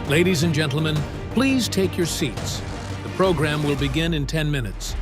Ladies and gentlemen, please take your seats. The program will begin in 10 minutes.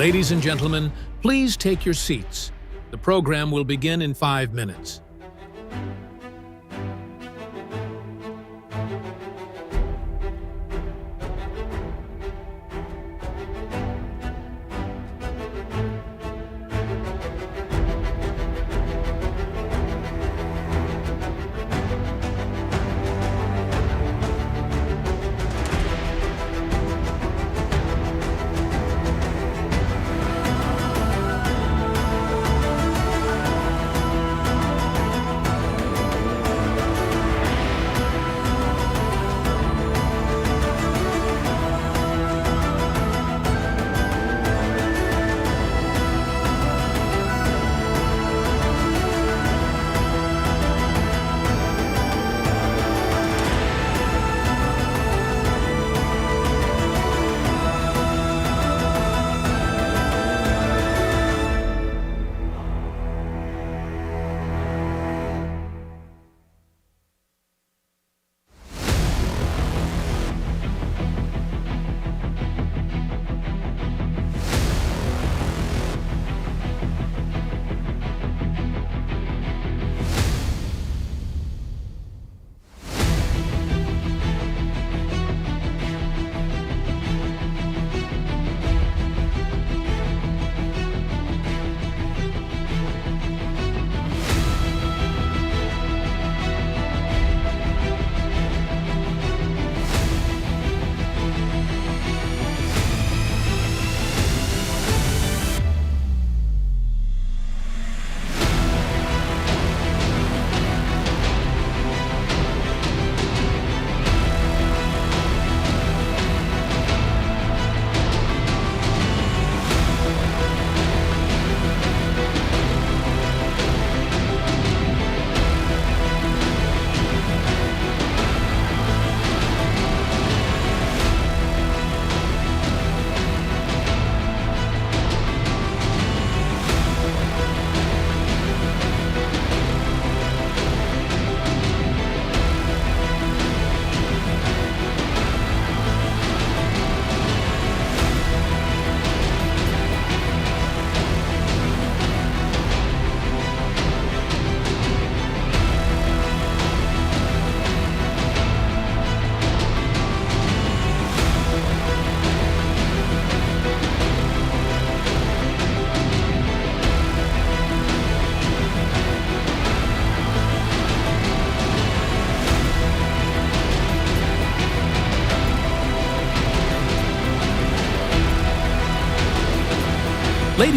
Ladies and gentlemen, please take your seats. The program will begin in 5 minutes.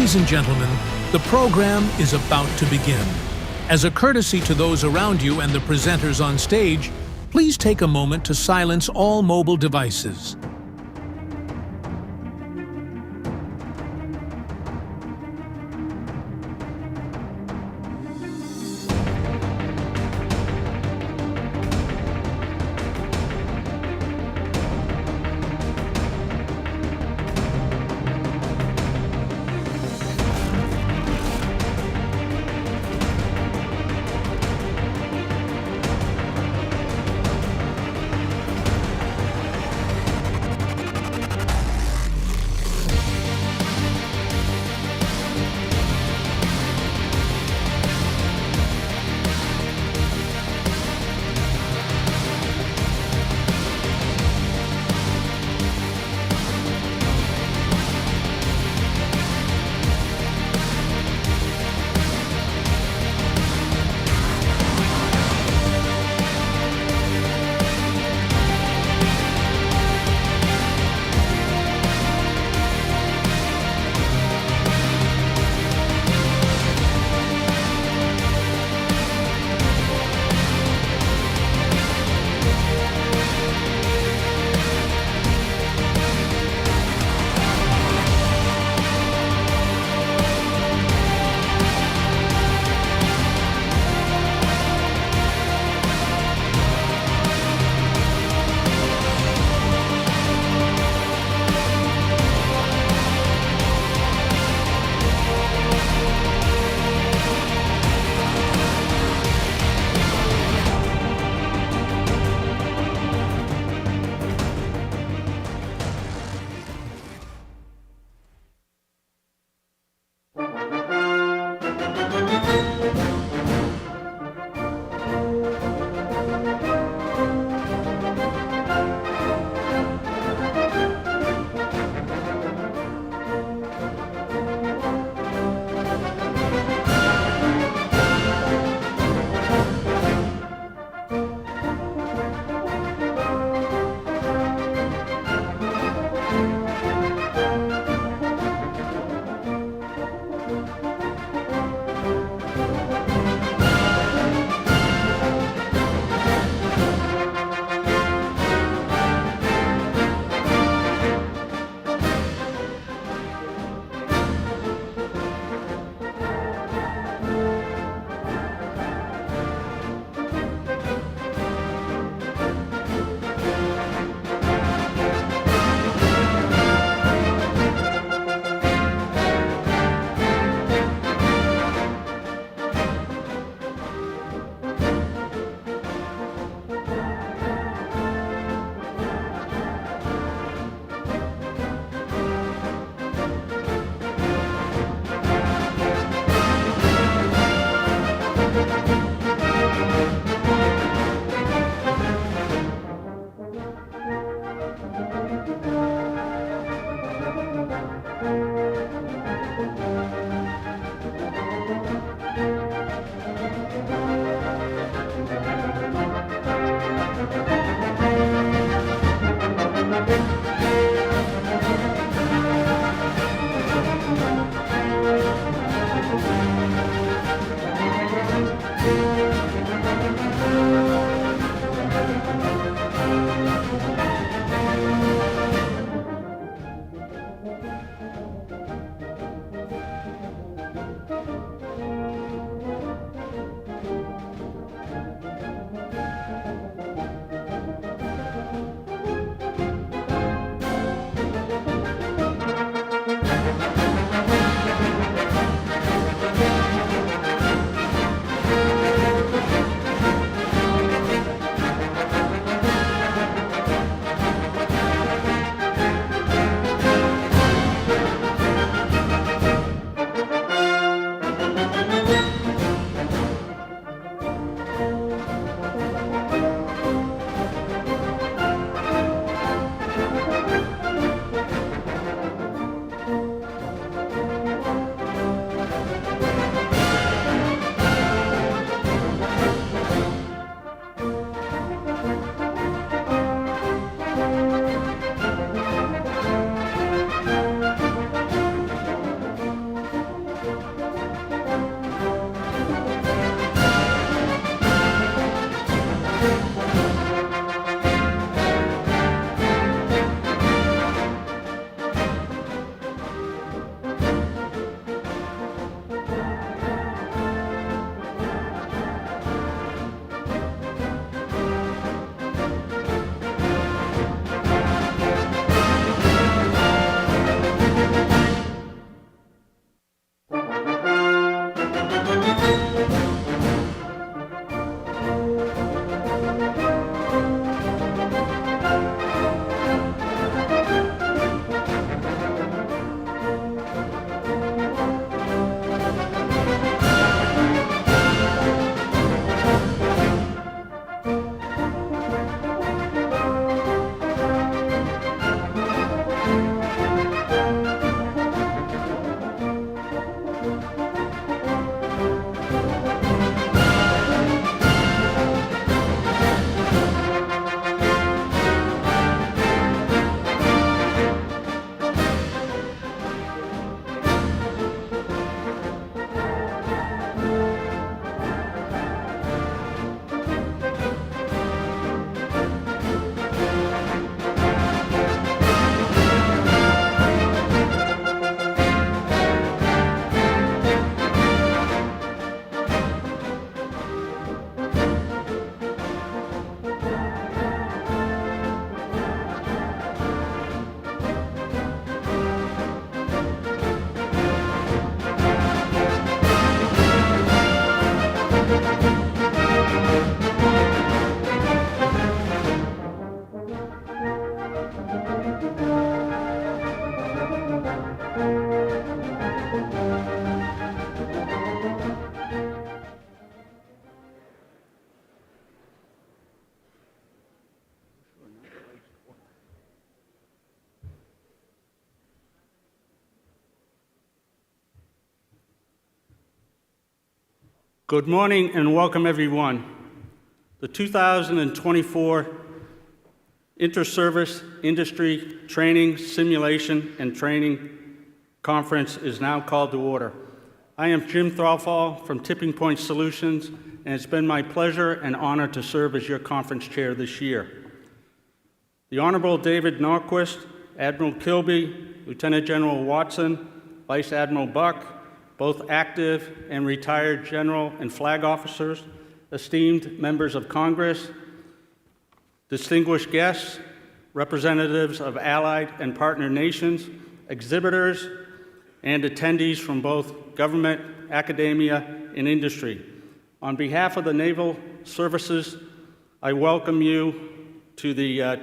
Ladies and gentlemen, the program is about to begin. As a courtesy to those around you and the presenters on stage, please take a moment to silence all mobile devices. Good morning and welcome everyone. The 2024 Inter-Service Industry Training, Simulation, and Training Conference is now called to order. I am Jim Threlfall from Tipping Point Solutions, and it's been my pleasure and honor to serve as your conference chair this year. The Honorable David Norquist, Admiral Kilby, Lieutenant General Watson, Vice Admiral Buck, both active and retired general and flag officers, esteemed members of Congress, distinguished guests, representatives of allied and partner nations, exhibitors, and attendees from both government, academia, and industry. On behalf of the Naval Services, I welcome you to the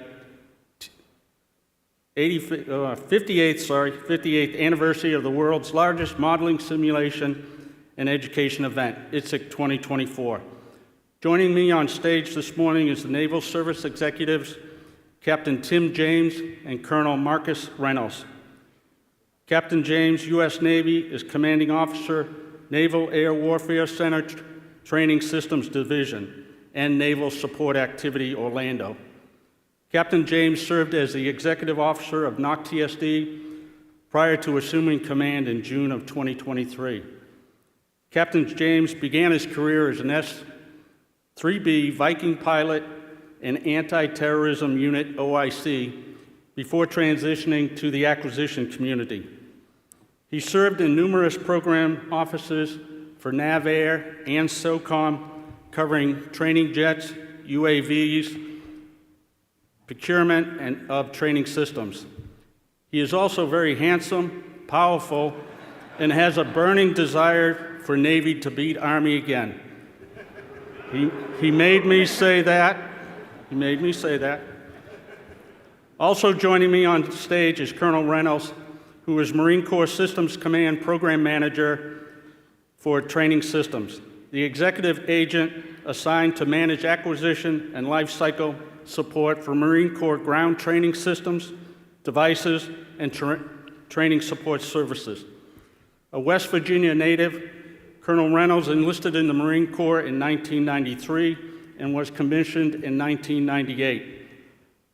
58th anniversary of the world's largest modeling, simulation, and education event, ITSEC 2024. Joining me on stage this morning is the Naval Service Executives, Captain Tim James and Colonel Marcus Reynolds. Captain James, U.S. Navy, is Commanding Officer, Naval Air Warfare Center Training Systems Division and Naval Support Activity Orlando. Captain James served as the Executive Officer of NOC-TSD prior to assuming command in June of 2023. Captain James began his career as an S-3B Viking pilot and Anti-Terrorism Unit OIC before transitioning to the acquisition community. He served in numerous program offices for NAVAIR and SOCOM, covering training jets, UAVs, procurement and of training systems. He is also very handsome, powerful, and has a burning desire for Navy to beat Army again. He made me say that. He made me say that. Also joining me on stage is Colonel Reynolds, who is Marine Corps Systems Command Program Manager for Training Systems, the executive agent assigned to manage acquisition and life cycle support for Marine Corps ground training systems, devices, and training support services. A West Virginia native, Colonel Reynolds enlisted in the Marine Corps in 1993 and was commissioned in 1998.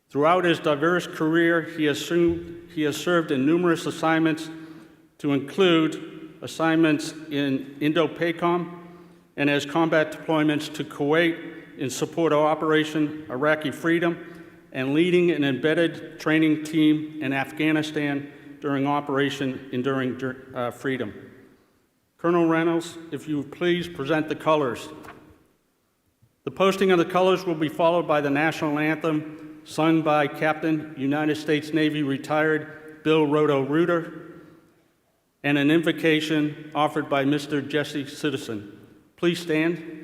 Throughout his diverse career, he has served in numerous assignments, to include assignments in Indo-PACOM and as combat deployments to Kuwait in support of Operation Iraqi Freedom and leading an embedded training team in Afghanistan during Operation Enduring Freedom. Colonel Reynolds, if you would please present the colors. The posting of the colors will be followed by the national anthem, sung by Captain United States Navy retired Bill Roto-Rooter, and an invocation offered by Mr. Jesse Citizen. Please stand.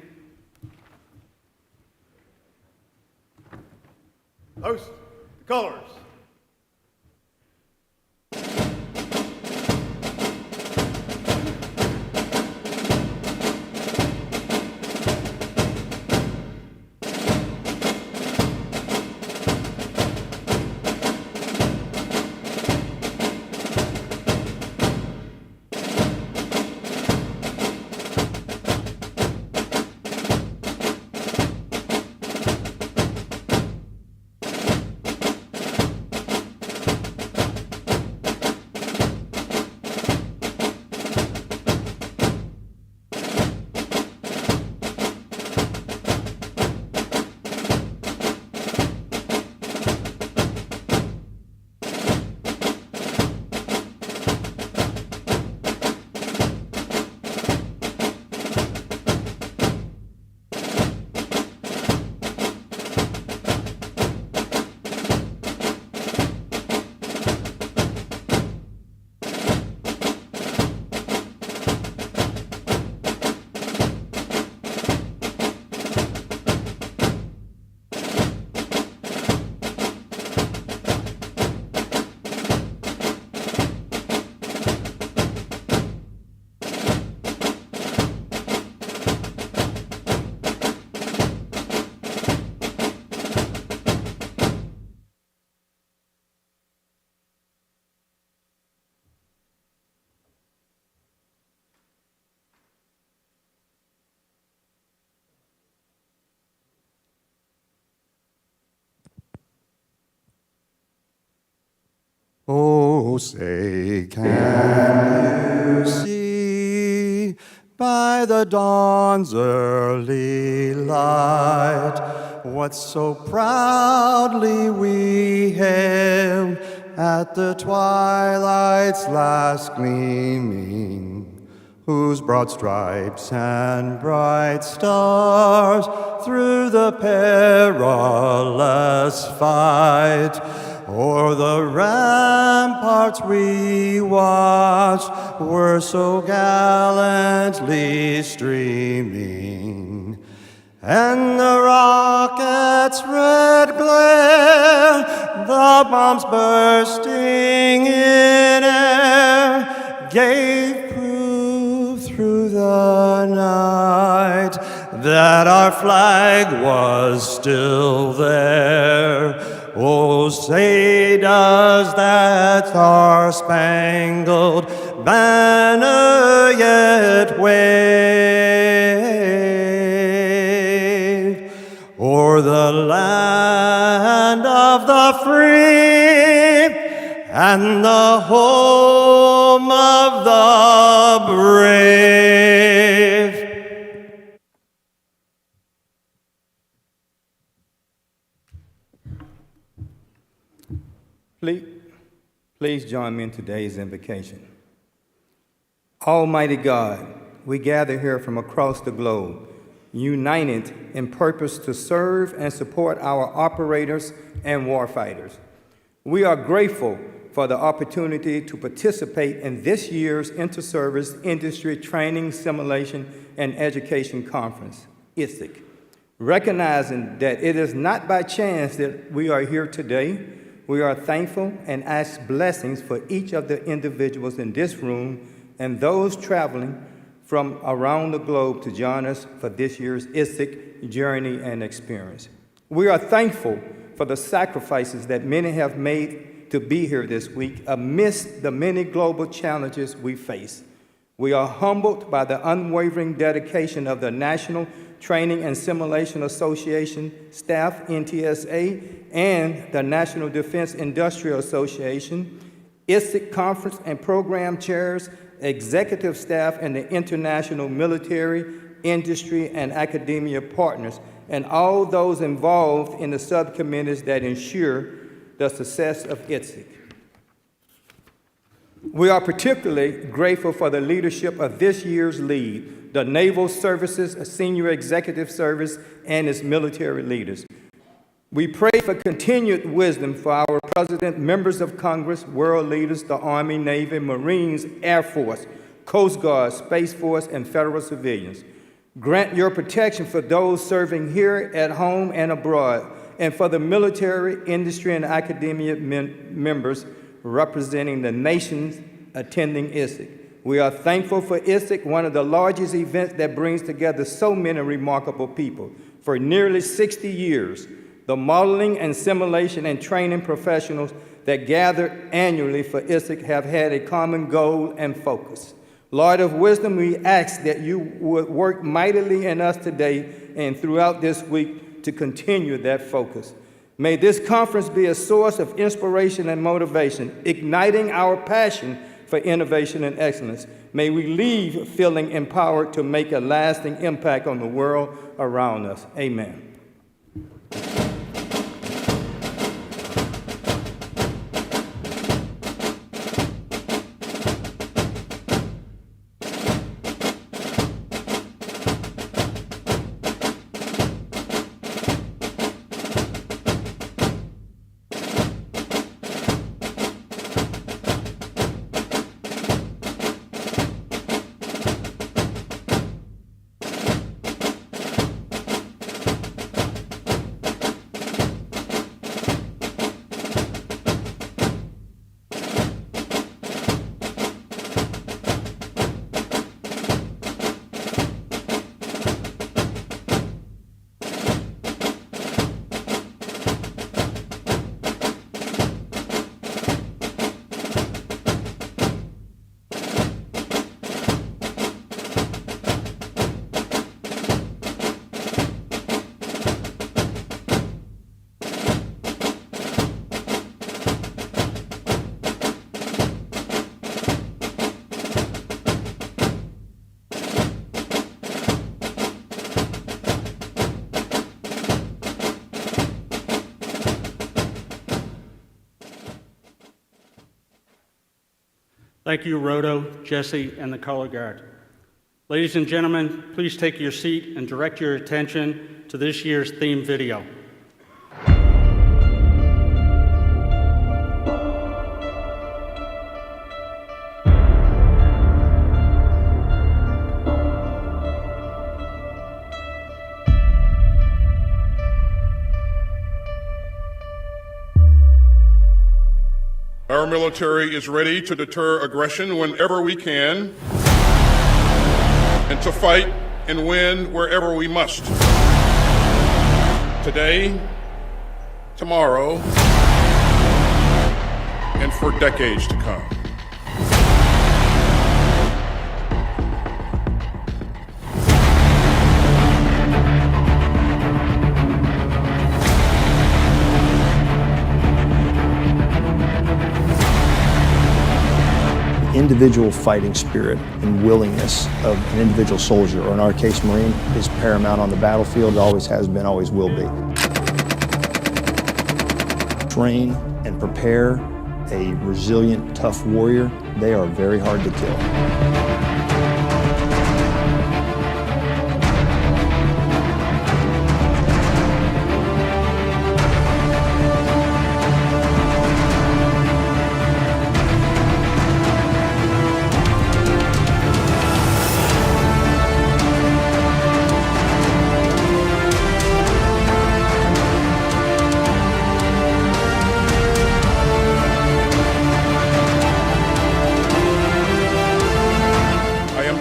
Host the colors. Oh, say, can you see by the dawn's early light what so proudly we hailed at the twilight's last gleaming, whose broad stripes and bright stars through the perilous fight o'er the ramparts we watched were so gallantly streaming, and the rocket's red glare, the bombs bursting in air, gave proof through the night that our flag was still there. Oh, say does that star-spangled banner yet wave o'er the land of the free and the home of the brave? Please join me in today's invocation. Almighty God, we gather here from across the globe, united in purpose to serve and support our operators and warfighters. We are grateful for the opportunity to participate in this year's Inter-Service Industry Training, Simulation, and Education Conference, ITSEC, recognizing that it is not by chance that we are here today. We are thankful and ask blessings for each of the individuals in this room and those traveling from around the globe to join us for this year's ITSEC journey and experience. We are thankful for the sacrifices that many have made to be here this week amidst the many global challenges we face. We are humbled by the unwavering dedication of the National Training and Simulation Association staff, NTSA, and the National Defense Industrial Association, ITSEC conference and program chairs, executive staff, and the international military, industry, and academia partners, and all those involved in the subcommittees that ensure the success of ITSEC. We are particularly grateful for the leadership of this year's lead, the Naval Services Senior Executive Service, and its military leaders. We pray for continued wisdom for our President, members of Congress, world leaders, the Army, Navy, Marines, Air Force, Coast Guard, Space Force, and federal civilians. Grant your protection for those serving here at home and abroad, and for the military, industry, and academia members representing the nations attending ITSEC. We are thankful for ITSEC, one of the largest events that brings together so many remarkable people. For nearly 60 years, the modeling and simulation and training professionals that gather annually for ITSEC have had a common goal and focus. Lord of wisdom, we ask that you would work mightily in us today and throughout this week to continue that focus. May this conference be a source of inspiration and motivation, igniting our passion for innovation and excellence. May we leave feeling empowered to make a lasting impact on the world around us. Amen. Thank you, Roto, Jesse, and the Color Guard. Ladies and gentlemen, please take your seat and direct your attention to this year's theme video. Our military is ready to deter aggression whenever we can and to fight and win wherever we must. Today, tomorrow, and for decades to come. Individual fighting spirit and willingness of an individual soldier, or in our case, Marine, is paramount on the battlefield. It always has been, always will be. Train and prepare a resilient, tough warrior. They are very hard to kill.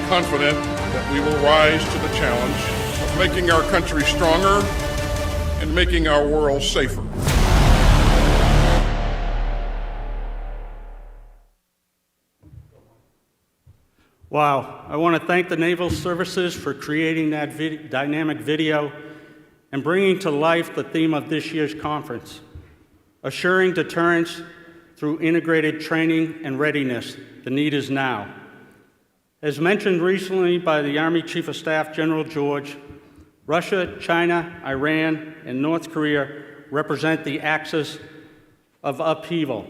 Confident that we will rise to the challenge of making our country stronger and making our world safer. Wow, I want to thank the Naval Services for creating that dynamic video and bringing to life the theme of this year's conference, assuring deterrence through integrated training and readiness. The need is now. As mentioned recently by the Army Chief of Staff, General George, Russia, China, Iran, and North Korea represent the axis of upheaval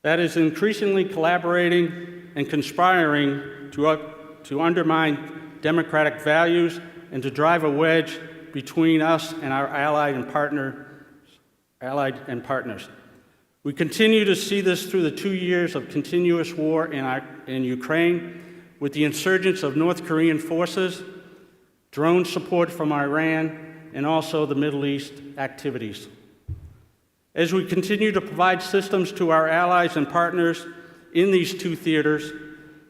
that is increasingly collaborating and conspiring to undermine democratic values and to drive a wedge between us and our allied and partners. We continue to see this through the 2 years of continuous war in Ukraine, with the insurgence of North Korean forces, drone support from Iran, and also the Middle East activities. As we continue to provide systems to our allies and partners in these two theaters,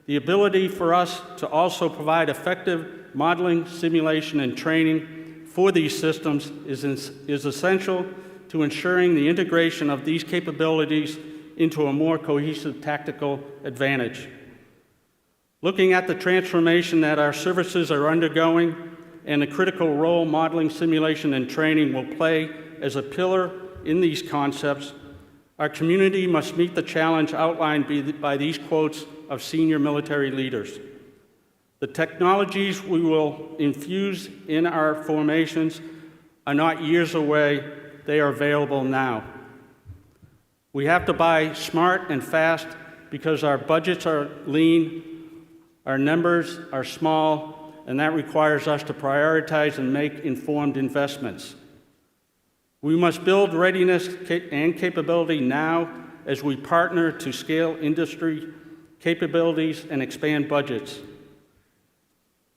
the ability for us to also provide effective modeling, simulation, and training for these systems is essential to ensuring the integration of these capabilities into a more cohesive tactical advantage. Looking at the transformation that our services are undergoing and the critical role modeling, simulation, and training will play as a pillar in these concepts, our community must meet the challenge outlined by these quotes of senior military leaders. The technologies we will infuse in our formations are not years away, they are available now. We have to buy smart and fast because our budgets are lean, our numbers are small, and that requires us to prioritize and make informed investments. We must build readiness and capability now as we partner to scale industry capabilities and expand budgets.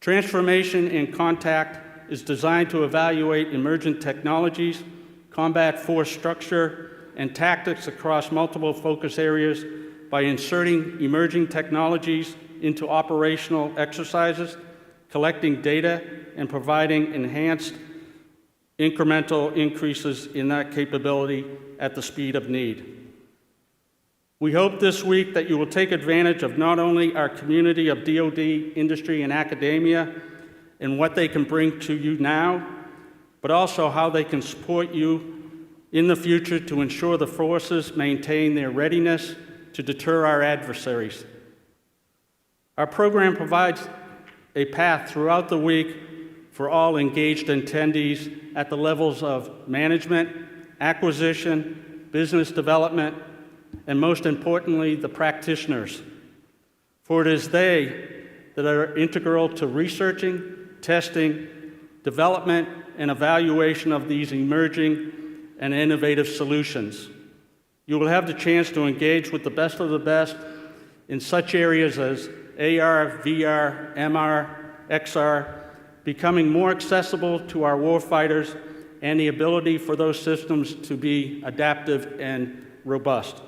Transformation in Contact is designed to evaluate emergent technologies, combat force structure, and tactics across multiple focus areas by inserting emerging technologies into operational exercises, collecting data, and providing enhanced incremental increases in that capability at the speed of need. We hope this week that you will take advantage of not only our community of DoD, industry, and academia and what they can bring to you now, but also how they can support you in the future to ensure the forces maintain their readiness to deter our adversaries. Our program provides a path throughout the week for all engaged attendees at the levels of management, acquisition, business development, and most importantly, the practitioners for it is they that are integral to researching, testing, development, and evaluation of these emerging and innovative solutions. You will have the chance to engage with the best of the best in such areas as AR, VR, MR, XR, becoming more accessible to our warfighters, and the ability for those systems to be adaptive and robust.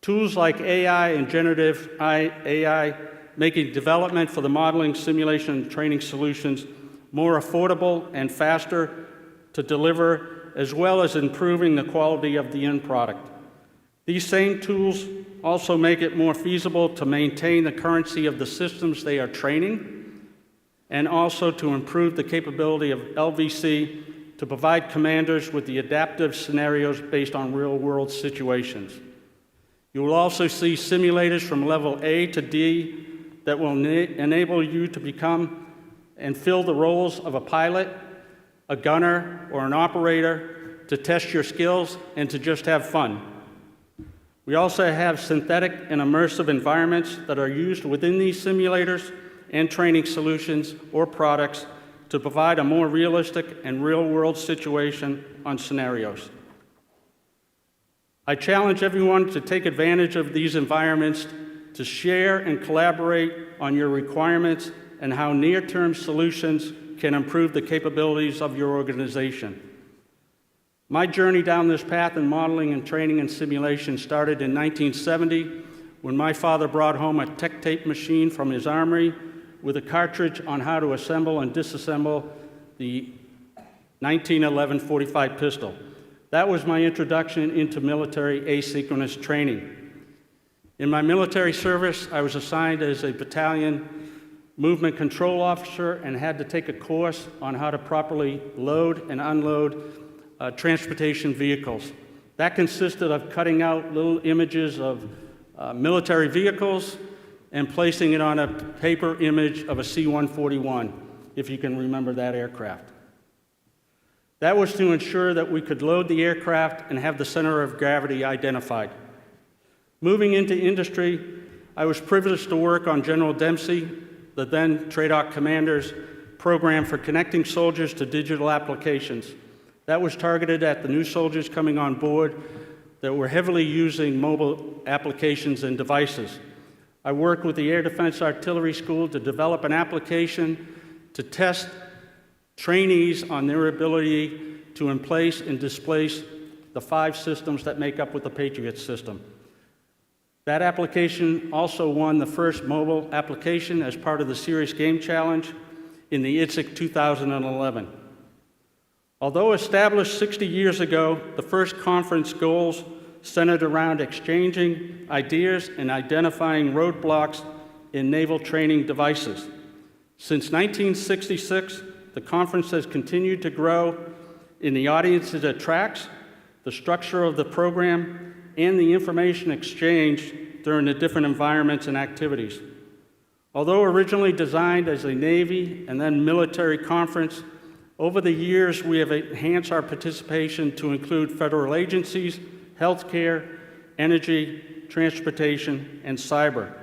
Tools like AI and generative AI making development for the modeling, simulation, and training solutions more affordable and faster to deliver, as well as improving the quality of the end product. These same tools also make it more feasible to maintain the currency of the systems they are training, and also to improve the capability of LVC to provide commanders with the adaptive scenarios based on real-world situations. You will also see simulators from level A to D that will enable you to become and fill the roles of a pilot, a gunner, or an operator to test your skills and to just have fun. We also have synthetic and immersive environments that are used within these simulators and training solutions or products to provide a more realistic and real-world situation on scenarios. I challenge everyone to take advantage of these environments to share and collaborate on your requirements and how near-term solutions can improve the capabilities of your organization. My journey down this path in modeling and training and simulation started in 1970 when my father brought home a tech tape machine from his armory with a cartridge on how to assemble and disassemble the 1911 .45 pistol. That was my introduction into military asynchronous training. In my military service, I was assigned as a battalion movement control officer and had to take a course on how to properly load and unload transportation vehicles. That consisted of cutting out little images of military vehicles and placing it on a paper image of a C-141, if you can remember that aircraft. That was to ensure that we could load the aircraft and have the center of gravity identified. Moving into industry, I was privileged to work on General Dempsey, the then TRADOC commander's program for connecting soldiers to digital applications. That was targeted at the new soldiers coming on board that were heavily using mobile applications and devices. I worked with the Air Defense Artillery School to develop an application to test trainees on their ability to emplace and displace the 5 systems that make up with the Patriot system. That application also won the first mobile application as part of the Serious Game Challenge in the ITSEC 2011. Although established 60 years ago, the first conference goals centered around exchanging ideas and identifying roadblocks in naval training devices. Since 1966, the conference has continued to grow in the audience it attracts, the structure of the program, and the information exchanged during the different environments and activities. Although originally designed as a Navy and then military conference, over the years we have enhanced our participation to include federal agencies, healthcare, energy, transportation, and cyber.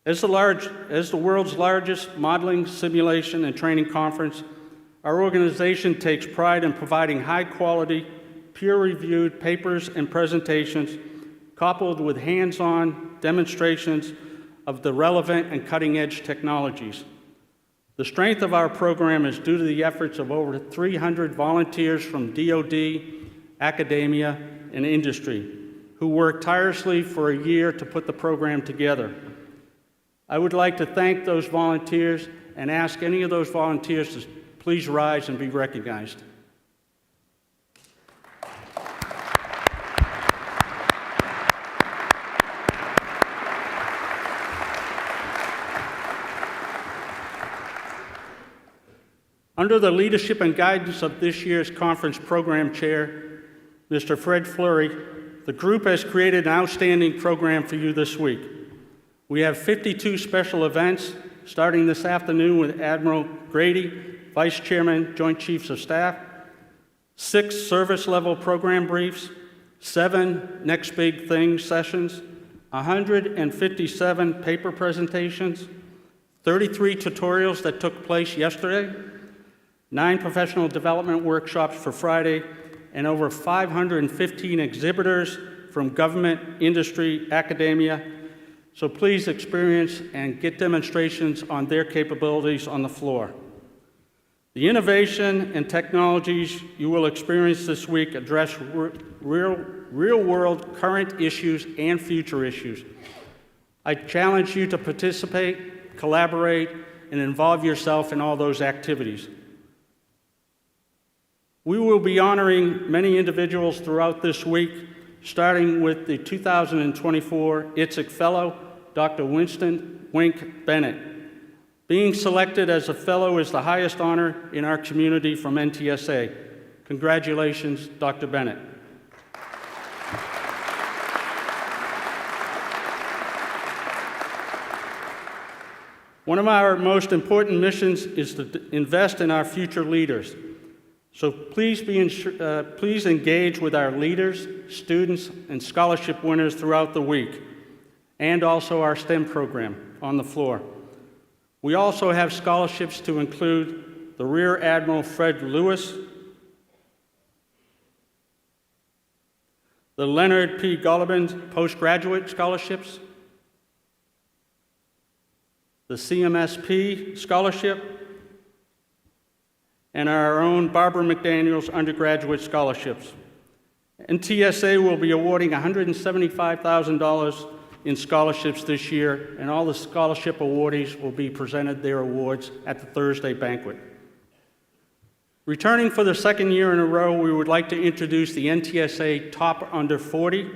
As the world's largest modeling, simulation, and training conference, our organization takes pride in providing high-quality, peer-reviewed papers and presentations coupled with hands-on demonstrations of the relevant and cutting-edge technologies. The strength of our program is due to the efforts of over 300 volunteers from DoD, academia, and industry who worked tirelessly for a year to put the program together. I would like to thank those volunteers and ask any of those volunteers to please rise and be recognized. Under the leadership and guidance of this year's conference program chair, Mr. Fred Fleury, the group has created an outstanding program for you this week. We have 52 special events, starting this afternoon with Admiral Grady, Vice Chairman, Joint Chiefs of Staff, 6 service-level program briefs, 7 Next Big Thing sessions, 157 paper presentations, 33 tutorials that took place yesterday, 9 professional development workshops for Friday, and over 515 exhibitors from government, industry, academia. So please experience and get demonstrations on their capabilities on the floor. The innovation and technologies you will experience this week address real-world current issues and future issues. I challenge you to participate, collaborate, and involve yourself in all those activities. We will be honoring many individuals throughout this week, starting with the 2024 ITSEC Fellow, Dr. Winston Wink Bennett. Being selected as a fellow is the highest honor in our community from NTSA. Congratulations, Dr. Bennett. One of our most important missions is to invest in our future leaders. So please engage with our leaders, students, and scholarship winners throughout the week, and also our STEM program on the floor. We also have scholarships to include the Rear Admiral Fred Lewis, the Leonard P. Gulliband Postgraduate Scholarships, the CMSP Scholarship, and our own Barbara McDaniels Undergraduate Scholarships. NTSA will be awarding $175,000 in scholarships this year, and all the scholarship awardees will be presented their awards at the Thursday banquet. Returning for the second year in a row, we would like to introduce the NTSA Top Under 40,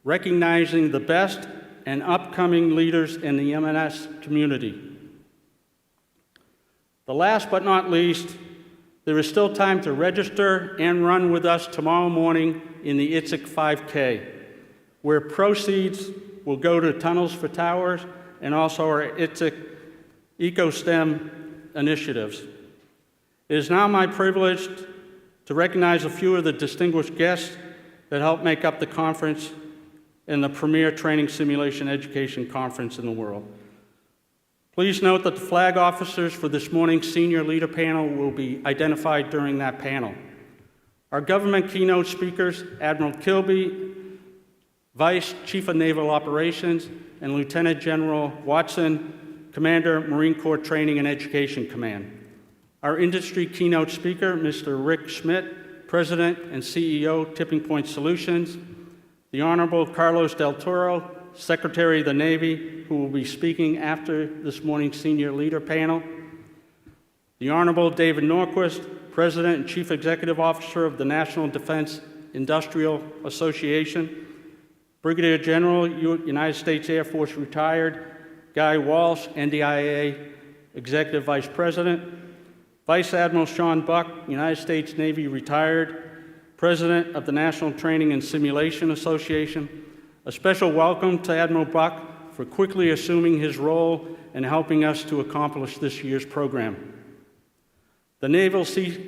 recognizing the best and upcoming leaders in the M&S community. The last but not least, there is still time to register and run with us tomorrow morning in the ITSEC 5K, where proceeds will go to Tunnels for Towers and also our ITSEC EcoSTEM initiatives. It is now my privilege to recognize a few of the distinguished guests that help make up the conference and the premier training simulation education conference in the world. Please note that the flag officers for this morning's senior leader panel will be identified during that panel. Our government keynote speakers, Admiral Kilby, Vice Chief of Naval Operations, and Lieutenant General Watson, Commander, Marine Corps Training and Education Command. Our industry keynote speaker, Mr. Rick Schmidt, President and CEO, Tipping Point Solutions, the Honorable Carlos del Toro, Secretary of the Navy, who will be speaking after this morning's senior leader panel, the Honorable David Norquist, President and Chief Executive Officer of the National Defense Industrial Association, Brigadier General, United States Air Force retired, Guy Walsh, NDIA Executive Vice President, Vice Admiral Sean Buck, United States Navy retired, President of the National Training and Simulation Association. A special welcome to Admiral Buck for quickly assuming his role and helping us to accomplish this year's program. The Naval Sea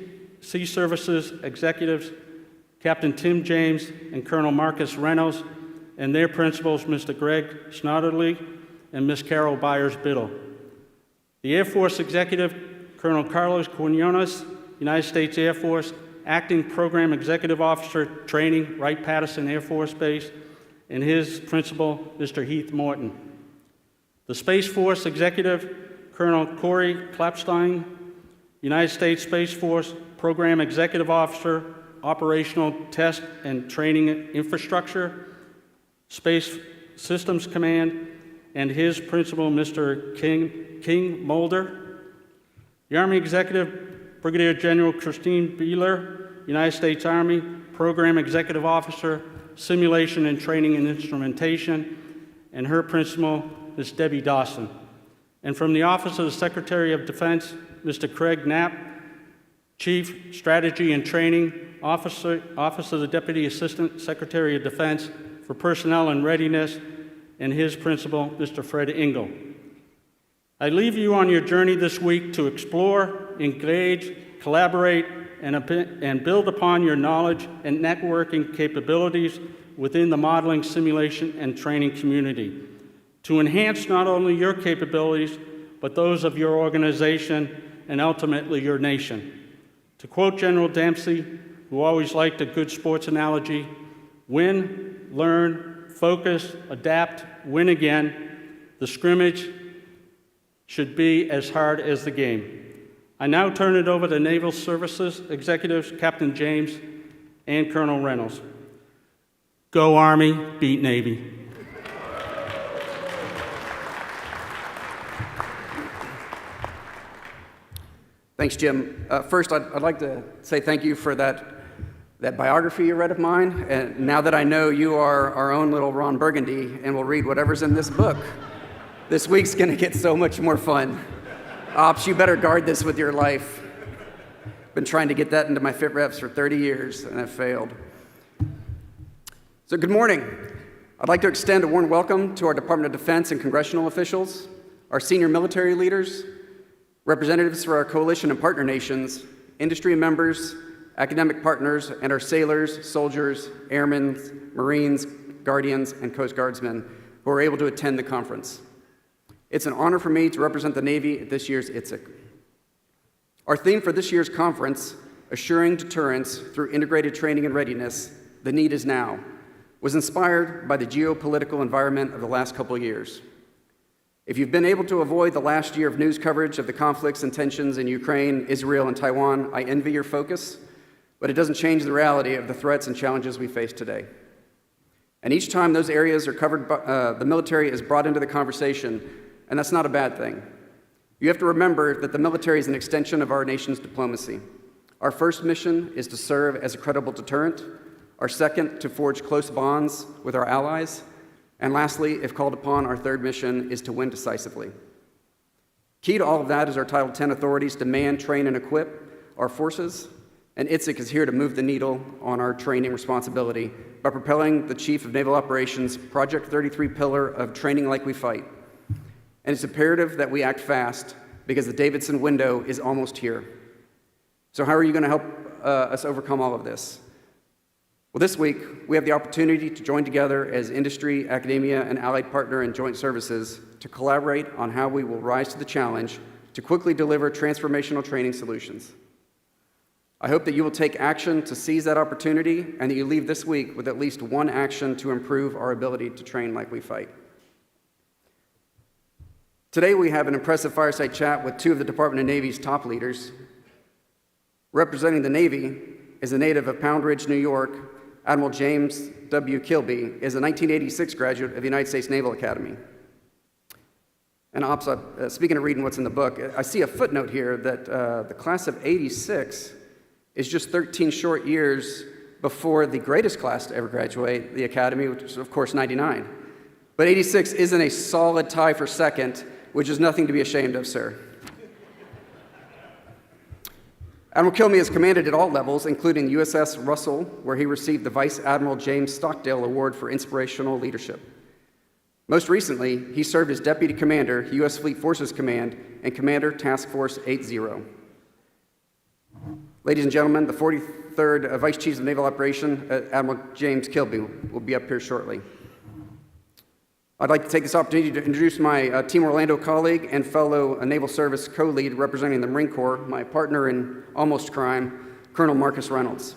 Services executives, Captain Tim James and Colonel Marcus Reynolds, and their principals, Mr. Greg Snodderly and Ms. Carol Byers-Biddle. The Air Force executive, Colonel Carlos Quinones, United States Air Force, Acting Program Executive Officer, Training, Wright-Patterson Air Force Base, and his principal, Mr. Heath Morton. The Space Force executive, Colonel Corey Klapstein, United States Space Force Program Executive Officer, Operational Test and Training Infrastructure, Space Systems Command, and his principal, Mr. King Mulder. The Army Executive, Brigadier General Christine Beeler, United States Army, Program Executive Officer, Simulation and Training and Instrumentation, and her principal, Ms. Debbie Dawson. And from the Office of the Secretary of Defense, Mr. Craig Knapp, Chief Strategy and Training Officer, Office of the Deputy Assistant Secretary of Defense for Personnel and Readiness, and his principal, Mr. Fred Engel. I leave you on your journey this week to explore, engage, collaborate, and build upon your knowledge and networking capabilities within the modeling, simulation, and training community to enhance not only your capabilities, but those of your organization and ultimately your nation. To quote General Dempsey, who always liked a good sports analogy, win, learn, focus, adapt, win again. The scrimmage should be as hard as the game. I now turn it over to Naval Services Executives Captain James and Colonel Reynolds. Go Army, beat Navy. Thanks, Jim. First, I'd like to say thank you for that biography you read of mine. And now that I know you are our own little Ron Burgundy and will read whatever's in this book, this week's going to get so much more fun. Ops, you better guard this with your life. Been trying to get that into my fit reps for 30 years, and I've failed. So good morning. I'd like to extend a warm welcome to our Department of Defense and congressional officials, our senior military leaders, representatives for our coalition and partner nations, industry members, academic partners, and our sailors, soldiers, airmen, Marines, Guardians, and Coast Guardsmen who are able to attend the conference. It's an honor for me to represent the Navy at this year's ITSEC. Our theme for this year's conference, Assuring Deterrence Through Integrated Training and Readiness, The Need Is Now, was inspired by the geopolitical environment of the last couple of years. If you've been able to avoid the last year of news coverage of the conflicts and tensions in Ukraine, Israel, and Taiwan, I envy your focus, but it doesn't change the reality of the threats and challenges we face today. And each time those areas are covered, the military is brought into the conversation, and that's not a bad thing. You have to remember that the military is an extension of our nation's diplomacy. Our first mission is to serve as a credible deterrent, our second, to forge close bonds with our allies, and lastly, if called upon, our third mission is to win decisively. Key to all of that is our Title X authorities to man, train, and equip our forces, and ITSEC is here to move the needle on our training responsibility by propelling the Chief of Naval Operations' Project 33 pillar of training like we fight. And it's imperative that we act fast because the Davidson window is almost here. So how are you going to help us overcome all of this? Well, this week, we have the opportunity to join together as industry, academia, and allied partner and joint services to collaborate on how we will rise to the challenge to quickly deliver transformational training solutions. I hope that you will take action to seize that opportunity and that you leave this week with at least one action to improve our ability to train like we fight. Today, we have an impressive fireside chat with two of the Department of Navy's top leaders. Representing the Navy is a native of Pound Ridge, New York. Admiral James W. Kilby is a 1986 graduate of the United States Naval Academy. And Ops, speaking of reading what's in the book, I see a footnote here that the class of '86 is just 13 short years before the greatest class to ever graduate the Academy, which is, of course, '99. But '86 isn't a solid tie for second, which is nothing to be ashamed of, sir. Admiral Kilby has commanded at all levels, including USS Russell, where he received the Vice Admiral James Stockdale Award for Inspirational Leadership. Most recently, he served as Deputy Commander, U.S. Fleet Forces Command, and Commander Task Force 80. Ladies and gentlemen, the 43rd Vice Chief of Naval Operations, Admiral James Kilby, will be up here shortly. I'd like to take this opportunity to introduce my Team Orlando colleague and fellow Naval Service co-lead representing the Marine Corps, my partner in almost crime, Colonel Marcus Reynolds.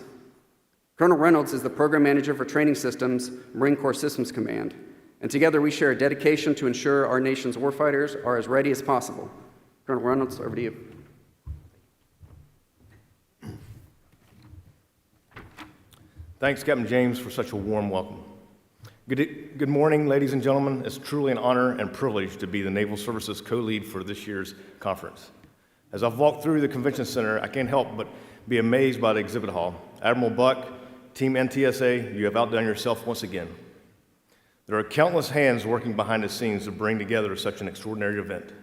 Colonel Reynolds is the Program Manager for Training Systems, Marine Corps Systems Command, and together we share a dedication to ensure our nation's warfighters are as ready as possible. Colonel Reynolds, over to you. Thanks, Captain James, for such a warm welcome. Good morning, ladies and gentlemen. It's truly an honor and privilege to be the Naval Services co-lead for this year's conference. As I've walked through the convention center, I can't help but be amazed by the exhibit hall. Admiral Buck, Team NTSA, you have outdone yourself once again. There are countless hands working behind the scenes to bring together such an extraordinary event.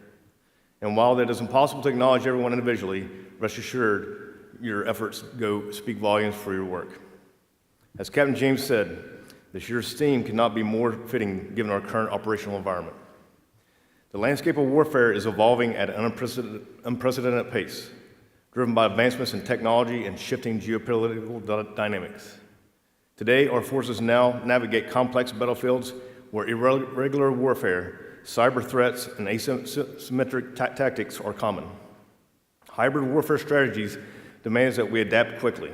And while it is impossible to acknowledge everyone individually, rest assured your efforts speak volumes for your work. As Captain James said, this year's theme cannot be more fitting given our current operational environment. The landscape of warfare is evolving at an unprecedented pace, driven by advancements in technology and shifting geopolitical dynamics. Today, our forces now navigate complex battlefields where irregular warfare, cyber threats, and asymmetric tactics are common. Hybrid warfare strategies demands that we adapt quickly,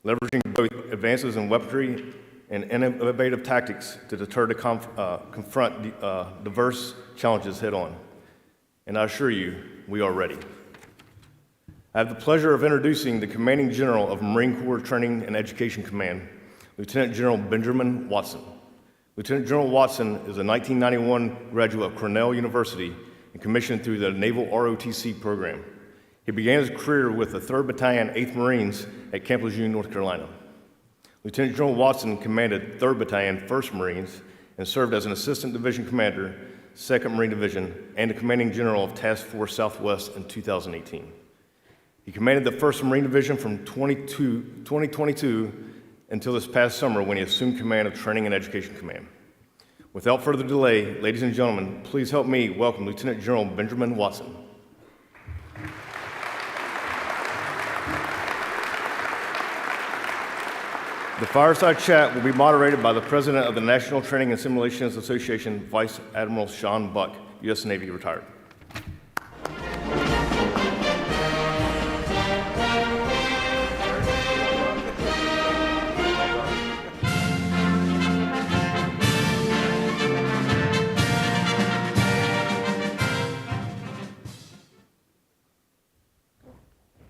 leveraging both advances in weaponry and innovative tactics to deter to confront diverse challenges head-on. And I assure you, we are ready. I have the pleasure of introducing the Commanding General of Marine Corps Training and Education Command, Lieutenant General Benjamin Watson. Lieutenant General Watson is a 1991 graduate of Cornell University and commissioned through the Naval ROTC program. He began his career with the 3rd Battalion, 8th Marines at Camp Lejeune, North Carolina. Lieutenant General Watson commanded 3rd Battalion, 1st Marines, and served as an Assistant Division Commander, 2nd Marine Division, and the Commanding General of Task Force Southwest in 2018. He commanded the 1st Marine Division from 2022 until this past summer when he assumed command of Training and Education Command. Without further delay, ladies and gentlemen, please help me welcome Lieutenant General Benjamin Watson. The Fireside Chat will be moderated by the President of the National Training and Simulations Association, Vice Admiral Sean Buck, U.S. Navy, retired.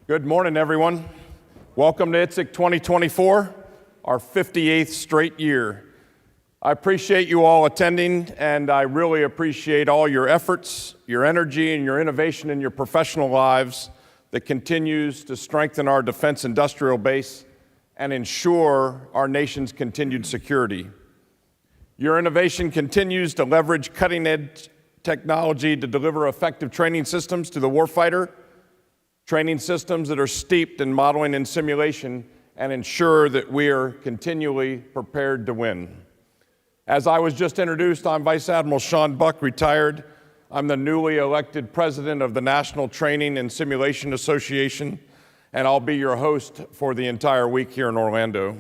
Good morning, everyone. Welcome to ITSEC 2024, our 58th straight year. I appreciate you all attending, and I really appreciate all your efforts, your energy, and your innovation in your professional lives that continues to strengthen our defense industrial base and ensure our nation's continued security. Your innovation continues to leverage cutting-edge technology to deliver effective training systems to the warfighter, training systems that are steeped in modeling and simulation and ensure that we are continually prepared to win. As I was just introduced, I'm Vice Admiral Sean Buck, retired. I'm the newly elected president of the National Training and Simulation Association, and I'll be your host for the entire week here in Orlando.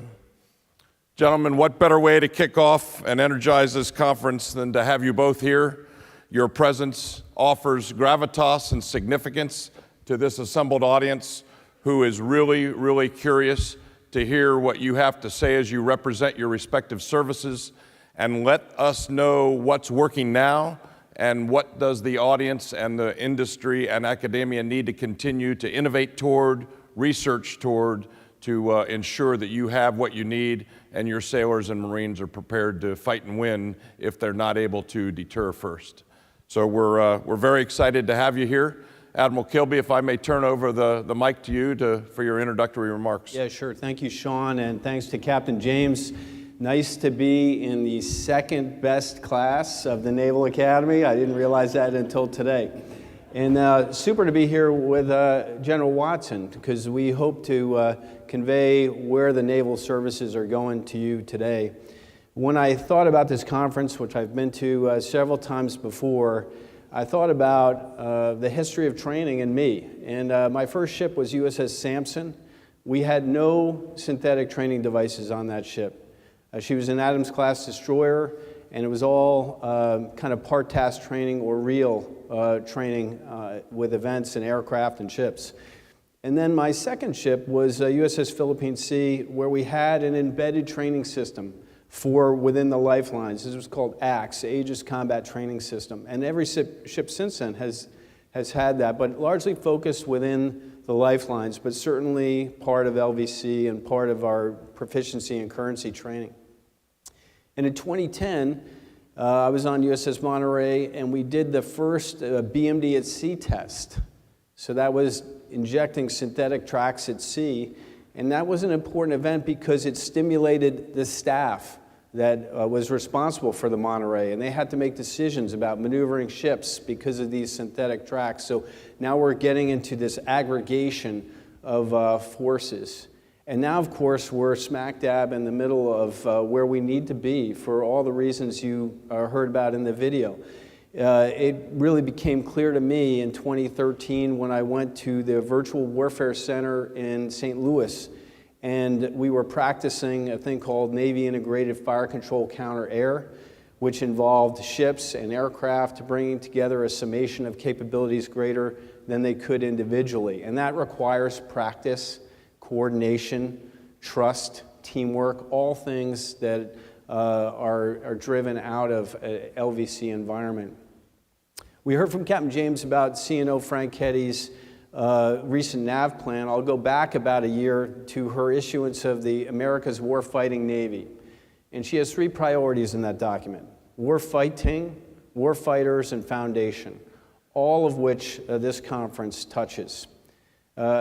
Gentlemen, what better way to kick off and energize this conference than to have you both here? Your presence offers gravitas and significance to this assembled audience who is really, really curious to hear what you have to say as you represent your respective services, and let us know what's working now and what does the audience and the industry and academia need to continue to innovate toward, research toward, to ensure that you have what you need and your sailors and Marines are prepared to fight and win if they're not able to deter first. So we're very excited to have you here. Admiral Kilby, if I may turn over the mic to you for your introductory remarks. Yeah, sure. Thank you, Sean, and thanks to Captain James. Nice to be in the second best class of the Naval Academy. I didn't realize that until today. And super to be here with General Watson, because we hope to convey where the naval services are going to you today. When I thought about this conference, which I've been to several times before, I thought about the history of training and me. And my first ship was USS Sampson. We had no synthetic training devices on that ship. She was an Adams-class destroyer, and it was all kind of part task training or real training with events and aircraft and ships. And then my second ship was USS Philippine Sea, where we had an embedded training system for within the lifelines. This was called ACTS, Aegis Combat Training System. And every ship since then has had that, but largely focused within the lifelines, but certainly part of LVC and part of our proficiency and currency training. And in 2010, I was on USS Monterey, and we did the first BMD at sea test. So that was injecting synthetic tracks at sea. And that was an important event because it stimulated the staff that was responsible for the Monterey, and they had to make decisions about maneuvering ships because of these synthetic tracks. So now we're getting into this aggregation of forces. And now, of course, we're smack dab in the middle of where we need to be for all the reasons you heard about in the video. It really became clear to me in 2013 when I went to the Virtual Warfare Center in St. Louis, and we were practicing a thing called Navy Integrated Fire Control Counter-Air, which involved ships and aircraft bringing together a summation of capabilities greater than they could individually. And that requires practice, coordination, trust, teamwork, all things that are driven out of an LVC environment. We heard from Captain James about CNO Franchetti's recent NAV plan. I'll go back about a year to her issuance of the America's Warfighting Navy. And she has 3 priorities in that document: warfighting, warfighters, and foundation, all of which this conference touches.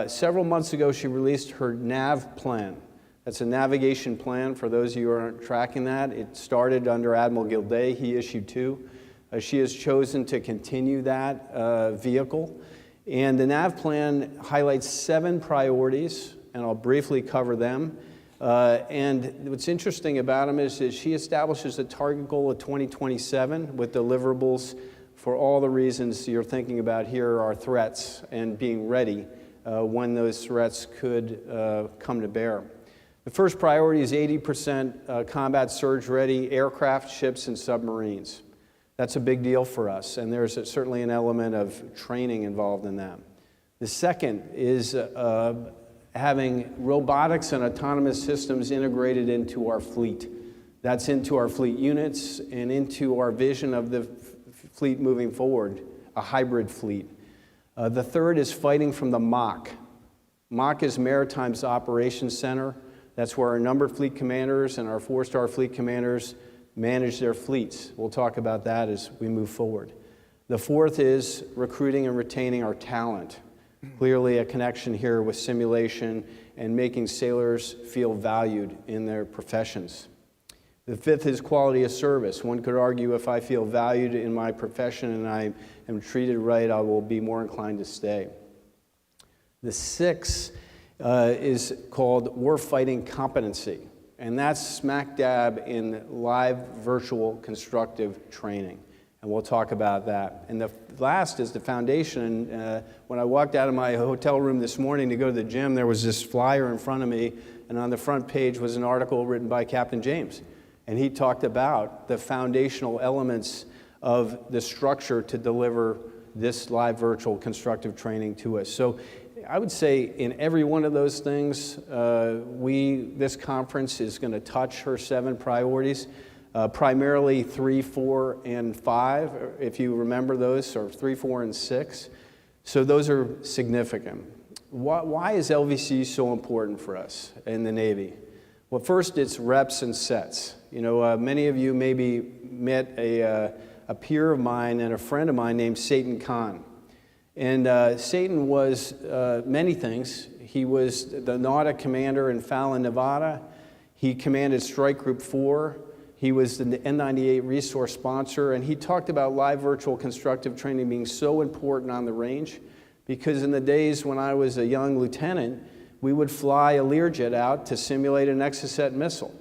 Several months ago, she released her NAV plan. That's a navigation plan for those of you who aren't tracking that. It started under Admiral Gilday. He issued 2. She has chosen to continue that vehicle. And the NAV plan highlights 7 priorities, and I'll briefly cover them. And what's interesting about them is that she establishes a target goal of 2027 with deliverables for all the reasons you're thinking about here are threats and being ready when those threats could come to bear. The first priority is 80% combat surge ready aircraft, ships, and submarines. That's a big deal for us, and there's certainly an element of training involved in that. The second is having robotics and autonomous systems integrated into our fleet. That's into our fleet units and into our vision of the fleet moving forward, a hybrid fleet. The third is fighting from the MOC. MOC is Maritime's Operations Center. That's where our numbered fleet commanders and our 4-star fleet commanders manage their fleets. We'll talk about that as we move forward. The fourth is recruiting and retaining our talent. Clearly a connection here with simulation and making sailors feel valued in their professions. The fifth is quality of service. One could argue if I feel valued in my profession and I am treated right, I will be more inclined to stay. The sixth is called warfighting competency, and that's smack dab in live virtual constructive training, and we'll talk about that. And the last is the foundation. When I walked out of my hotel room this morning to go to the gym, there was this flyer in front of me, and on the front page was an article written by Captain James, and he talked about the foundational elements of the structure to deliver this live virtual constructive training to us. So I would say in every one of those things, this conference is going to touch her 7 priorities, primarily 3, 4, and 5, if you remember those, or 3, 4, and 6. So those are significant. Why is LVC so important for us in the Navy? Well, first, it's reps and sets. You know, many of you maybe met a peer of mine and a friend of mine named Satan Khan. And Satan was many things. He was the Nautic commander in Fallon, Nevada. He commanded Strike Group 4. He was the N98 resource sponsor, and he talked about live virtual constructive training being so important on the range because in the days when I was a young lieutenant, we would fly a Learjet out to simulate an Exocet missile.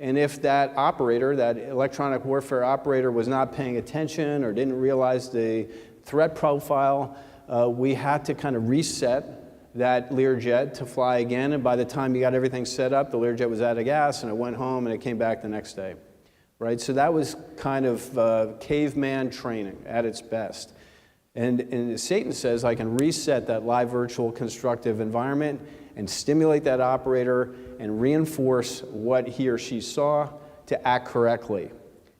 And if that operator, that electronic warfare operator, was not paying attention or didn't realize the threat profile, we had to kind of reset that Learjet to fly again, and by the time you got everything set up, the Learjet was out of gas, and it went home, and it came back the next day, right? So that was kind of caveman training at its best. And Satan says, I can reset that live virtual constructive environment and stimulate that operator and reinforce what he or she saw to act correctly.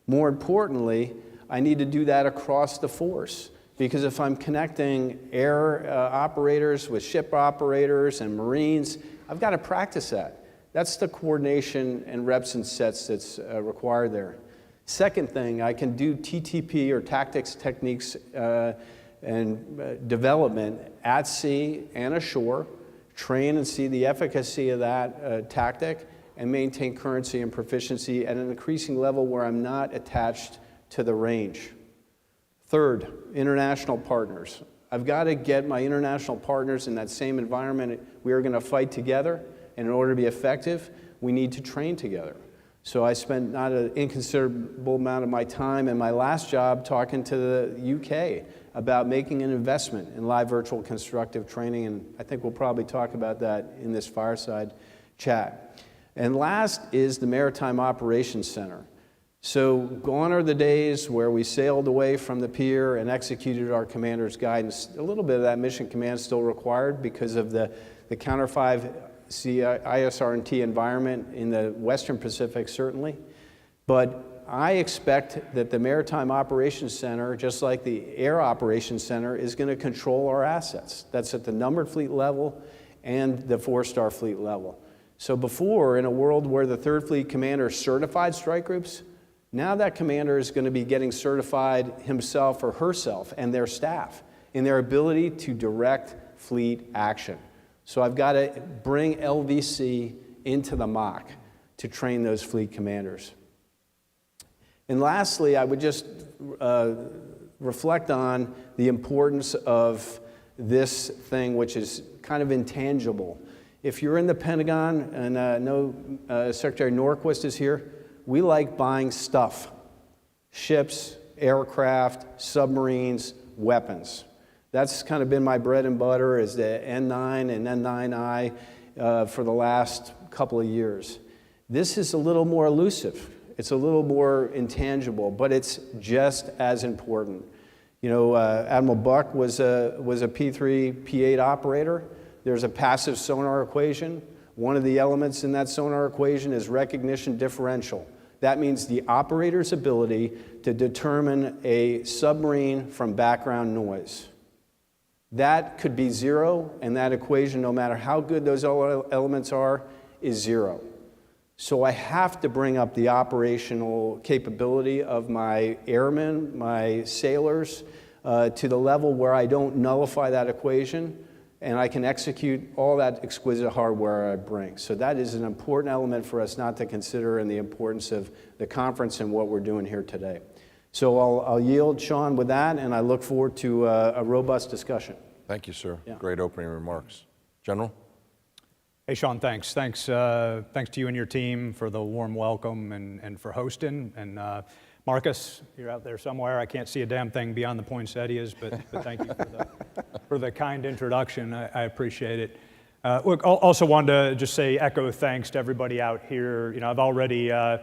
More importantly, I need to do that across the force. Because if I'm connecting air operators with ship operators and Marines, I've got to practice that. That's the coordination and reps and sets that's required there. Second thing, I can do TTP or tactics, techniques, and development at sea and ashore, train and see the efficacy of that tactic, and maintain currency and proficiency at an increasing level where I'm not attached to the range. Third, international partners. I've got to get my international partners in that same environment. We are going to fight together, and in order to be effective, we need to train together. So I spent not an inconsiderable amount of my time in my last job talking to the UK about making an investment in live virtual constructive training, and I think we'll probably talk about that in this fireside chat. And last is the Maritime Operations Center. So gone are the days where we sailed away from the pier and executed our commander's guidance. A little bit of that mission command is still required because of the Counter 5 ISR&T environment in the Western Pacific, certainly. But I expect that the Maritime Operations Center, just like the Air Operations Center, is going to control our assets. That's at the numbered fleet level and the 4-star fleet level. So before, in a world where the 3rd Fleet commander certified strike groups, now that commander is going to be getting certified himself or herself and their staff in their ability to direct fleet action. So I've got to bring LVC into the mock to train those fleet commanders. And lastly, I would just reflect on the importance of this thing, which is kind of intangible. If you're in the Pentagon, and I know Secretary Norquist is here, we like buying stuff: ships, aircraft, submarines, weapons. That's kind of been my bread and butter as the N9 and N9I for the last couple of years. This is a little more elusive. It's a little more intangible, but it's just as important. You know, Admiral Buck was a P3, P8 operator. There's a passive sonar equation. One of the elements in that sonar equation is recognition differential. That means the operator's ability to determine a submarine from background noise. That could be 0, and that equation, no matter how good those elements are, is 0. So I have to bring up the operational capability of my airmen, my sailors, to the level where I don't nullify that equation, and I can execute all that exquisite hardware I bring. So that is an important element for us not to consider in the importance of the conference and what we're doing here today. So I'll yield, Sean, with that, and I look forward to a robust discussion. Thank you, sir. Yeah. Great opening remarks. General? Hey, Sean, thanks. Thanks to you and your team for the warm welcome and for hosting. And Marcus, you're out there somewhere. I can't see a damn thing beyond the poinsettias, but thank you for the kind introduction. I appreciate it. Look, also wanted to just say echo thanks to everybody out here. You know, I've already been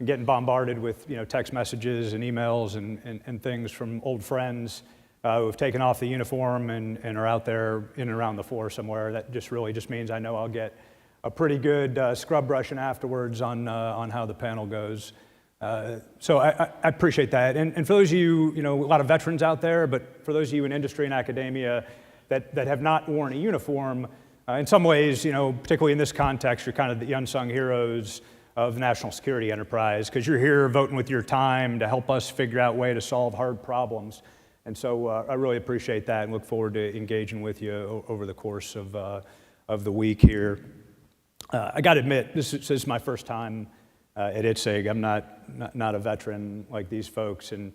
getting bombarded with text messages and emails and things from old friends who have taken off the uniform and are out there in and around the floor somewhere. That just really just means I know I'll get a pretty good scrub brushing afterwards on how the panel goes. So I appreciate that. And for those of you, a lot of veterans out there, but for those of you in industry and academia that have not worn a uniform, in some ways, particularly in this context, you're kind of the unsung heroes of the national security enterprise, because you're here voting with your time to help us figure out a way to solve hard problems. And so I really appreciate that and look forward to engaging with you over the course of the week here. I got to admit, this is my first time at ITSEC. I'm not a veteran like these folks, and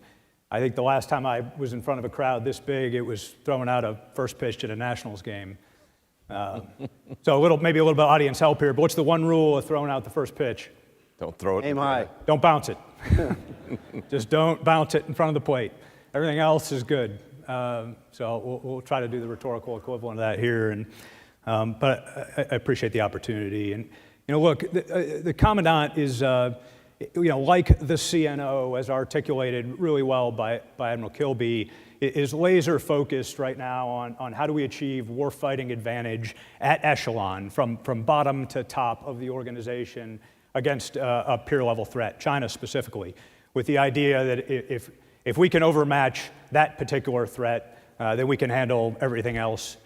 I think the last time I was in front of a crowd this big, it was throwing out a first pitch at a Nationals game. So maybe a little bit of audience help here, but what's the one rule of throwing out the first pitch? Don't throw it. Aim high. Don't bounce it. Just don't bounce it in front of the plate. Everything else is good. So we'll try to do the rhetorical equivalent of that here. But I appreciate the opportunity. And look, the Commandant is, like the CNO, as articulated really well by Admiral Kilby, is laser focused right now on how do we achieve warfighting advantage at echelon, from bottom to top of the organization against a peer level threat, China specifically, with the idea that if we can overmatch that particular threat, then we can handle everything else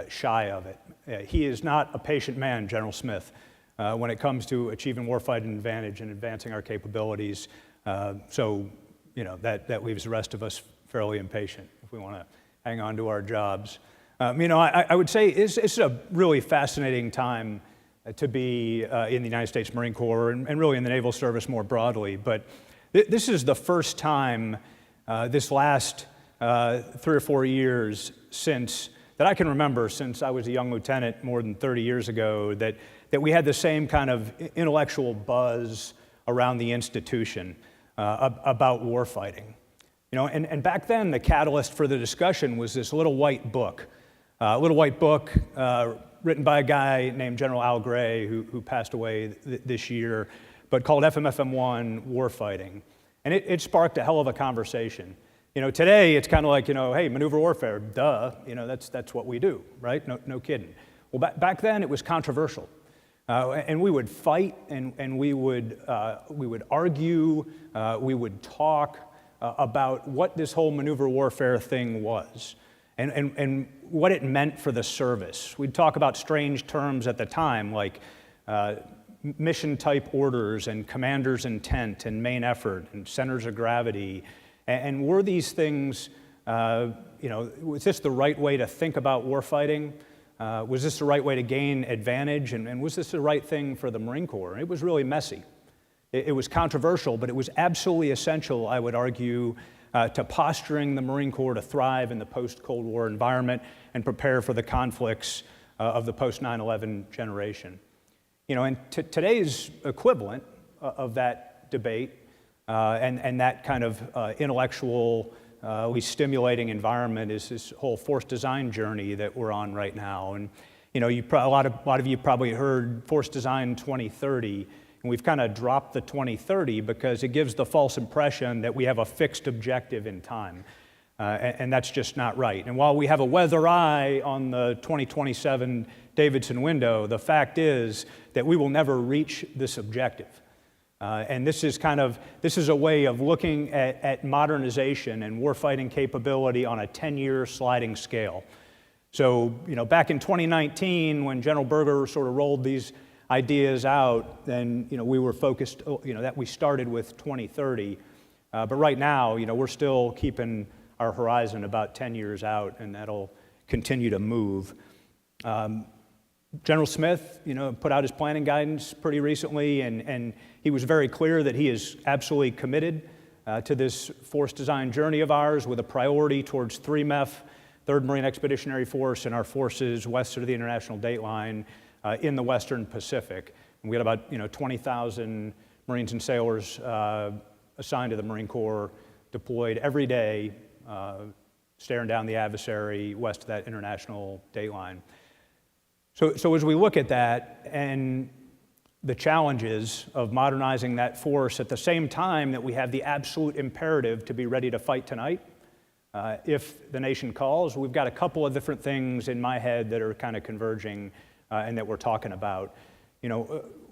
shy of it. He is not a patient man, General Smith, when it comes to achieving warfighting advantage and advancing our capabilities. So that leaves the rest of us fairly impatient if we want to hang on to our jobs. I would say it's a really fascinating time to be in the United States Marine Corps and really in the Naval Service more broadly. But this is the first time this last 3 or 4 years that I can remember since I was a young lieutenant more than 30 years ago that we had the same kind of intellectual buzz around the institution about warfighting. And back then the catalyst for the discussion was this little white book written by a guy named General Al Gray, who passed away this year, but called FMFM1 Warfighting. And it sparked a hell of a conversation. Today it's kind of like, hey, maneuver warfare, duh, that's what we do, right? No kidding. Well, back then it was controversial. And we would fight, and we would argue, we would talk about what this whole maneuver warfare thing was, and what it meant for the service. We'd talk about strange terms at the time, like mission-type orders, and commander's intent, and main effort, and centers of gravity. And were these things, was this the right way to think about warfighting? Was this the right way to gain advantage? And was this the right thing for the Marine Corps? It was really messy. It was controversial, but it was absolutely essential, I would argue, to posturing the Marine Corps to thrive in the post-Cold War environment and prepare for the conflicts of the post-9/11 generation. And today's equivalent of that debate and that kind of intellectual, stimulating environment is this whole force design journey that we're on right now. And a lot of you probably heard Force Design 2030, and we've kind of dropped the 2030 because it gives the false impression that we have a fixed objective in time, and that's just not right. And while we have a weather eye on the 2027 Davidson window, the fact is that we will never reach this objective. And this is a way of looking at modernization and warfighting capability on a 10-year sliding scale. So, back in 2019, when General Berger sort of rolled these ideas out, then, we were focused, that we started with 2030. But right now, we're still keeping our horizon about 10 years out, and that'll continue to move. General Smith, put out his planning guidance pretty recently, and he was very clear that he is absolutely committed to this force design journey of ours, with a priority towards 3MEF, 3rd Marine Expeditionary Force, and our forces west of the international date line in the Western Pacific. And we got about 20,000 Marines and sailors assigned to the Marine Corps, deployed every day, staring down the adversary west of that international date line. So as we look at that and the challenges of modernizing that force at the same time that we have the absolute imperative to be ready to fight tonight, if the nation calls, we've got a couple of different things in my head that are kind of converging and that we're talking about.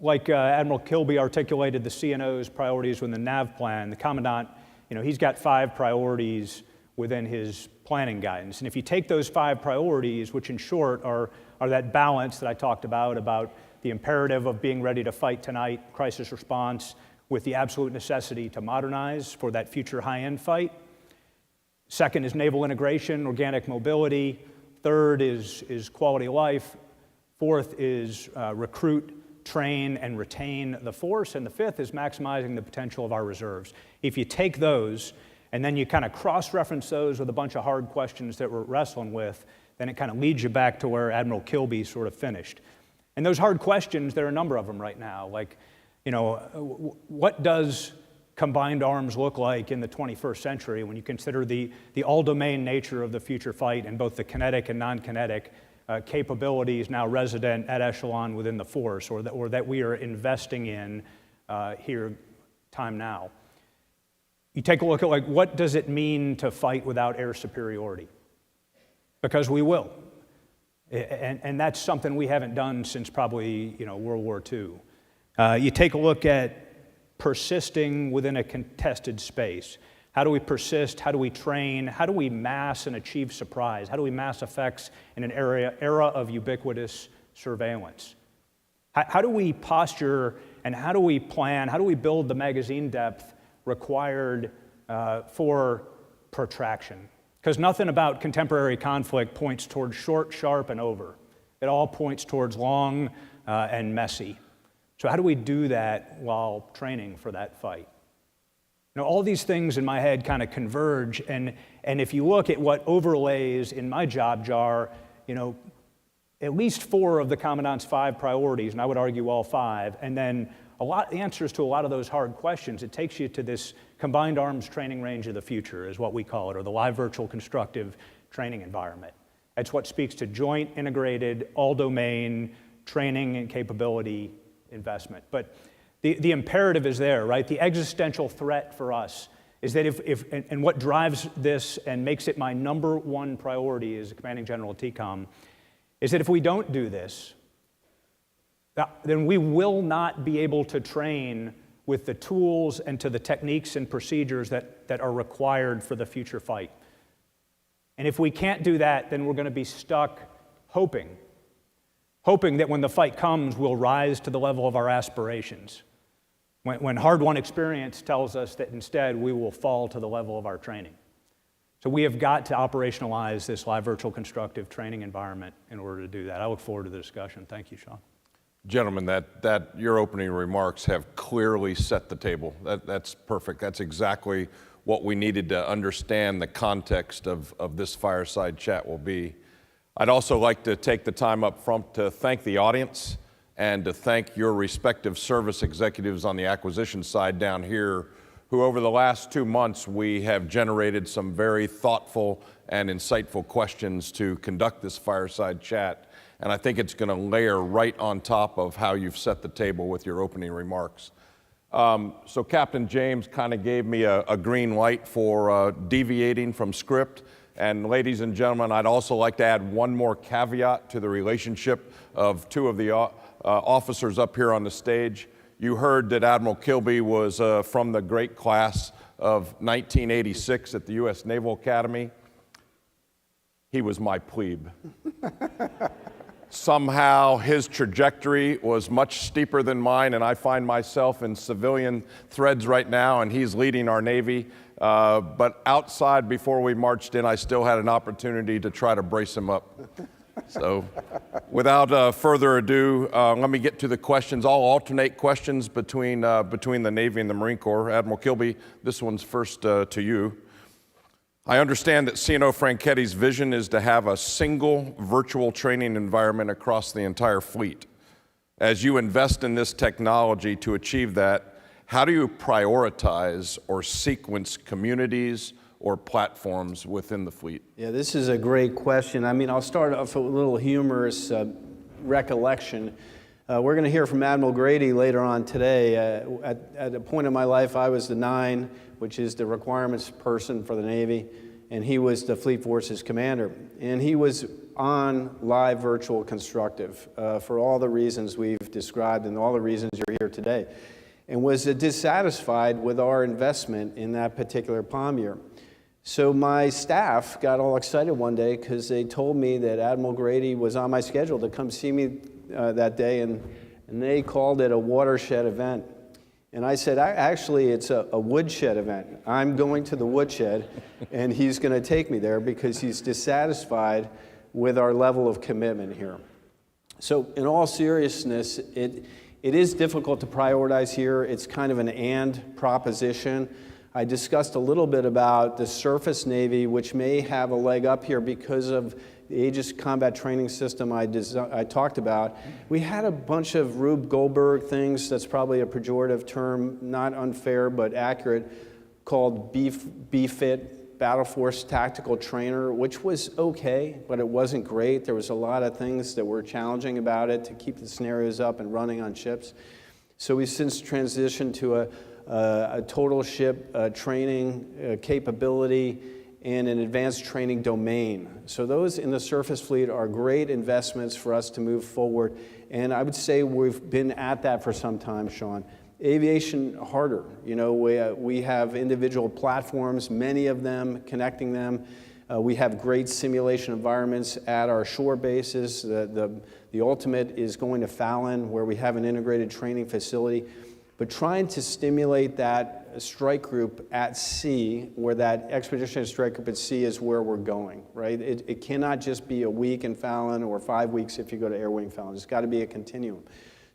Like Admiral Kilby articulated the CNO's priorities within the NAV plan, the Commandant, he's got 5 priorities within his planning guidance. And if you take those 5 priorities, which in short are that balance that I talked about the imperative of being ready to fight tonight, crisis response, with the absolute necessity to modernize for that future high-end fight. Second is naval integration, organic mobility. Third is quality of life. Fourth is recruit, train, and retain the force. And the fifth is maximizing the potential of our reserves. If you take those and then you kind of cross-reference those with a bunch of hard questions that we're wrestling with, then it kind of leads you back to where Admiral Kilby sort of finished. And those hard questions, there are a number of them right now. Like, what does combined arms look like in the 21st century when you consider the all-domain nature of the future fight and both the kinetic and non-kinetic capabilities now resident at echelon within the force, or that we are investing in here, time now. You take a look at what does it mean to fight without air superiority? Because we will. And that's something we haven't done since probably World War II. You take a look at persisting within a contested space. How do we persist? How do we train? How do we mass and achieve surprise? How do we mass effects in an era of ubiquitous surveillance? How do we posture, and how do we plan? How do we build the magazine depth required for protraction? Because nothing about contemporary conflict points towards short, sharp, and over. It all points towards long and messy. So how do we do that while training for that fight? All these things in my head kind of converge, and if you look at what overlays in my job jar, at least 4 of the Commandant's 5 priorities, and I would argue all 5, and then answers to a lot of those hard questions, it takes you to this combined arms training range of the future, is what we call it, or the live virtual constructive training environment. It's what speaks to joint, integrated, all-domain training and capability investment. But the imperative is there, right? The existential threat for us is that and what drives this and makes it my #1 priority as a commanding general at TCOM is that if we don't do this, then we will not be able to train with the tools and to the techniques and procedures that are required for the future fight. And if we can't do that, then we're going to be stuck hoping that when the fight comes, we'll rise to the level of our aspirations. When hard-won experience tells us that instead we will fall to the level of our training. So we have got to operationalize this live virtual constructive training environment in order to do that. I look forward to the discussion. Thank you, Sean. Gentlemen, that your opening remarks have clearly set the table. That's perfect. That's exactly what we needed to understand the context of this fireside chat will be. I'd also like to take the time up front to thank the audience and to thank your respective service executives on the acquisition side down here, who over the last 2 months we have generated some very thoughtful and insightful questions to conduct this fireside chat. And I think it's going to layer right on top of how you've set the table with your opening remarks. So Captain James kind of gave me a green light for deviating from script. And ladies and gentlemen, I'd also like to add one more caveat to the relationship of 2 of the officers up here on the stage. You heard that Admiral Kilby was from the great class of 1986 at the U.S. Naval Academy. He was my plebe. Somehow his trajectory was much steeper than mine, and I find myself in civilian threads right now, and he's leading our Navy. But outside, before we marched in, I still had an opportunity to try to brace him up. So without further ado, let me get to the questions. I'll alternate questions between the Navy and the Marine Corps. Admiral Kilby, this one's first to you. I understand that C&O Franchetti's vision is to have a single virtual training environment across the entire fleet. As you invest in this technology to achieve that, how do you prioritize or sequence communities or platforms within the fleet? Yeah, this is a great question. I mean, I'll start off with a little humorous recollection. We're going to hear from Admiral Grady later on today. At a point in my life, I was the 9, which is the requirements person for the Navy, and he was the Fleet Forces commander. And he was on live virtual constructive for all the reasons we've described and all the reasons you're here today, and was dissatisfied with our investment in that particular palm year. So my staff got all excited one day because they told me that Admiral Grady was on my schedule to come see me that day, and they called it a watershed event. And I said, actually, it's a woodshed event. I'm going to the woodshed, and he's going to take me there because he's dissatisfied with our level of commitment here. So in all seriousness, it is difficult to prioritize here. It's kind of an and proposition. I discussed a little bit about the surface Navy, which may have a leg up here because of the Aegis combat training system I talked about. We had a bunch of Rube Goldberg things, that's probably a pejorative term, not unfair but accurate, called BFIT, Battle Force Tactical Trainer, which was okay, but it wasn't great. There was a lot of things that were challenging about it to keep the scenarios up and running on ships. So we've since transitioned to a total ship training capability and an advanced training domain. So those in the surface fleet are great investments for us to move forward. And I would say we've been at that for some time, Sean. Aviation, harder. You know, we have individual platforms, many of them, connecting them. We have great simulation environments at our shore bases. The ultimate is going to Fallon, where we have an integrated training facility. But trying to stimulate that strike group at sea, where that expeditionary strike group at sea is where we're going, right? It cannot just be a week in Fallon or 5 weeks if you go to Air Wing Fallon. It's got to be a continuum.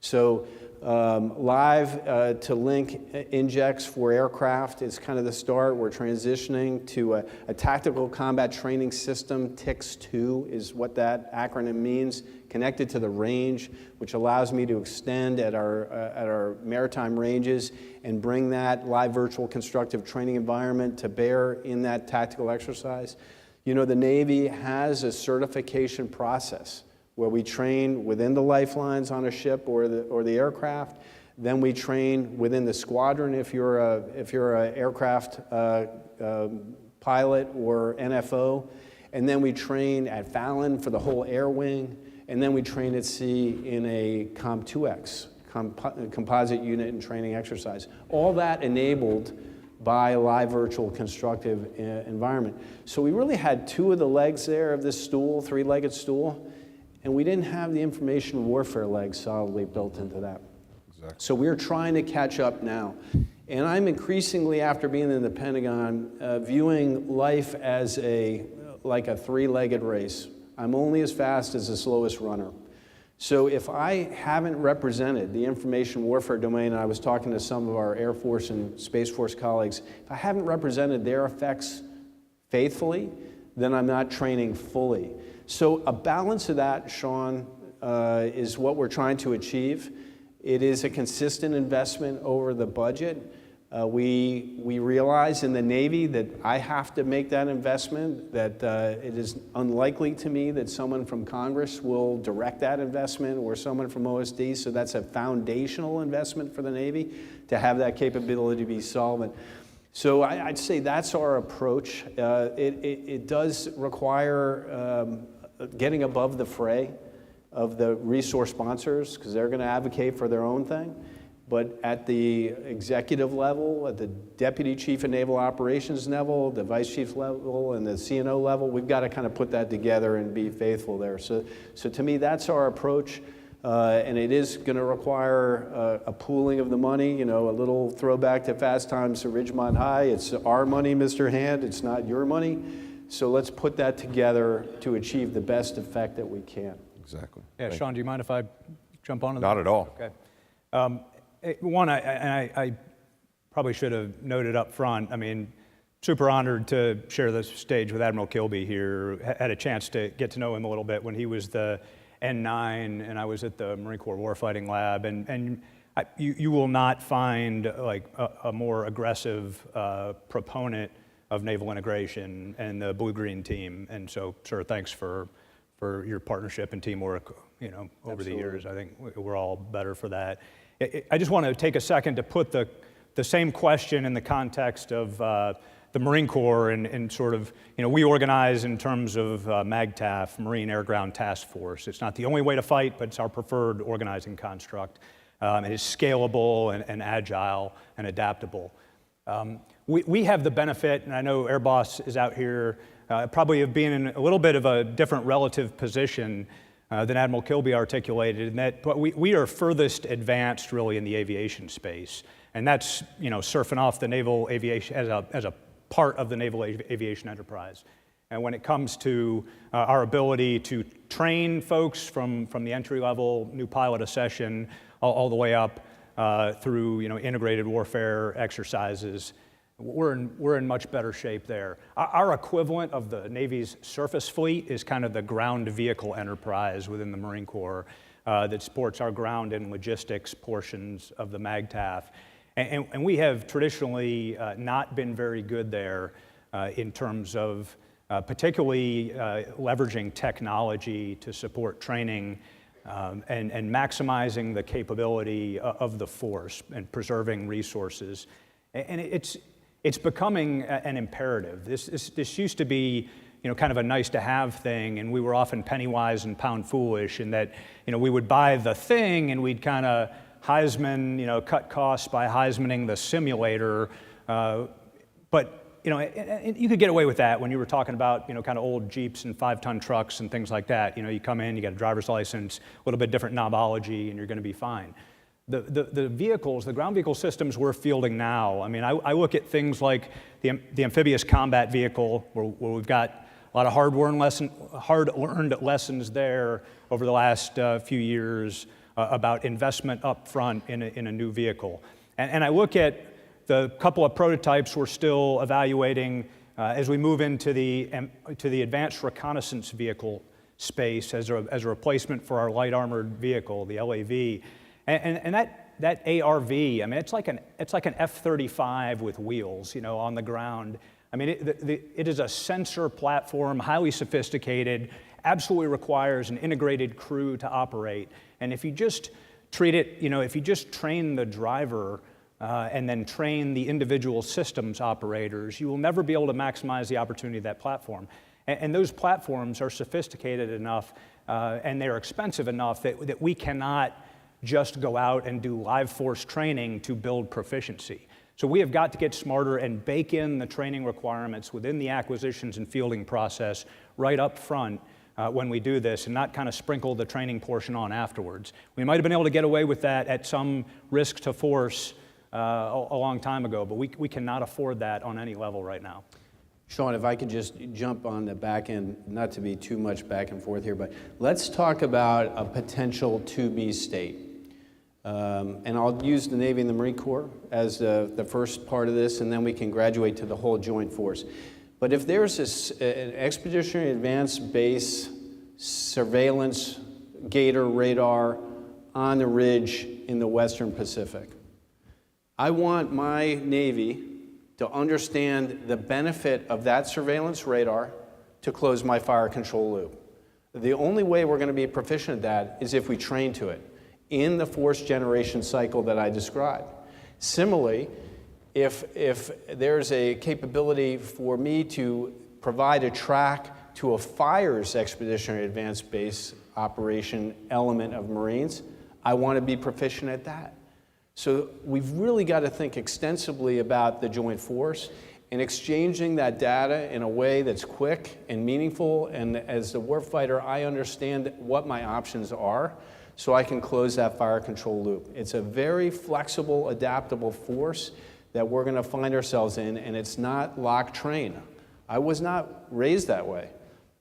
So live to link injects for aircraft is kind of the start. We're transitioning to a tactical combat training system. TICS-2 is what that acronym means, connected to the range, which allows me to extend at our maritime ranges and bring that live virtual constructive training environment to bear in that tactical exercise. You know, the Navy has a certification process where we train within the lifelines on a ship or the aircraft. Then we train within the squadron if you're a aircraft pilot or NFO. And then we train at Fallon for the whole air wing. And then we train at sea in a COM2X, composite unit and training exercise. All that enabled by a live virtual constructive environment. So we really had two of the legs there of this stool, three-legged stool, and we didn't have the information warfare legs solidly built into that. Exactly. So we're trying to catch up now. And I'm increasingly, after being in the Pentagon, viewing life as like a three-legged race. I'm only as fast as the slowest runner. So if I haven't represented the information warfare domain, and I was talking to some of our Air Force and Space Force colleagues, if I haven't represented their effects faithfully, then I'm not training fully. So a balance of that, Sean, is what we're trying to achieve. It is a consistent investment over the budget. We realize in the Navy that I have to make that investment, that it is unlikely to me that someone from Congress will direct that investment or someone from OSD, so that's a foundational investment for the Navy to have that capability to be solvent. So I'd say that's our approach. It does require getting above the fray of the resource sponsors because they're going to advocate for their own thing. But at the executive level, at the Deputy Chief of Naval Operations level, the Vice Chief level, and the CNO level, we've got to kind of put that together and be faithful there. So to me, that's our approach. And it is going to require a pooling of the money, you know, a little throwback to Fast Times to Ridgemont High. It's our money, Mr. Hand. It's not your money. So let's put that together to achieve the best effect that we can. Exactly. Yeah, Sean, do you mind if I jump on? Not at all. Okay. One, I probably should have noted up front, I mean, super honored to share this stage with Admiral Kilby here. Had a chance to get to know him a little bit when he was the N9 and I was at the Marine Corps Warfighting Lab. And you will not find like a more aggressive proponent of naval integration and the blue-green team. And so, sir, thanks for your partnership and teamwork, you know, over the years. I think we're all better for that. I just want to take a second to put the same question in the context of the Marine Corps and sort of, you know, we organize in terms of MAGTAF, Marine Air Ground Task Force. It's not the only way to fight, but it's our preferred organizing construct. It is scalable and agile and adaptable. We have the benefit, and I know Air Boss is out here, probably of being in a little bit of a different relative position than Admiral Kilby articulated, in that but we are furthest advanced really in the aviation space, and that's, you know, surfing off the naval aviation as a part of the naval aviation enterprise. And when it comes to our ability to train folks from the entry level, new pilot accession, all the way up through, you know, integrated warfare exercises, we're in much better shape there. Our equivalent of the Navy's surface fleet is kind of the ground vehicle enterprise within the Marine Corps that supports our ground and logistics portions of the MAGTAF. And we have traditionally not been very good there in terms of particularly leveraging technology to support training and maximizing the capability of the force and preserving resources. And it's becoming an imperative. This used to be, you know, kind of a nice to have thing, and we were often penny wise and pound foolish in that, you know, we would buy the thing and we'd kind of Heisman, you know, cut costs by Heismaning the simulator. But, you know, you could get away with that when you were talking about, you know, kind of old Jeeps and 5-ton trucks and things like that. You know, you come in, you got a driver's license, a little bit different knobology, and you're going to be fine. The vehicles, the ground vehicle systems we're fielding now, I mean, I look at things like the amphibious combat vehicle, where we've got a lot of hard-learned lessons there over the last few years about investment up front in a new vehicle. And I look at the couple of prototypes we're still evaluating as we move into the advanced reconnaissance vehicle space as a replacement for our light armored vehicle, the LAV. And that ARV, I mean, it's like an F-35 with wheels, you know, on the ground. I mean, it is a sensor platform, highly sophisticated, absolutely requires an integrated crew to operate. And if you just treat it, if you just train the driver and then train the individual systems operators, you will never be able to maximize the opportunity of that platform. And those platforms are sophisticated enough and they're expensive enough that we cannot just go out and do live force training to build proficiency. So we have got to get smarter and bake in the training requirements within the acquisitions and fielding process right up front when we do this, and not kind of sprinkle the training portion on afterwards. We might have been able to get away with that at some risk to force a long time ago, but we cannot afford that on any level right now. Sean, if I could just jump on the back end, not to be too much back and forth here, but let's talk about a potential to-be state. And I'll use the Navy and the Marine Corps as the first part of this, and then we can graduate to the whole joint force. But if there's an expeditionary advanced base surveillance gator radar on the ridge in the Western Pacific, I want my Navy to understand the benefit of that surveillance radar to close my fire control loop. The only way we're going to be proficient at that is if we train to it in the force generation cycle that I described. Similarly, if there's a capability for me to provide a track to a fires expeditionary advanced base operation element of Marines, I want to be proficient at that. So we've really got to think extensively about the joint force and exchanging that data in a way that's quick and meaningful, and as the warfighter, I understand what my options are so I can close that fire control loop. It's a very flexible, adaptable force that we're going to find ourselves in, and it's not lock train. I was not raised that way.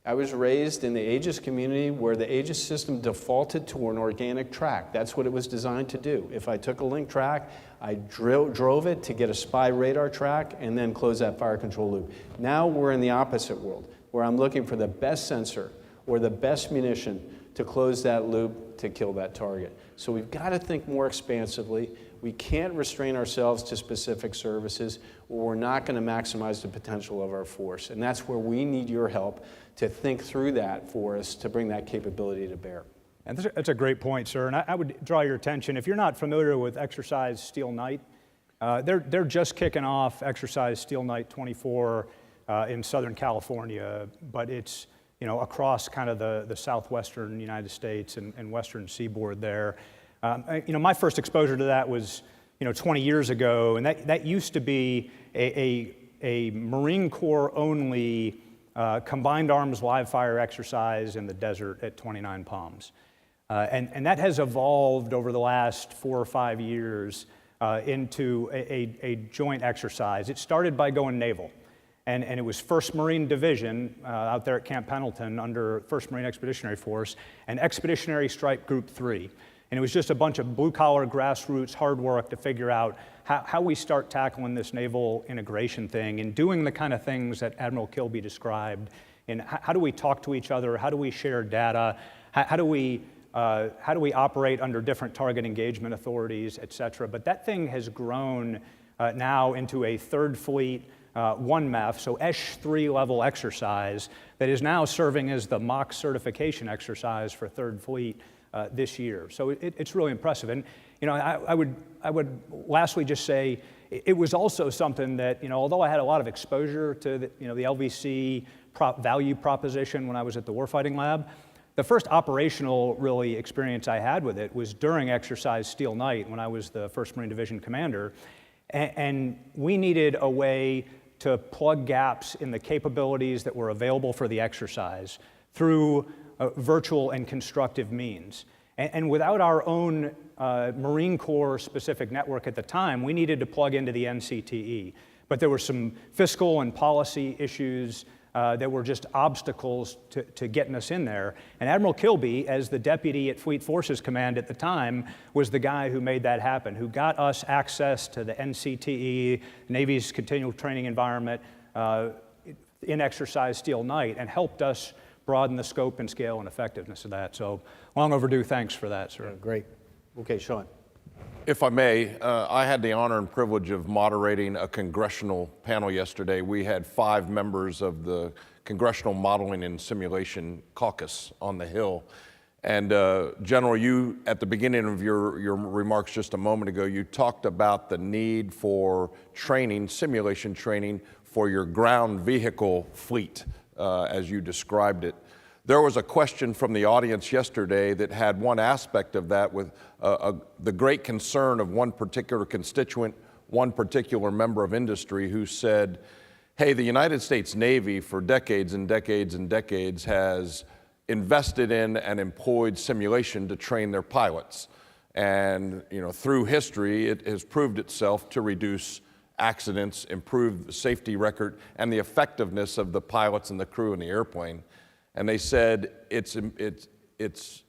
I was raised in the Aegis community where the Aegis system defaulted to an organic track. That's what it was designed to do. If I took a link track, I drove it to get a spy radar track and then close that fire control loop. Now we're in the opposite world, where I'm looking for the best sensor or the best munition to close that loop to kill that target. So we've got to think more expansively. We can't restrain ourselves to specific services, or we're not going to maximize the potential of our force. And that's where we need your help to think through that for us to bring that capability to bear. And that's a great point, sir. And I would draw your attention, if you're not familiar with Exercise Steel Night, they're just kicking off Exercise Steel Night 24 in Southern California, but it's across kind of the southwestern United States and western seaboard there. My first exposure to that was 20 years ago, and that used to be a Marine Corps only combined arms live fire exercise in the desert at 29 Palms. And that has evolved over the last 4 or 5 years into a joint exercise. It started by going naval, and it was 1st Marine Division out there at Camp Pendleton under 1st Marine Expeditionary Force and Expeditionary Strike Group 3. And it was just a bunch of blue-collar, grassroots, hard work to figure out how we start tackling this naval integration thing and doing the kind of things that Admiral Kilby described. And how do we talk to each other? How do we share data? How do we operate under different target engagement authorities, et cetera? But that thing has grown now into a 3rd Fleet 1 MEF, so ESH-3 level exercise that is now serving as the mock certification exercise for 3rd Fleet this year. So it's really impressive. And I would lastly just say it was also something that, although I had a lot of exposure to the LVC value proposition when I was at the Warfighting Lab, the first operational really experience I had with it was during Exercise Steel Night when I was the 1st Marine Division commander, and we needed a way to plug gaps in the capabilities that were available for the exercise through virtual and constructive means. And without our own Marine Corps specific network at the time, we needed to plug into the NCTE. But there were some fiscal and policy issues that were just obstacles to getting us in there. And Admiral Kilby, as the deputy at Fleet Forces Command at the time, was the guy who made that happen, who got us access to the NCTE, Navy's continual training environment, in Exercise Steel Night, and helped us broaden the scope and scale and effectiveness of that. So long overdue thanks for that, sir. Great. Okay, Sean. If I may, I had the honor and privilege of moderating a congressional panel yesterday. We had 5 members of the Congressional Modeling and Simulation Caucus on the Hill. And General, you, at the beginning of your remarks just a moment ago, you talked about the need for training, simulation training, for your ground vehicle fleet, as you described it. There was a question from the audience yesterday that had one aspect of that with the great concern of one particular constituent, one particular member of industry who said, hey, the United States Navy for decades and decades and decades has invested in and employed simulation to train their pilots. And through history, it has proved itself to reduce accidents, improve the safety record, and the effectiveness of the pilots and the crew in the airplane. And they said it's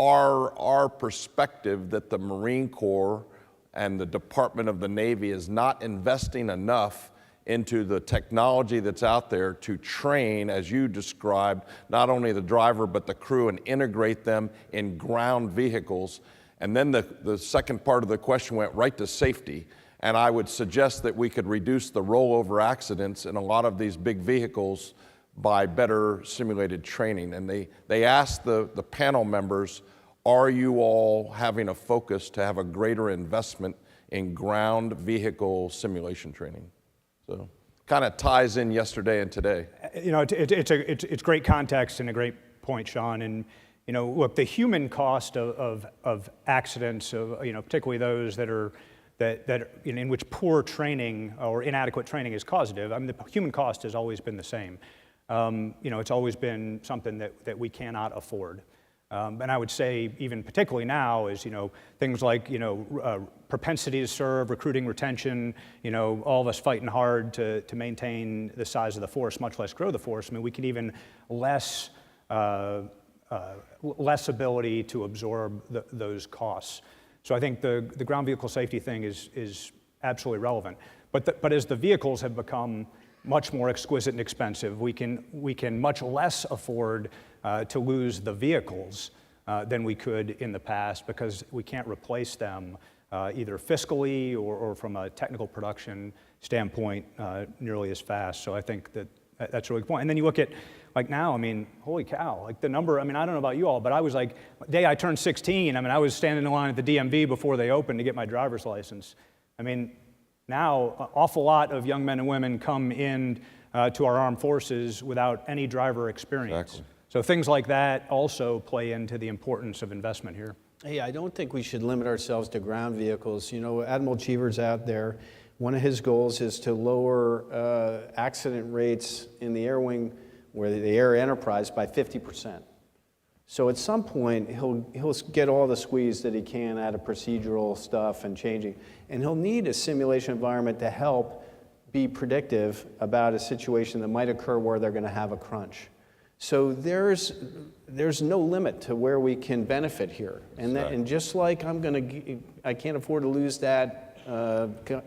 our perspective that the Marine Corps and the Department of the Navy is not investing enough into the technology that's out there to train, as you described, not only the driver but the crew and integrate them in ground vehicles. And then the second part of the question went right to safety. And I would suggest that we could reduce the rollover accidents in a lot of these big vehicles by better simulated training. And they asked the panel members, are you all having a focus to have a greater investment in ground vehicle simulation training? So kind of ties in yesterday and today. It's great context and a great point, Sean. And look, the human cost of accidents, particularly those that in which poor training or inadequate training is causative. I mean, the human cost has always been the same. It's always been something that we cannot afford. And I would say, even particularly now, is things like propensity to serve, recruiting, retention. All of us fighting hard to maintain the size of the force, much less grow the force. I mean, we can even less ability to absorb those costs. So I think the ground vehicle safety thing is absolutely relevant. But as the vehicles have become much more exquisite and expensive, we can much less afford to lose the vehicles than we could in the past, because we can't replace them either fiscally or from a technical production standpoint nearly as fast. So I think that's a really good point. And then you look at, like now, I mean, holy cow, like the number, I mean, I don't know about you all, but I was like, the day I turned 16, I mean, I was standing in line at the DMV before they opened to get my driver's license. I mean, now, an awful lot of young men and women come in to our armed forces without any driver experience. Exactly. So things like that also play into the importance of investment here. Hey, I don't think we should limit ourselves to ground vehicles. Admiral Cheever's out there. One of his goals is to lower accident rates in the air wing, where the air enterprise, by 50%. So at some point, he'll get all the squeeze that he can out of procedural stuff and changing. And he'll need a simulation environment to help be predictive about a situation that might occur where they're going to have a crunch. So there's no limit to where we can benefit here. And just like I can't afford to lose that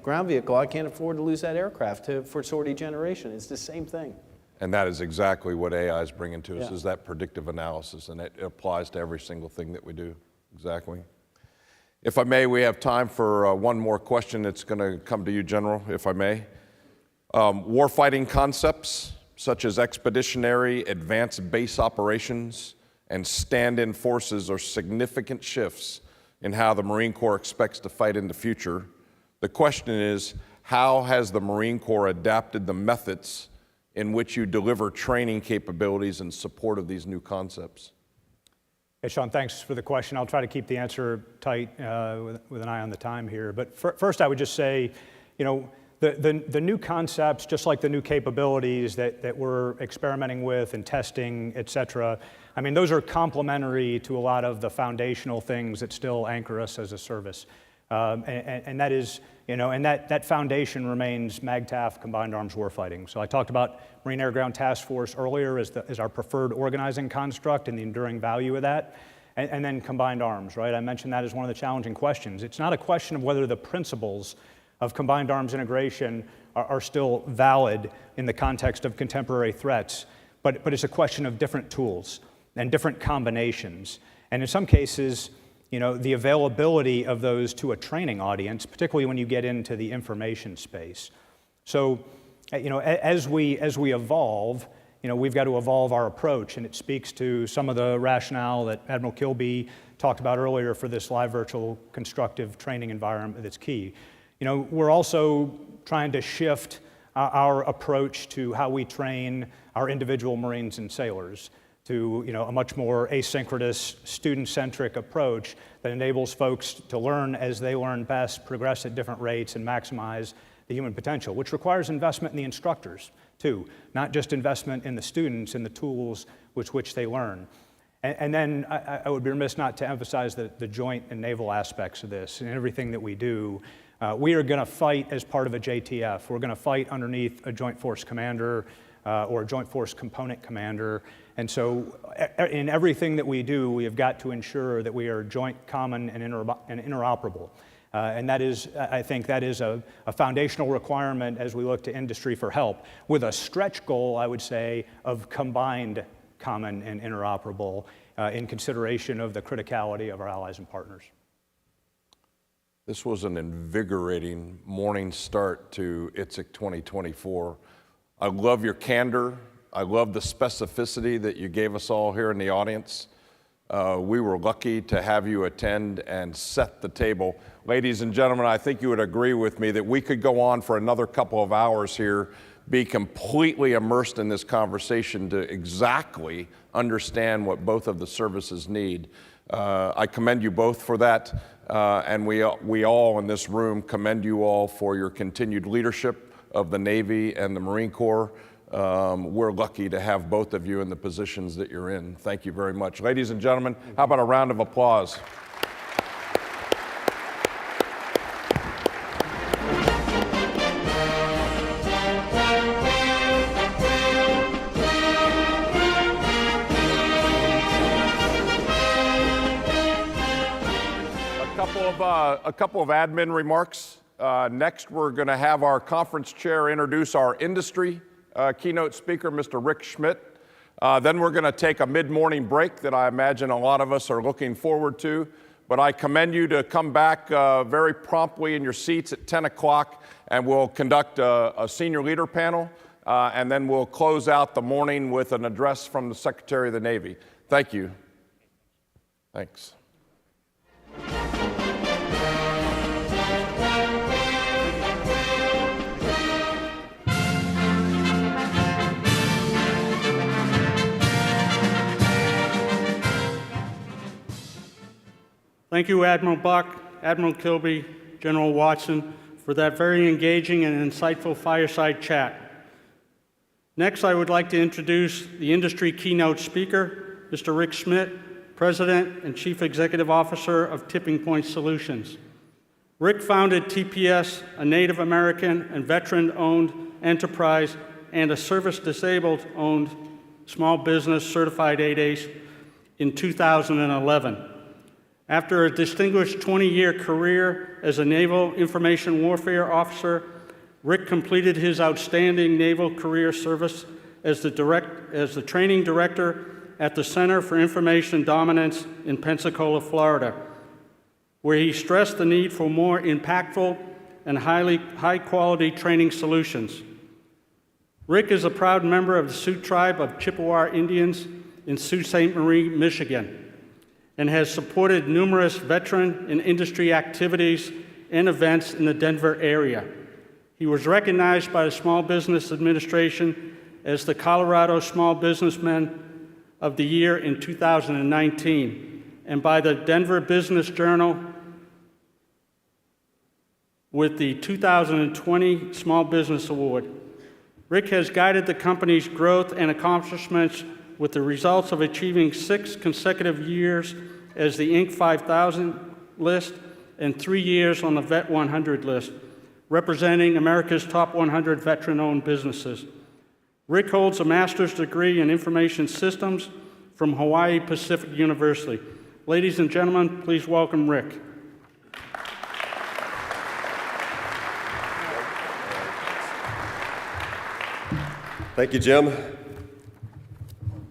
ground vehicle, I can't afford to lose that aircraft for sortie generation. It's the same thing. And that is exactly what AI is bringing to us, is that predictive analysis, and it applies to every single thing that we do. Exactly. If I may, we have time for one more question that's going to come to you, General, if I may. Warfighting concepts such as expeditionary, advanced base operations, and stand-in forces are significant shifts in how the Marine Corps expects to fight in the future. The question is, how has the Marine Corps adapted the methods in which you deliver training capabilities in support of these new concepts? Hey, Sean, thanks for the question. I'll try to keep the answer tight with an eye on the time here. But first, I would just say, the new concepts, just like the new capabilities that we're experimenting with and testing, et cetera, I mean, those are complementary to a lot of the foundational things that still anchor us as a service. And that is, and that foundation remains MAGTF, Combined Arms Warfighting. So I talked about Marine Air Ground Task Force earlier as our preferred organizing construct and the enduring value of that. And then Combined Arms, right? I mentioned that as one of the challenging questions. It's not a question of whether the principles of Combined Arms integration are still valid in the context of contemporary threats, but it's a question of different tools and different combinations. And in some cases, the availability of those to a training audience, particularly when you get into the information space. So, as we evolve, we've got to evolve our approach, and it speaks to some of the rationale that Admiral Kilby talked about earlier for this live virtual constructive training environment that's key. We're also trying to shift our approach to how we train our individual Marines and sailors to a much more asynchronous, student-centric approach that enables folks to learn as they learn best, progress at different rates, and maximize the human potential, which requires investment in the instructors, too, not just investment in the students and the tools with which they learn. And then I would be remiss not to emphasize the joint and naval aspects of this and everything that we do. We are going to fight as part of a JTF. We're going to fight underneath a Joint Force Commander or a Joint Force Component Commander. And so in everything that we do, we have got to ensure that we are joint, common, and interoperable. And that is, I think that is a foundational requirement as we look to industry for help, with a stretch goal, I would say, of combined, common, and interoperable in consideration of the criticality of our allies and partners. This was an invigorating morning start to ITSEC 2024. I love your candor. I love the specificity that you gave us all here in the audience. We were lucky to have you attend and set the table. Ladies and gentlemen, I think you would agree with me that we could go on for another couple of hours here, be completely immersed in this conversation to exactly understand what both of the services need. I commend you both for that, and we all in this room commend you all for your continued leadership of the Navy and the Marine Corps. We're lucky to have both of you in the positions that you're in. Thank you very much. Ladies and gentlemen, how about a round of applause? A couple of admin remarks. Next, we're going to have our conference chair introduce our industry keynote speaker, Mr. Rick Schmidt. Then we're going to take a mid-morning break that I imagine a lot of us are looking forward to. But I commend you to come back very promptly in your seats at 10 o'clock, and we'll conduct a senior leader panel, and then we'll close out the morning with an address from the Secretary of the Navy. Thank you. Thanks. Thank you, Admiral Buck, Admiral Kilby, General Watson, for that very engaging and insightful fireside chat. Next, I would like to introduce the industry keynote speaker, Mr. Rick Schmidt, President and Chief Executive Officer of Tipping Point Solutions. Rick founded TPS, a Native American and veteran-owned enterprise and a service-disabled-owned small business certified 8-Ace in 2011. After a distinguished 20-year career as a Naval Information Warfare Officer, Rick completed his outstanding naval career service as the training director at the Center for Information Dominance in Pensacola, Florida, where he stressed the need for more impactful and high-quality training solutions. Rick is a proud member of the Sioux Tribe of Chippewa Indians in Sault Ste. Marie, Michigan, and has supported numerous veteran and industry activities and events in the Denver area. He was recognized by the Small Business Administration as the Colorado Small Businessman of the Year in 2019, and by the Denver Business Journal with the 2020 Small Business Award. Rick has guided the company's growth and accomplishments with the results of achieving 6 consecutive years as the Inc. 5000 list and 3 years on the Vet 100 list, representing America's top 100 veteran-owned businesses. Rick holds a master's degree in information systems from Hawaii Pacific University. Ladies and gentlemen, please welcome Rick. Thank you, Jim.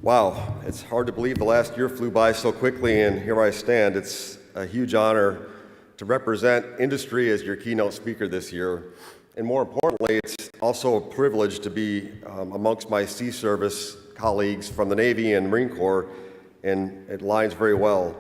Wow, it's hard to believe the last year flew by so quickly, and here I stand. It's a huge honor to represent industry as your keynote speaker this year. And more importantly, it's also a privilege to be amongst my Sea Service colleagues from the Navy and Marine Corps, and it aligns very well.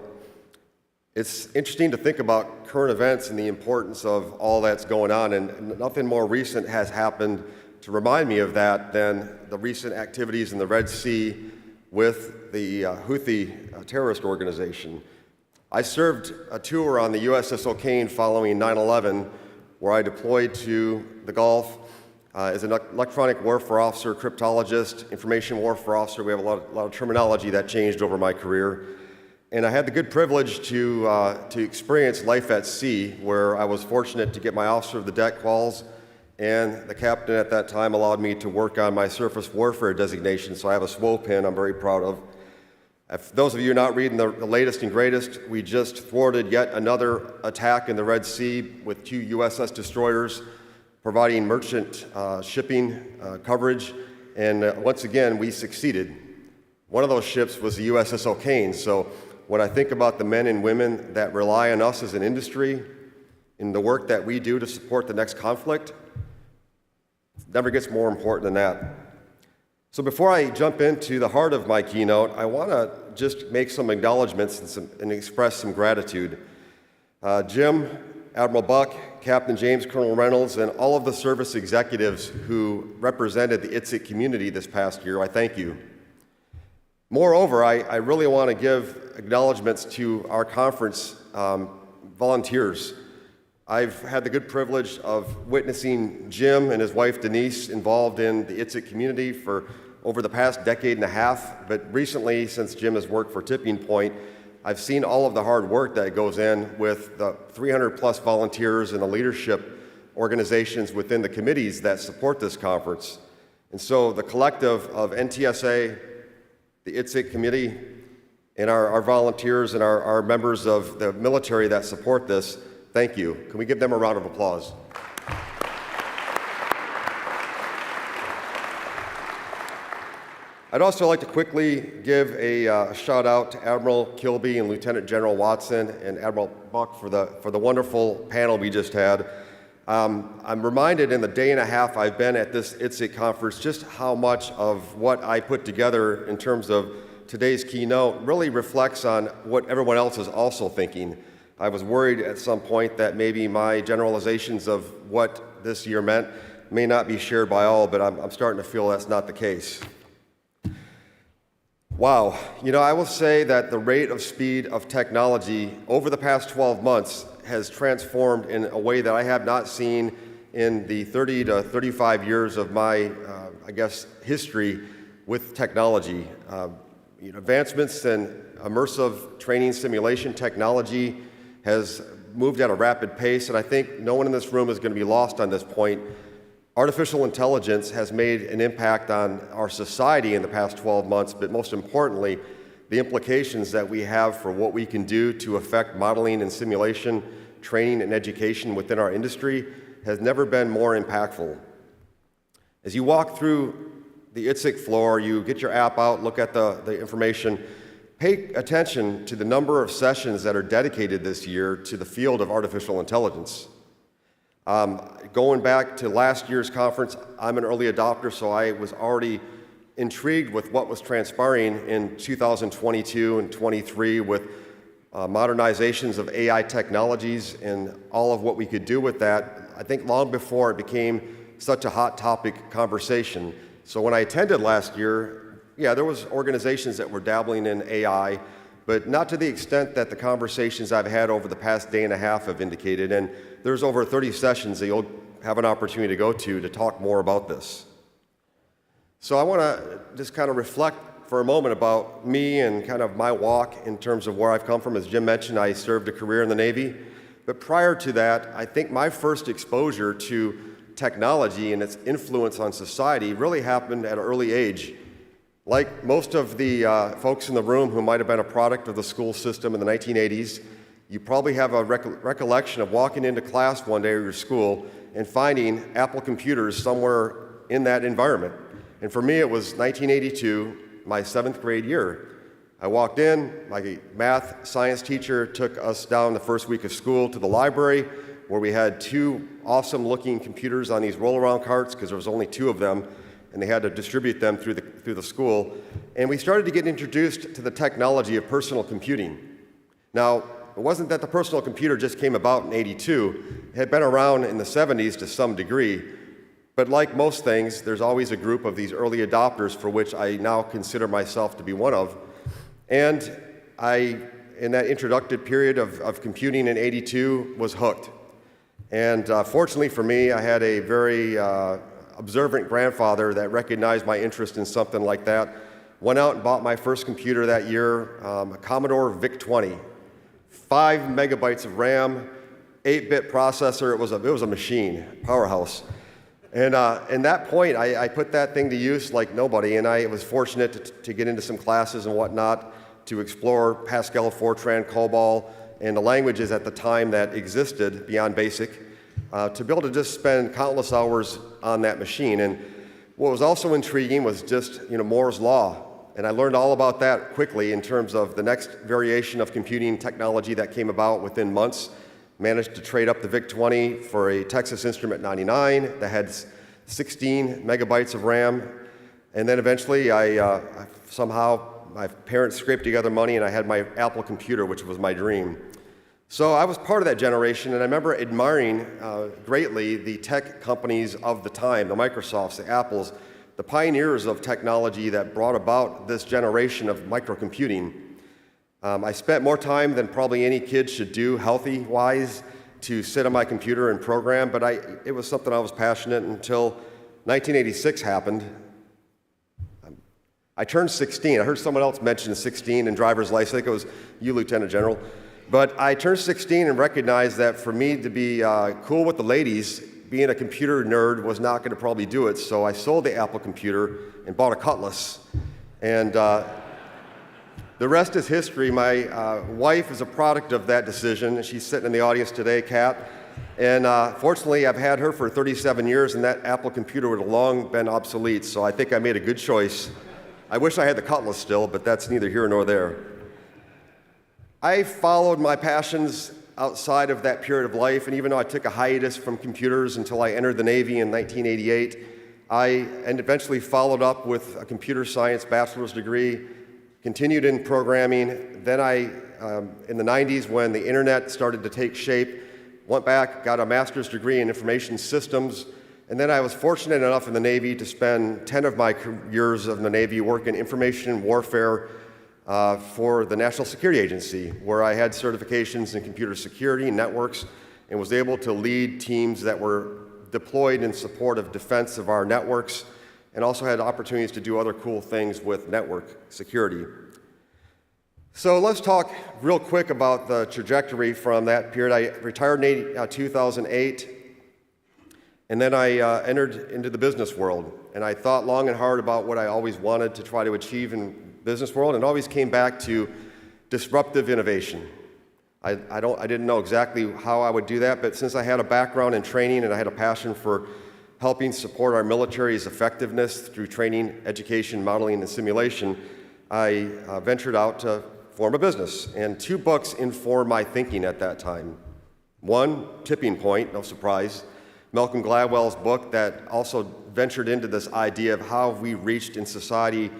It's interesting to think about current events and the importance of all that's going on, and nothing more recent has happened to remind me of that than the recent activities in the Red Sea with the Houthi terrorist organization. I served a tour on the USS O'Kane following 9/11, where I deployed to the Gulf as an electronic warfare officer, cryptologist, information warfare officer. We have a lot of terminology that changed over my career. And I had the good privilege to experience life at sea, where I was fortunate to get my officer of the deck quals, and the captain at that time allowed me to work on my surface warfare designation, so I have a SWO pin I'm very proud of. If those of you not reading the latest and greatest, we just thwarted yet another attack in the Red Sea with 2 USS destroyers providing merchant shipping coverage, and once again, we succeeded. One of those ships was the USS O'Kane, so when I think about the men and women that rely on us as an industry in the work that we do to support the next conflict, it never gets more important than that. So before I jump into the heart of my keynote, I want to just make some acknowledgments and express some gratitude. Jim, Admiral Buck, Captain James, Colonel Reynolds, and all of the service executives who represented the ITSEC community this past year, I thank you. Moreover, I really want to give acknowledgments to our conference volunteers. I've had the good privilege of witnessing Jim and his wife Denise involved in the ITSEC community for over the past decade and a half, but recently, since Jim has worked for Tipping Point, I've seen all of the hard work that goes in with the 300 plus volunteers and the leadership organizations within the committees that support this conference. And so the collective of NTSA, the ITSEC committee, and our volunteers and our members of the military that support this, thank you. Can we give them a round of applause? I'd also like to quickly give a shout out to Admiral Kilby and Lieutenant General Watson and Admiral Buck for the wonderful panel we just had. I'm reminded in the day and a half I've been at this ITSEC conference just how much of what I put together in terms of today's keynote really reflects on what everyone else is also thinking. I was worried at some point that maybe my generalizations of what this year meant may not be shared by all, but I'm starting to feel that's not the case. Wow, I will say that the rate of speed of technology over the past 12 months has transformed in a way that I have not seen in the 30 to 35 years of my, history with technology. Advancements in immersive training simulation technology has moved at a rapid pace, and I think no one in this room is going to be lost on this point. Artificial intelligence has made an impact on our society in the past 12 months, but most importantly, the implications that we have for what we can do to affect modeling and simulation, training and education within our industry has never been more impactful. As you walk through the ITSEC floor, you get your app out, look at the information, pay attention to the number of sessions that are dedicated this year to the field of artificial intelligence. Going back to last year's conference, I'm an early adopter, so I was already intrigued with what was transpiring in 2022 and 23 with modernizations of AI technologies and all of what we could do with that, I think long before it became such a hot topic conversation. So when I attended last year, there was organizations that were dabbling in AI, but not to the extent that the conversations I've had over the past day and a half have indicated, and there's over 30 sessions that you'll have an opportunity to go to talk more about this. So I want to just kind of reflect for a moment about me and kind of my walk in terms of where I've come from. As Jim mentioned, I served a career in the Navy, but prior to that, I think my first exposure to technology and its influence on society really happened at an early age. Like most of the folks in the room who might have been a product of the school system in the 1980s, you probably have a recollection of walking into class one day at your school and finding Apple computers somewhere in that environment. And for me, it was 1982, my 7th grade year. I walked in, my math science teacher took us down the first week of school to the library where we had 2 awesome looking computers on these roll-around carts because there was only 2 of them and they had to distribute them through the school. And we started to get introduced to the technology of personal computing. Now, it wasn't that the personal computer just came about in '82. It had been around in the '70s to some degree. But like most things, there's always a group of these early adopters for which I now consider myself to be one of. And I, in that introductory period of computing in '82, was hooked. And fortunately for me, I had a very observant grandfather that recognized my interest in something like that. Went out and bought my first computer that year, a Commodore VIC-20. 5 megabytes of RAM, 8-bit processor. It was a machine, powerhouse. And at that point, I put that thing to use like nobody, and I was fortunate to get into some classes and whatnot to explore Pascal, Fortran, COBOL, and the languages at the time that existed beyond BASIC, to be able to just spend countless hours on that machine. And what was also intriguing was just, Moore's Law. And I learned all about that quickly in terms of the next variation of computing technology that came about within months. Managed to trade up the VIC-20 for a Texas Instrument 99 that had 16 megabytes of RAM. And then eventually somehow my parents scraped together money and I had my Apple computer, which was my dream. So I was part of that generation, and I remember admiring greatly the tech companies of the time, the Microsofts, the Apples, the pioneers of technology that brought about this generation of microcomputing. I spent more time than probably any kid should do, healthy-wise, to sit on my computer and program, but it was something I was passionate until 1986 happened. I turned 16. I heard someone else mention 16 and driver's license. I think it was you, Lieutenant General. But I turned 16 and recognized that for me to be cool with the ladies, being a computer nerd was not going to probably do it, so I sold the Apple computer and bought a Cutlass. And the rest is history. My wife is a product of that decision. She's sitting in the audience today, Kat. And fortunately, I've had her for 37 years, and that Apple computer would have long been obsolete, so I think I made a good choice. I wish I had the Cutlass still, but that's neither here nor there. I followed my passions outside of that period of life, and even though I took a hiatus from computers until I entered the Navy in 1988, and eventually followed up with a computer science bachelor's degree, continued in programming. Then in the 90s, when the internet started to take shape, went back, got a master's degree in information systems, and then I was fortunate enough in the Navy to spend 10 of my years in the Navy working information warfare for the National Security Agency, where I had certifications in computer security and networks, and was able to lead teams that were deployed in support of defense of our networks, and also had opportunities to do other cool things with network security. So let's talk real quick about the trajectory from that period. I retired in 2008, and then I entered into the business world, and I thought long and hard about what I always wanted to try to achieve in business world, and always came back to disruptive innovation. I didn't know exactly how I would do that, but since I had a background in training and I had a passion for helping support our military's effectiveness through training, education, modeling, and simulation, I ventured out to form a business. And 2 books informed my thinking at that time. One, Tipping Point, no surprise, Malcolm Gladwell's book that also ventured into this idea of how we reached in society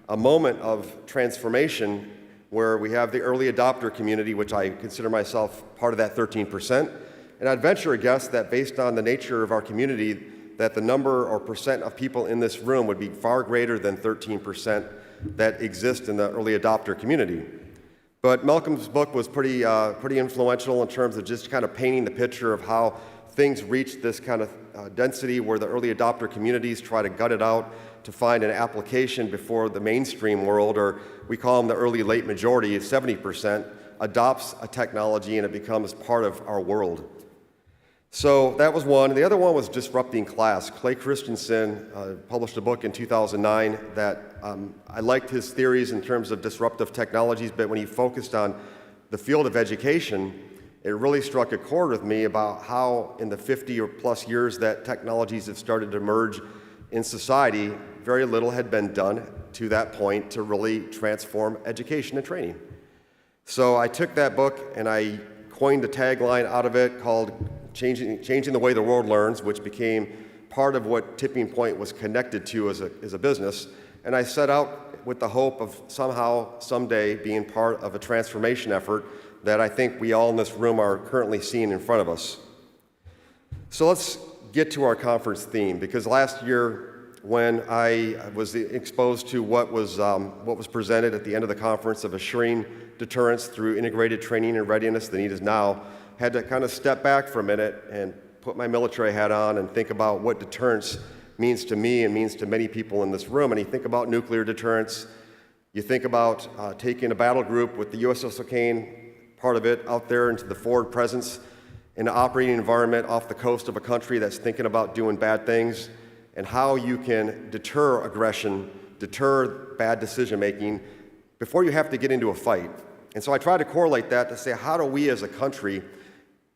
a moment of transformation where we have the early adopter community, which I consider myself part of that 13%. And I'd venture a guess that based on the nature of our community, that the number or percent of people in this room would be far greater than 13% that exist in the early adopter community. But Malcolm's book was pretty influential in terms of just kind of painting the picture of how things reach this kind of density where the early adopter communities try to gut it out to find an application before the mainstream world, or we call them the early late majority, 70%, adopts a technology and it becomes part of our world. So that was one. The other one was Disrupting Class. Clay Christensen published a book in 2009 that I liked his theories in terms of disruptive technologies, but when he focused on the field of education, it really struck a chord with me about how in the 50 or plus years that technologies have started to emerge in society, very little had been done to that point to really transform education and training. So I took that book and I coined a tagline out of it called Changing the Way the World Learns, which became part of what Tipping Point was connected to as a business. And I set out with the hope of somehow, someday, being part of a transformation effort that I think we all in this room are currently seeing in front of us. So let's get to our conference theme, because last year when I was exposed to what was presented at the end of the conference of assuring deterrence through integrated training and readiness, the need is now, had to kind of step back for a minute and put my military hat on and think about what deterrence means to me and means to many people in this room. And you think about nuclear deterrence, you think about taking a battle group with the USMC part of it out there into the forward presence in an operating environment off the coast of a country that's thinking about doing bad things, and how you can deter aggression, deter bad decision making before you have to get into a fight. And so I try to correlate that to say, how do we as a country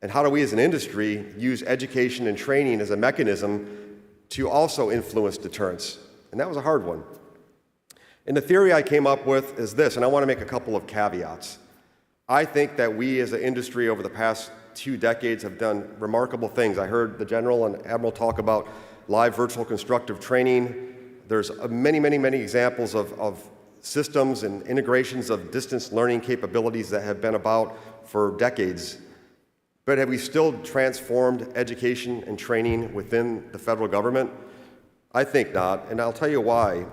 and how do we as an industry use education and training as a mechanism to also influence deterrence? And that was a hard one. And the theory I came up with is this, and I want to make a couple of caveats. I think that we as an industry over the past 2 decades have done remarkable things. I heard the General and Admiral talk about live virtual constructive training. There's many, many, many examples of systems and integrations of distance learning capabilities that have been about for decades. But have we still transformed education and training within the federal government? I think not, and I'll tell you why.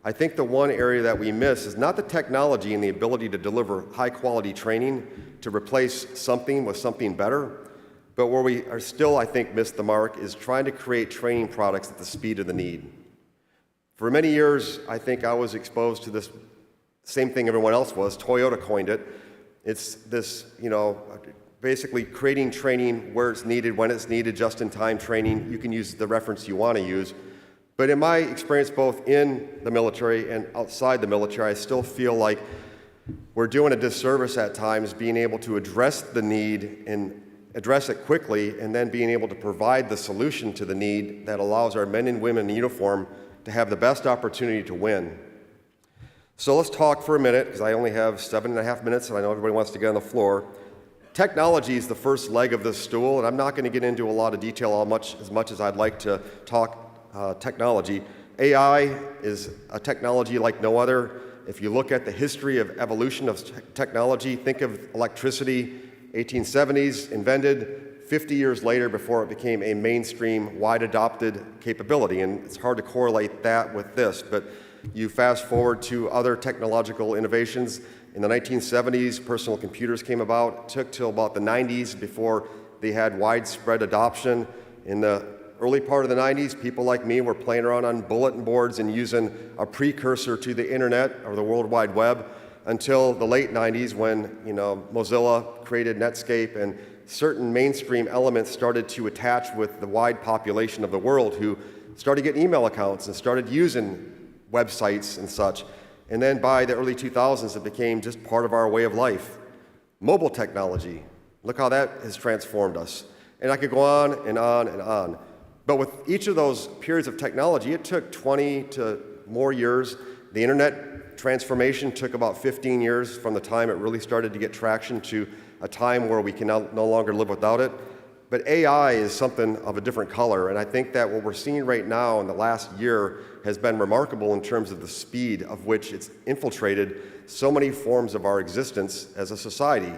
I think the one area that we miss is not the technology and the ability to deliver high-quality training to replace something with something better, but where we are still, I think, missed the mark is trying to create training products at the speed of the need. For many years, I think I was exposed to this same thing everyone else was. Toyota coined it. It's this, basically creating training where it's needed, when it's needed, just-in-time training. You can use the reference you want to use. But in my experience, both in the military and outside the military, I still feel like we're doing a disservice at times being able to address the need and address it quickly, and then being able to provide the solution to the need that allows our men and women in uniform to have the best opportunity to win. So let's talk for a minute, because I only have 7.5 minutes, and I know everybody wants to get on the floor. Technology is the first leg of this stool, and I'm not going to get into a lot of detail as much as I'd like to talk technology. AI is a technology like no other. If you look at the history of evolution of technology, think of electricity, 1870s, invented, 50 years later before it became a mainstream, wide adopted capability. And it's hard to correlate that with this, but you fast forward to other technological innovations. In the 1970s, personal computers came about. It took till about the 90s before they had widespread adoption. In the early part of the 90s, people like me were playing around on bulletin boards and using a precursor to the internet or the World Wide Web, until the late 90s when Mozilla created Netscape and certain mainstream elements started to attach with the wide population of the world who started getting email accounts and started using websites and such. And then by the early 2000s, it became just part of our way of life. Mobile technology, look how that has transformed us. And I could go on and on and on. But with each of those periods of technology, it took 20 to more years. The internet transformation took about 15 years from the time it really started to get traction to a time where we can no longer live without it. But AI is something of a different color, and I think that what we're seeing right now in the last year has been remarkable in terms of the speed of which it's infiltrated so many forms of our existence as a society.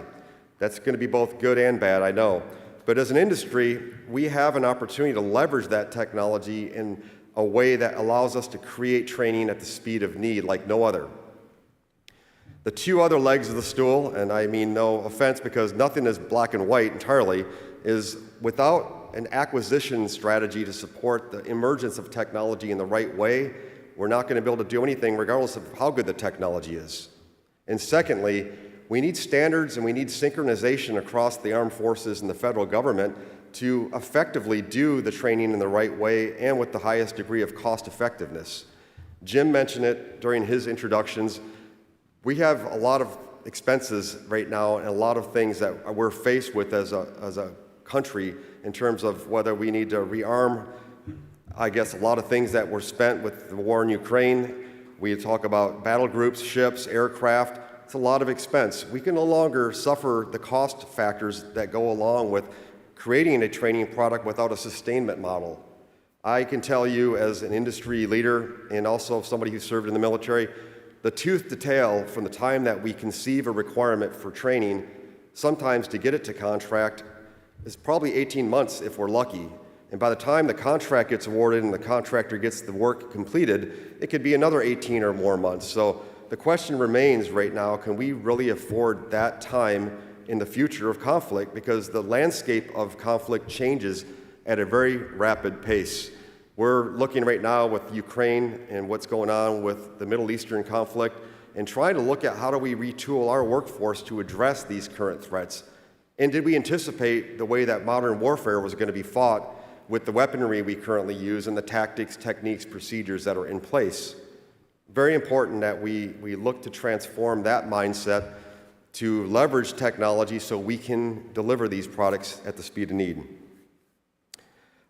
That's going to be both good and bad, I know. But as an industry, we have an opportunity to leverage that technology in a way that allows us to create training at the speed of need like no other. The two other legs of the stool, and I mean no offense because nothing is black and white entirely, is without an acquisition strategy to support the emergence of technology in the right way, we're not going to be able to do anything regardless of how good the technology is. And secondly, we need standards and we need synchronization across the armed forces and the federal government to effectively do the training in the right way and with the highest degree of cost effectiveness. Jim mentioned it during his introductions. We have a lot of expenses right now and a lot of things that we're faced with as a country in terms of whether we need to rearm, I guess, a lot of things that were spent with the war in Ukraine. We talk about battle groups, ships, aircraft. It's a lot of expense. We can no longer suffer the cost factors that go along with creating a training product without a sustainment model. I can tell you as an industry leader and also somebody who served in the military, the tooth to tail from the time that we conceive a requirement for training, sometimes to get it to contract, is probably 18 months if we're lucky. And by the time the contract gets awarded and the contractor gets the work completed, it could be another 18 or more months. So the question remains right now, can we really afford that time in the future of conflict? Because the landscape of conflict changes at a very rapid pace. We're looking right now with Ukraine and what's going on with the Middle Eastern conflict and trying to look at how do we retool our workforce to address these current threats. And did we anticipate the way that modern warfare was going to be fought with the weaponry we currently use and the tactics, techniques, procedures that are in place? Very important that we look to transform that mindset to leverage technology so we can deliver these products at the speed of need.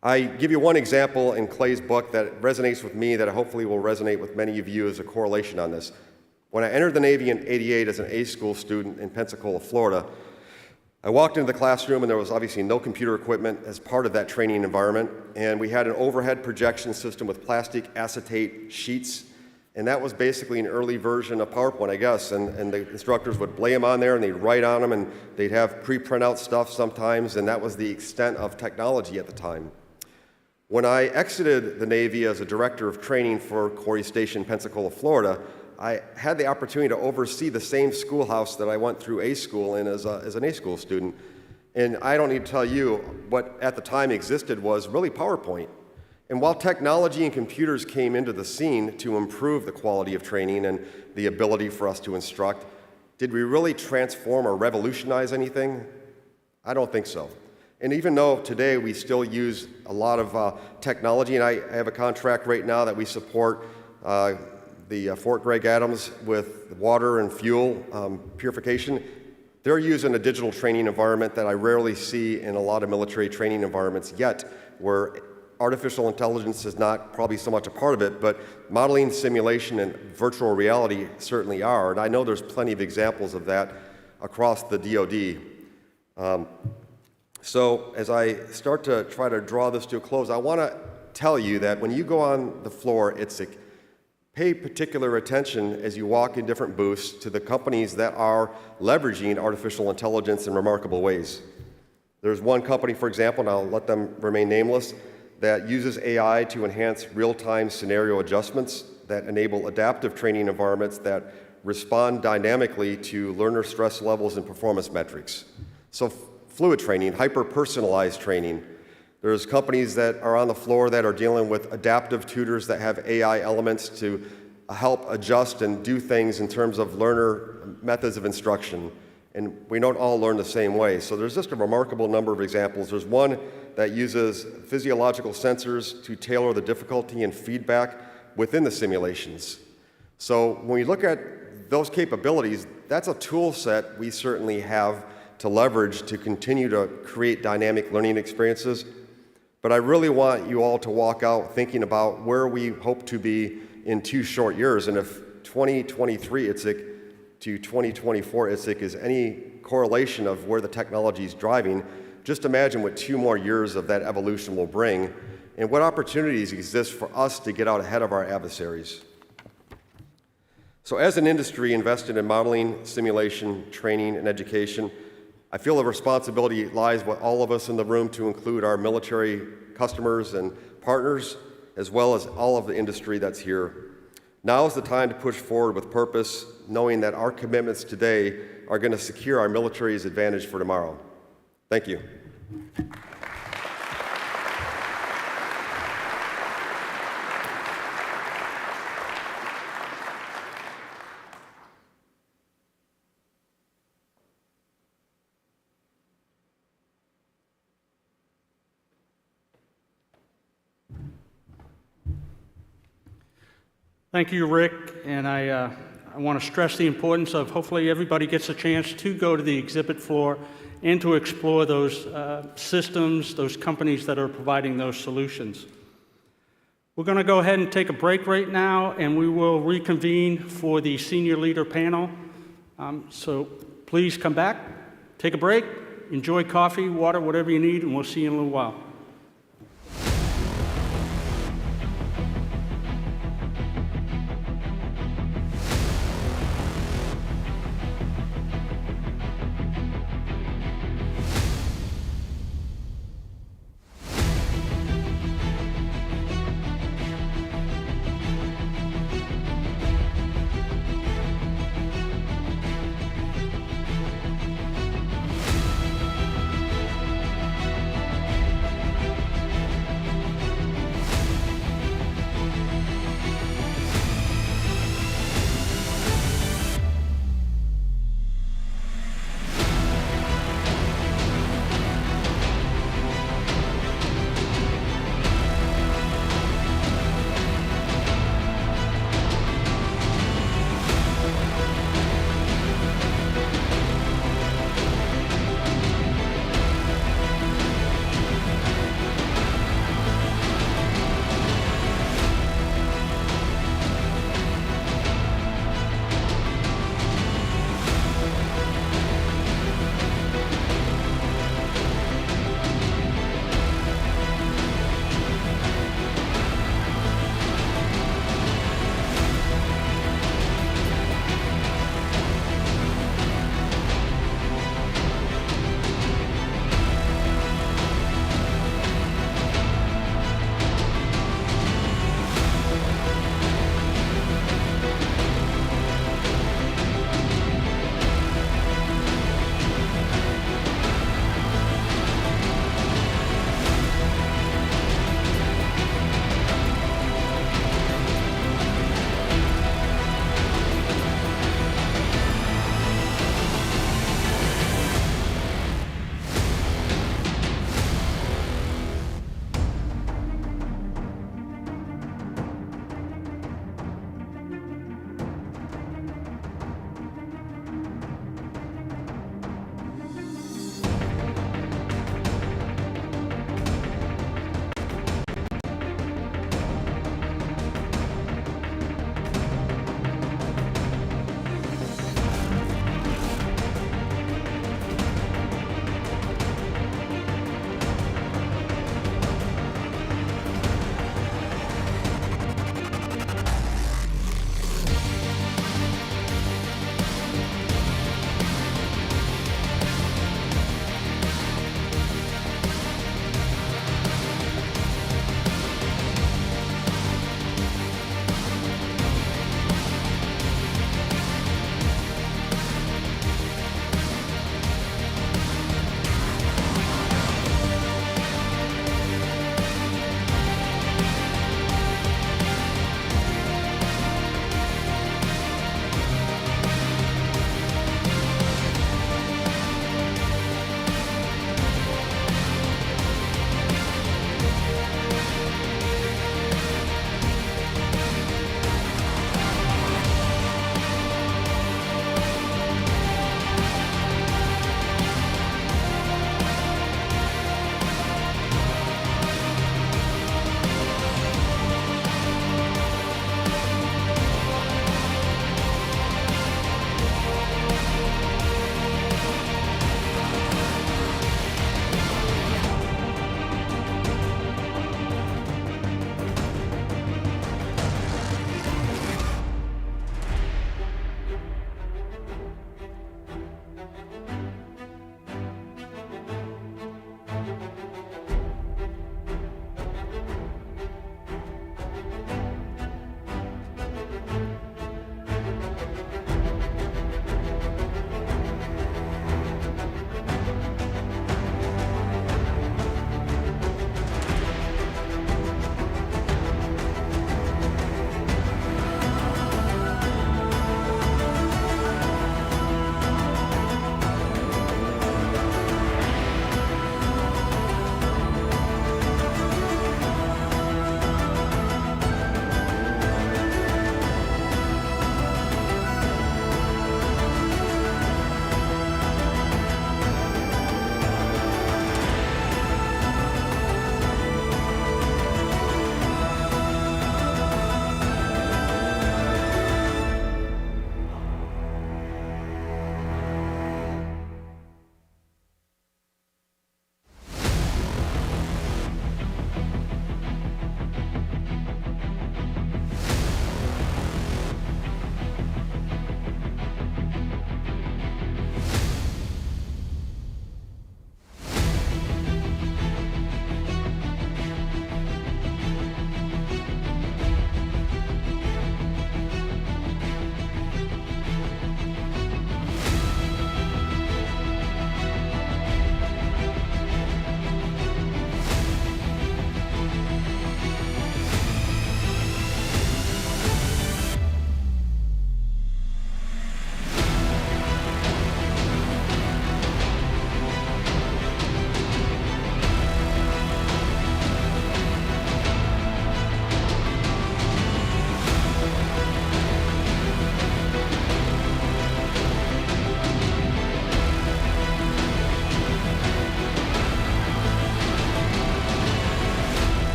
I give you one example in Clay's book that resonates with me that hopefully will resonate with many of you as a correlation on this. When I entered the Navy in '88 as an A school student in Pensacola, Florida, I walked into the classroom and there was obviously no computer equipment as part of that training environment, and we had an overhead projection system with plastic acetate sheets, and that was basically an early version of PowerPoint, I guess, and the instructors would lay them on there and they'd write on them and they'd have pre-print out stuff sometimes, and that was the extent of technology at the time. When I exited the Navy as a director of training for Corey Station, Pensacola, Florida, I had the opportunity to oversee the same schoolhouse that I went through A school in as an A school student. And I don't need to tell you what at the time existed was really PowerPoint. And while technology and computers came into the scene to improve the quality of training and the ability for us to instruct, did we really transform or revolutionize anything? I don't think so. And even though today we still use a lot of technology, and I have a contract right now that we support the Fort Gregg Adams with water and fuel purification, they're using a digital training environment that I rarely see in a lot of military training environments yet, where artificial intelligence is not probably so much a part of it, but modeling, simulation, and virtual reality certainly are. And I know there's plenty of examples of that across the DoD. So as I start to try to draw this to a close, I want to tell you that when you go on the floor at ITSEC, pay particular attention as you walk in different booths to the companies that are leveraging artificial intelligence in remarkable ways. There's one company, for example, and I'll let them remain nameless, that uses AI to enhance real-time scenario adjustments that enable adaptive training environments that respond dynamically to learner stress levels and performance metrics. So fluid training, hyper-personalized training. There's companies that are on the floor that are dealing with adaptive tutors that have AI elements to help adjust and do things in terms of learner methods of instruction. And we don't all learn the same way. So there's just a remarkable number of examples. There's one that uses physiological sensors to tailor the difficulty and feedback within the simulations. So when we look at those capabilities, that's a tool set we certainly have to leverage to continue to create dynamic learning experiences. But I really want you all to walk out thinking about where we hope to be in 2 short years. And if 2023 ITSEC to 2024 ITSEC is any correlation of where the technology is driving, just imagine what 2 more years of that evolution will bring and what opportunities exist for us to get out ahead of our adversaries. So as an industry invested in modeling, simulation, training, and education, I feel the responsibility lies with all of us in the room to include our military customers and partners, as well as all of the industry that's here. Now is the time to push forward with purpose, knowing that our commitments today are going to secure our military's advantage for tomorrow. Thank you. Thank you, Rick, and I want to stress the importance of hopefully everybody gets a chance to go to the exhibit floor and to explore those systems, those companies that are providing those solutions. We're going to go ahead and take a break right now, and we will reconvene for the senior leader panel. So please come back, take a break, enjoy coffee, water, whatever you need, and we'll see you in a little while.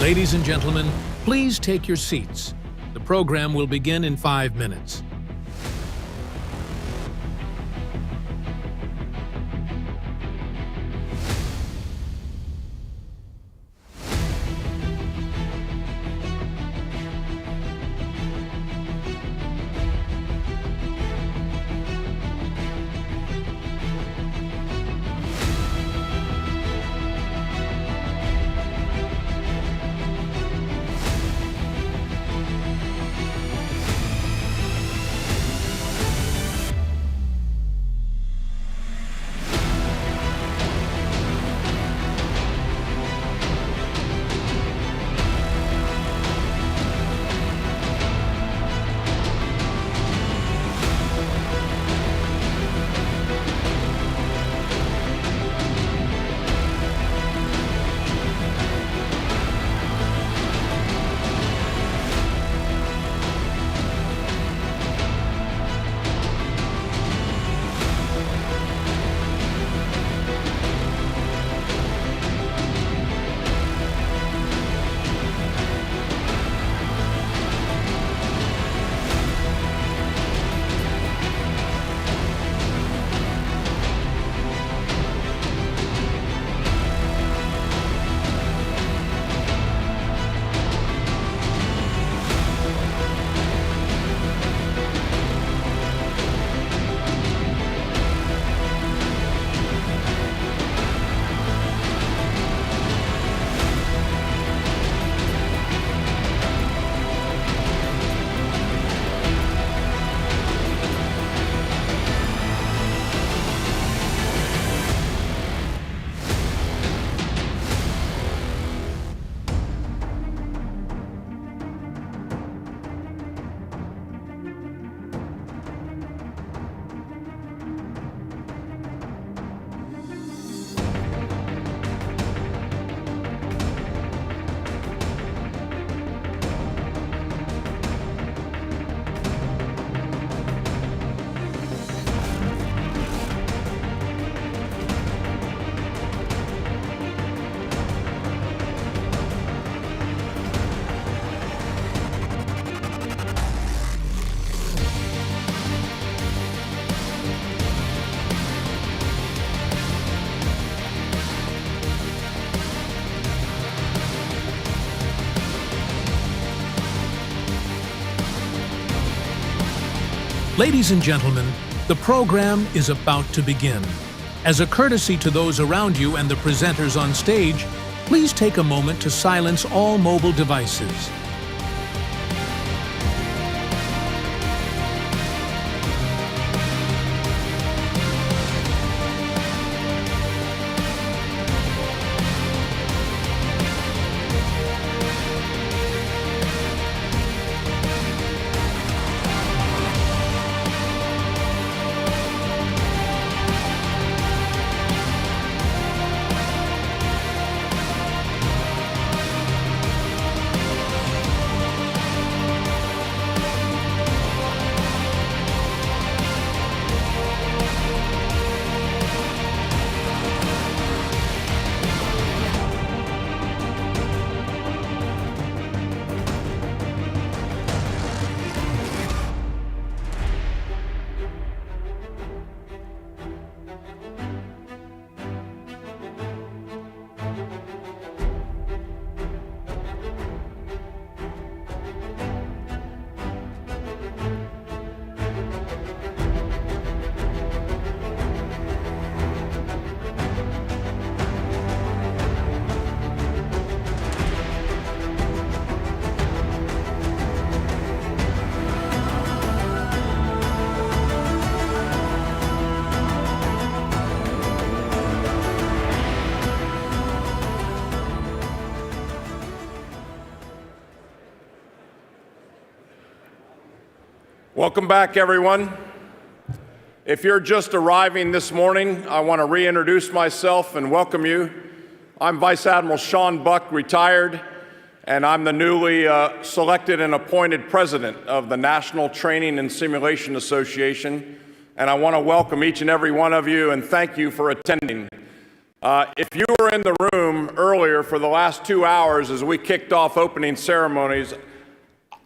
Ladies and gentlemen, please take your seats. The program will begin in 5 minutes. Ladies and gentlemen, the program is about to begin. As a courtesy to those around you and the presenters on stage, please take a moment to silence all mobile devices. Welcome back, everyone. If you're just arriving this morning, I want to reintroduce myself and welcome you. I'm Vice Admiral Sean Buck, retired, and I'm the newly selected and appointed president of the National Training and Simulation Association, and I want to welcome each and every one of you and thank you for attending. If you were in the room earlier for the last 2 hours as we kicked off opening ceremonies,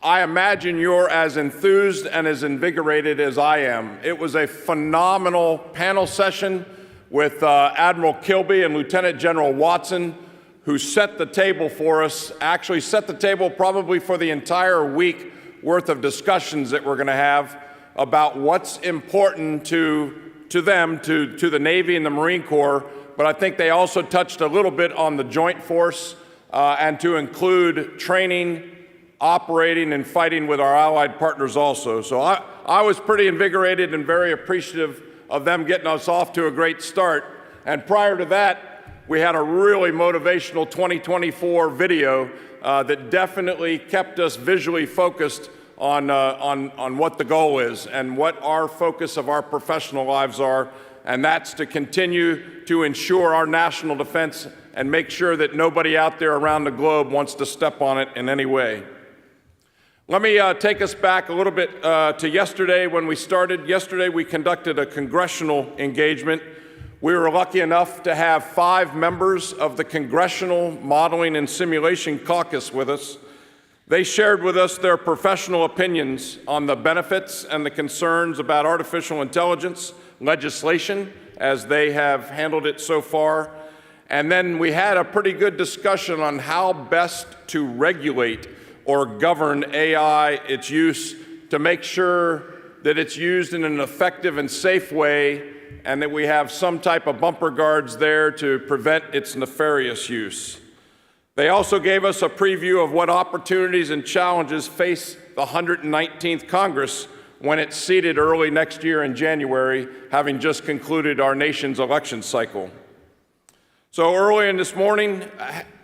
I imagine you're as enthused and as invigorated as I am. It was a phenomenal panel session with Admiral Kilby and Lieutenant General Watson, who set the table for us, actually set the table probably for the entire week worth of discussions that we're going to have about what's important to them, to the Navy and the Marine Corps. But I think they also touched a little bit on the Joint Force and to include training, operating, and fighting with our allied partners also. So I was pretty invigorated and very appreciative of them getting us off to a great start. And prior to that, we had a really motivational 2024 video that definitely kept us visually focused on what the goal is and what our focus of our professional lives are, and that's to continue to ensure our national defense and make sure that nobody out there around the globe wants to step on it in any way. Let me take us back a little bit to yesterday when we started. Yesterday we conducted a congressional engagement. We were lucky enough to have 5 members of the Congressional Modeling and Simulation Caucus with us. They shared with us their professional opinions on the benefits and the concerns about artificial intelligence legislation as they have handled it so far. And then we had a pretty good discussion on how best to regulate or govern AI, its use, to make sure that it's used in an effective and safe way, and that we have some type of bumper guards there to prevent its nefarious use. They also gave us a preview of what opportunities and challenges face the 119th Congress when it's seated early next year in January, having just concluded our nation's election cycle. So early in this morning,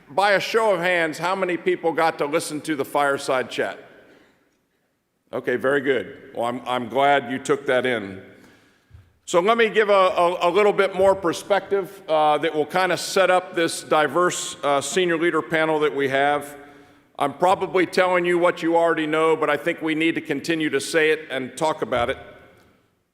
by a show of hands, how many people got to listen to the Fireside chat? Okay, very good. Well, I'm glad you took that in. So let me give a little bit more perspective that will kind of set up this diverse senior leader panel that we have. I'm probably telling you what you already know, but I think we need to continue to say it and talk about it.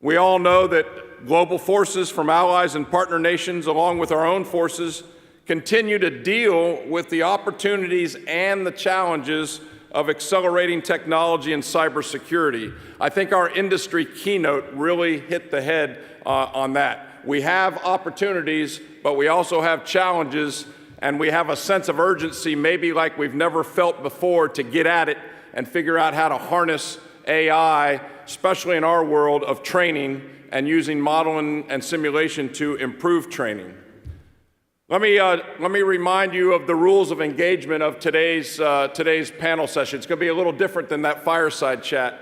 We all know that global forces from allies and partner nations, along with our own forces, continue to deal with the opportunities and the challenges of accelerating technology and cybersecurity. I think our industry keynote really hit the head on that. We have opportunities, but we also have challenges, and we have a sense of urgency maybe like we've never felt before to get at it and figure out how to harness AI, especially in our world of training and using modeling and simulation to improve training. Let me remind you of the rules of engagement of today's panel session. It's going to be a little different than that fireside chat.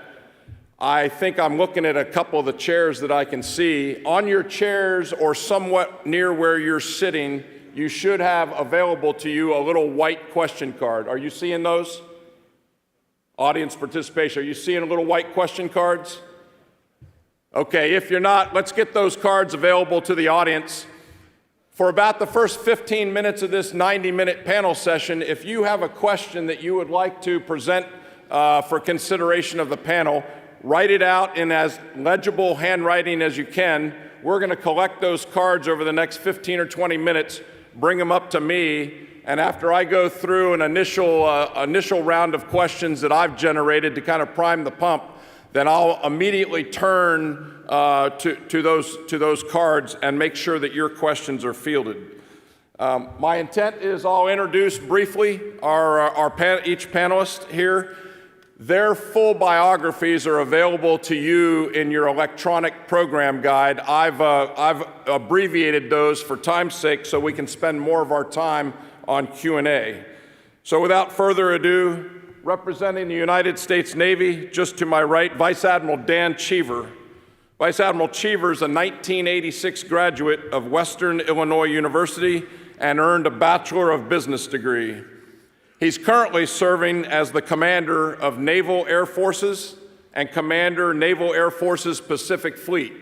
I think I'm looking at a couple of the chairs that I can see. On your chairs or somewhat near where you're sitting, you should have available to you a little white question card. Are you seeing those? Audience participation, are you seeing a little white question cards? Okay, if you're not, let's get those cards available to the audience. For about the first 15 minutes of this 90-minute panel session, if you have a question that you would like to present for consideration of the panel, write it out in as legible handwriting as you can. We're going to collect those cards over the next 15 or 20 minutes, bring them up to me, and after I go through an initial round of questions that I've generated to kind of prime the pump, then I'll immediately turn to those cards and make sure that your questions are fielded. My intent is I'll introduce briefly each panelist here. Their full biographies are available to you in your electronic program guide. I've abbreviated those for time's sake so we can spend more of our time on Q&A. So without further ado, representing the United States Navy, just to my right, Vice Admiral Dan Cheever. Vice Admiral Cheever is a 1986 graduate of Western Illinois University and earned a Bachelor of Business degree. He's currently serving as the Commander of Naval Air Forces and Commander Naval Air Forces Pacific Fleet.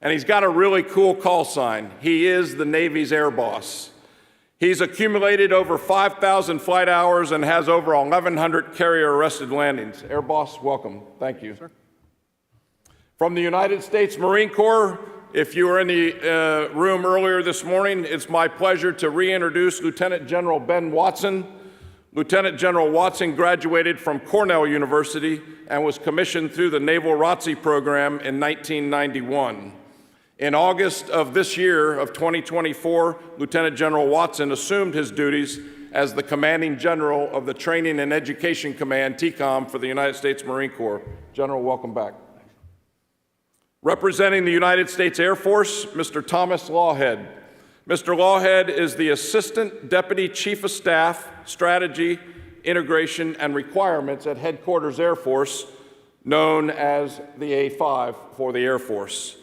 And he's got a really cool call sign. He is the Navy's Air Boss. He's accumulated over 5,000 flight hours and has over 1,100 carrier-arrested landings. Air Boss, welcome. Thank you. Sir. From the United States Marine Corps, If you were in the room earlier this morning, it's my pleasure to reintroduce Lieutenant General Ben Watson. Lieutenant General Watson graduated from Cornell University and was commissioned through the Naval ROTC program in 1991. In August of this year, of 2024, Lieutenant General Watson assumed his duties as the Commanding General of the Training and Education Command, TCOM, for the United States Marine Corps. General, welcome back. Representing the United States Air Force, Mr. Thomas Lawhead. Mr. Lawhead is the Assistant Deputy Chief of Staff, Strategy, Integration, and Requirements at Headquarters Air Force, known as the A5 for the Air Force.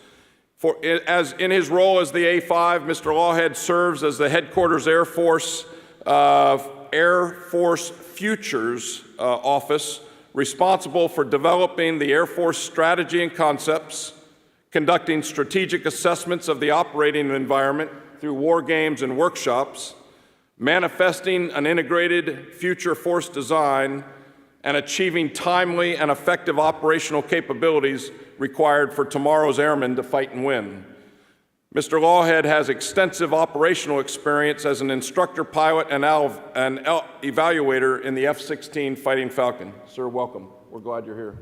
As in his role as the A5, Mr. Lawhead serves as the Headquarters Air Force Futures Office, responsible for developing the Air Force strategy and concepts, conducting strategic assessments of the operating environment through war games and workshops, manifesting an integrated future force design, and achieving timely and effective operational capabilities required for tomorrow's airmen to fight and win. Mr. Lawhead has extensive operational experience as an instructor pilot and evaluator in the F-16 Fighting Falcon. Sir, welcome. We're glad you're here.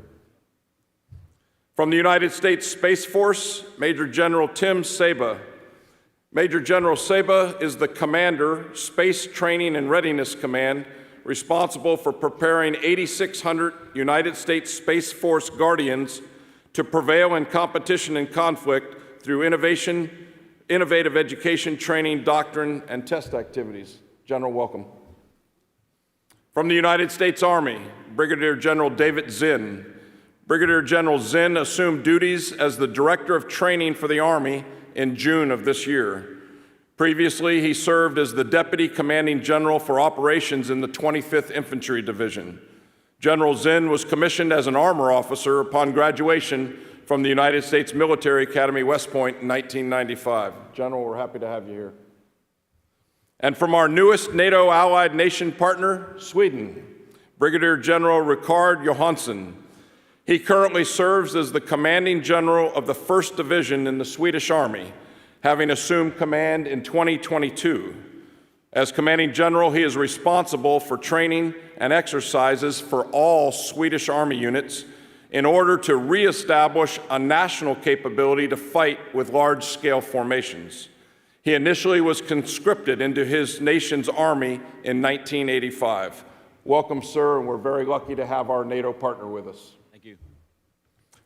From the United States Space Force, Major General Tim Saba. Major General Saba is the commander, Space Training and Readiness Command, responsible for preparing 8,600 United States Space Force Guardians to prevail in competition and conflict through innovative education, training, doctrine, and test activities. General, welcome. From the United States Army, Brigadier General David Zinn. Brigadier General Zinn assumed duties as the Director of Training for the Army in June of this year. Previously, he served as the Deputy Commanding General for Operations in the 25th Infantry Division. General Zinn was commissioned as an armor officer upon graduation from the United States Military Academy, West Point, in 1995. General, we're happy to have you here. And from our newest NATO allied nation partner, Sweden, Brigadier General Rickard Johansson. He currently serves as the Commanding General of the 1st Division in the Swedish Army, having assumed command in 2022. As Commanding General, he is responsible for training and exercises for all Swedish Army units in order to reestablish a national capability to fight with large-scale formations. He initially was conscripted into his nation's army in 1985. Welcome, sir, and we're very lucky to have our NATO partner with us. Thank you.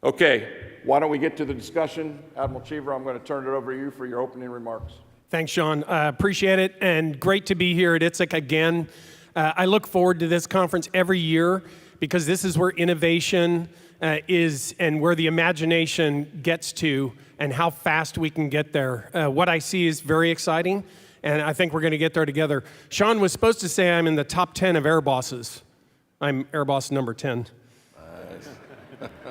Okay, why don't we get to the discussion? Admiral Cheever, I'm going to turn it over to you for your opening remarks. Thanks, Sean. Appreciate it, and great to be here at ITSEC again. I look forward to this conference every year because this is where innovation is and where the imagination gets to and how fast we can get there. What I see is very exciting, and I think we're going to get there together. Sean was supposed to say I'm in the top 10 of air bosses. I'm air boss number 10.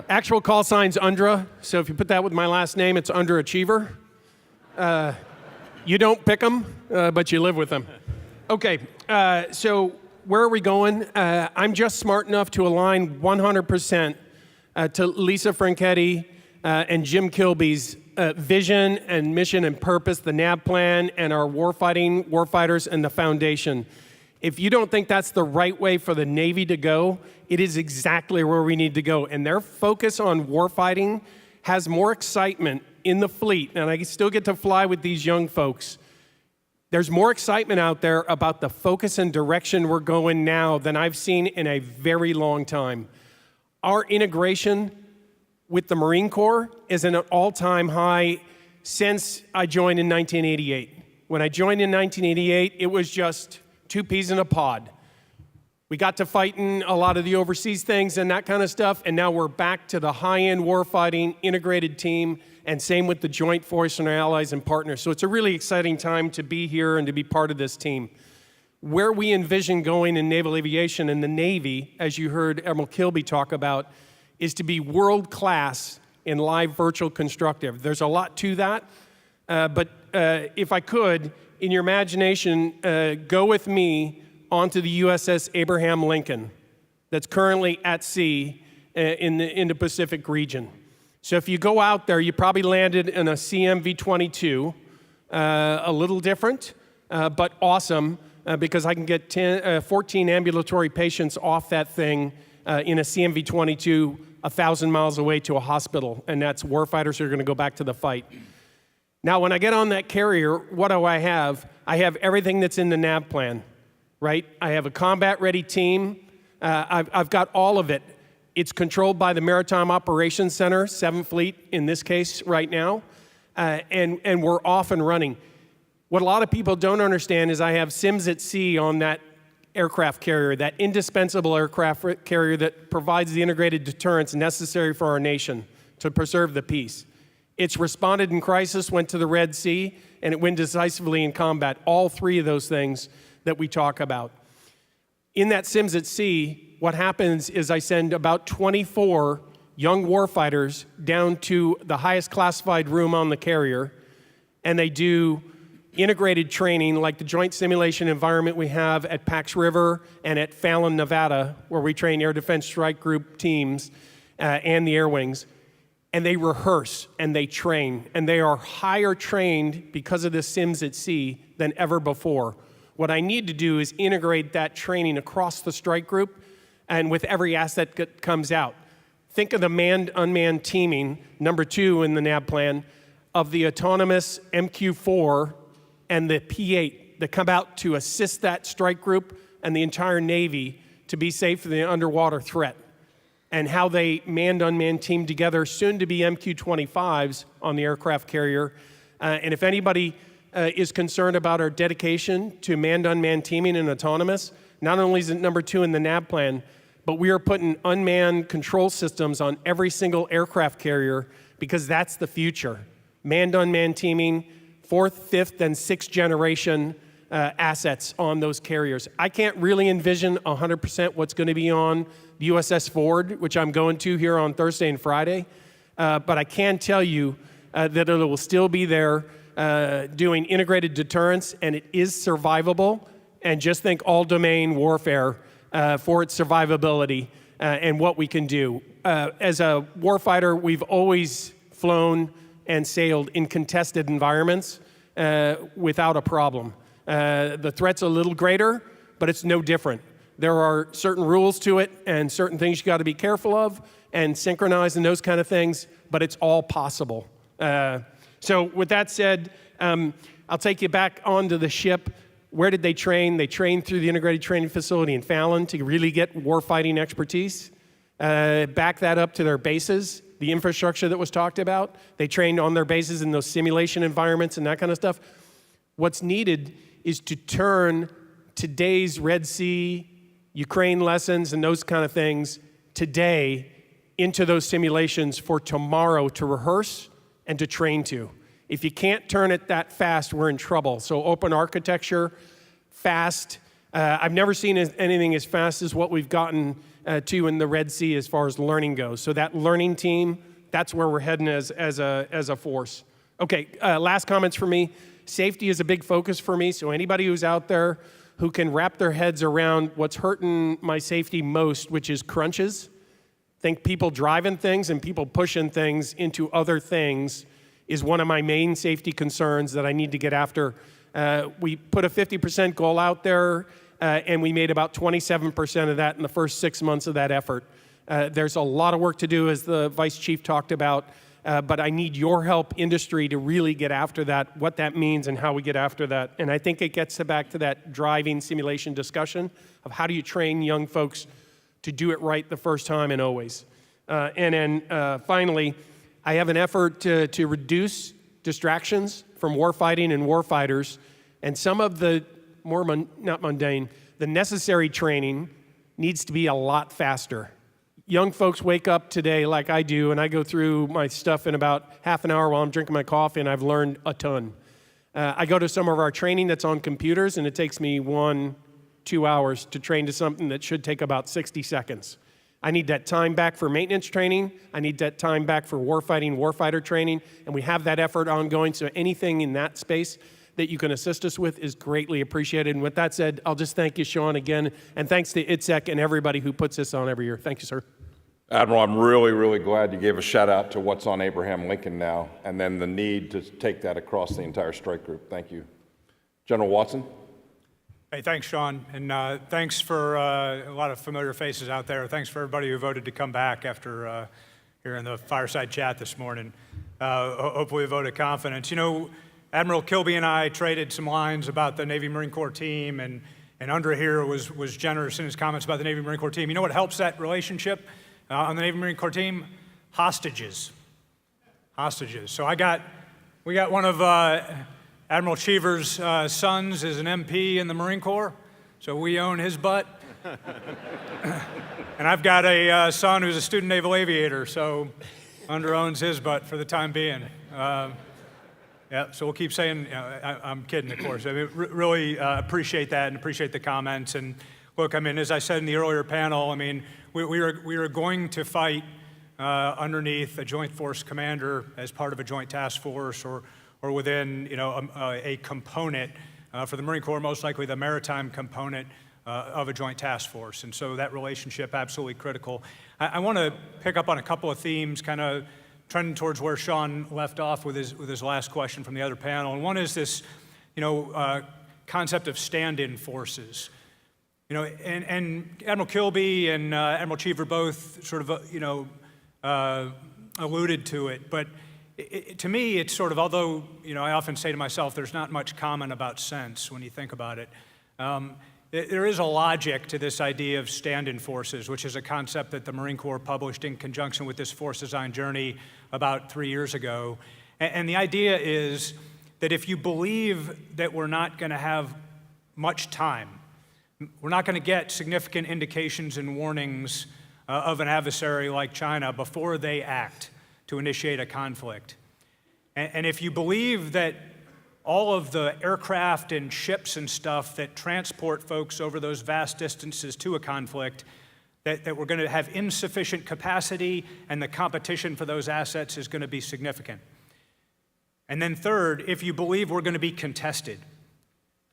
Actual call sign's Undra, so if you put that with my last name, it's Underachiever. You don't pick them, but you live with them. Okay, so where are we going? I'm just smart enough to align 100% to Lisa Franchetti and Jim Kilby's vision and mission and purpose, the NAB plan, and our warfighters, and the foundation. If you don't think that's the right way for the Navy to go, it is exactly where we need to go. And their focus on warfighting has more excitement in the fleet, and I still get to fly with these young folks. There's more excitement out there about the focus and direction we're going now than I've seen in a very long time. Our integration with the Marine Corps is at an all-time high since I joined in 1988. When I joined in 1988, it was just 2 peas in a pod. We got to fighting a lot of the overseas things and that kind of stuff, and now we're back to the high-end warfighting integrated team, and same with the Joint Force and our allies and partners. So it's a really exciting time to be here and to be part of this team. Where we envision going in naval aviation and the Navy, as you heard Admiral Kilby talk about, is to be world-class in live virtual constructive. There's a lot to that, but if I could, in your imagination, go with me onto the USS Abraham Lincoln that's currently at sea in the Indo-Pacific region. So if you go out there, you probably landed in a CMV-22, a little different, but awesome, because I can get 14 ambulatory patients off that thing in a CMV-22 1,000 miles away to a hospital, and that's warfighters who are going to go back to the fight. Now, when I get on that carrier, what do I have? I have everything that's in the nav plan, right? I have a combat-ready team. I've got all of it. It's controlled by the Maritime Operations Center, 7th Fleet in this case right now, and we're off and running. What a lot of people don't understand is I have SIMs at sea on that aircraft carrier, that indispensable aircraft carrier that provides the integrated deterrence necessary for our nation to preserve the peace. It's responded in crisis, went to the Red Sea, and it went decisively in combat. All three of those things that we talk about. In that SIMs at sea, what happens is I send about 24 young warfighters down to the highest classified room on the carrier, and they do integrated training like the joint simulation environment we have at Pax River and at Fallon, Nevada, where we train Air Defense Strike Group teams and the air wings. And they rehearse and they train, and they are higher trained because of the SIMs at sea than ever before. What I need to do is integrate that training across the strike group and with every asset that comes out. Think of the manned-unmanned teaming, number 2 in the NAB plan, of the autonomous MQ-4 and the P-8 that come out to assist that strike group and the entire Navy to be safe from the underwater threat, and how they manned-unmanned team together, soon to be MQ-25s on the aircraft carrier. And if anybody is concerned about our dedication to manned-unmanned teaming and autonomous, not only is it number 2 in the NAB plan, but we are putting unmanned control systems on every single aircraft carrier because that's the future. Manned-unmanned teaming, 4th, 5th, and 6th generation assets on those carriers. I can't really envision 100% what's going to be on the USS Ford, which I'm going to here on Thursday and Friday, but I can tell you that it will still be there doing integrated deterrence, and it is survivable, and just think all-domain warfare for its survivability and what we can do. As a warfighter, we've always flown and sailed in contested environments without a problem. The threat's a little greater, but it's no different. There are certain rules to it and certain things you got to be careful of and synchronize and those kind of things, but it's all possible. So with that said, I'll take you back onto the ship. Where did they train? They trained through the integrated training facility in Fallon to really get warfighting expertise. Back that up to their bases, the infrastructure that was talked about. They trained on their bases in those simulation environments and that kind of stuff. What's needed is to turn today's Red Sea, Ukraine lessons and those kind of things today into those simulations for tomorrow to rehearse and to train to. If you can't turn it that fast, we're in trouble. So open architecture, fast. I've never seen anything as fast as what we've gotten to in the Red Sea as far as learning goes. So that learning team, that's where we're heading as a force. Okay, last comments for me. Safety is a big focus for me, so anybody who's out there who can wrap their heads around what's hurting my safety most, which is crunches. Think people driving things and people pushing things into other things is one of my main safety concerns that I need to get after. We put a 50% goal out there, and we made about 27% of that in the first 6 months of that effort. There's a lot of work to do, as the Vice Chief talked about, but I need your help, industry, to really get after that, what that means and how we get after that. And I think it gets back to that driving simulation discussion of how do you train young folks to do it right the first time and always. And then finally, I have an effort to reduce distractions from warfighting and warfighters, and some of the more, not mundane, the necessary training needs to be a lot faster. Young folks wake up today like I do, and I go through my stuff in about half an hour while I'm drinking my coffee, and I've learned a ton. I go to some of our training that's on computers, and it takes me 1-2 hours to train to something that should take about 60 seconds. I need that time back for maintenance training. I need that time back for warfighting, warfighter training, and we have that effort ongoing, so anything in that space that you can assist us with is greatly appreciated. And with that said, I'll just thank you, Sean, again, and thanks to ITSEC and everybody who puts this on every year. Thank you, sir. Admiral, I'm really, really glad you gave a shout out to what's on Abraham Lincoln now, and then the need to take that across the entire strike group. Thank you. General Watson? Hey, thanks, Sean, and thanks for a lot of familiar faces out there. Thanks for everybody who voted to come back after hearing the Fireside chat this morning. Hopefully a vote of confidence. You know, Admiral Kilby and I traded some lines about the Navy Marine Corps team, and Andre here was generous in his comments about the Navy Marine Corps team. You know what helps that relationship on the Navy Marine Corps team? Hostages. Hostages. So we got one of Admiral Cheever's sons is an MP in the Marine Corps, so we own his butt. And I've got a son who's a student naval aviator, so Andre owns his butt for the time being. Yeah, so we'll keep saying, I'm kidding, of course. I mean, really appreciate that and appreciate the comments. And look, I mean, as I said in the earlier panel, I mean, we are going to fight underneath a joint force commander as part of a joint task force or within, you know, a component for the Marine Corps, most likely the maritime component of a joint task force. And so that relationship, absolutely critical. I want to pick up on a couple of themes, kind of trending towards where Sean left off with his last question from the other panel. And one is this, you know, concept of stand-in forces. You know, and Admiral Kilby and Admiral Cheever both sort of, you know, alluded to it, but to me, it's sort of, although, you know, I often say to myself, there's not much common about sense when you think about it. There is a logic to this idea of stand-in forces, which is a concept that the Marine Corps published in conjunction with this force design journey about 3 years ago. And the idea is that if you believe that we're not going to have much time, we're not going to get significant indications and warnings of an adversary like China before they act to initiate a conflict. And if you believe that all of the aircraft and ships and stuff that transport folks over those vast distances to a conflict, that we're going to have insufficient capacity and the competition for those assets is going to be significant. And then third, if you believe we're going to be contested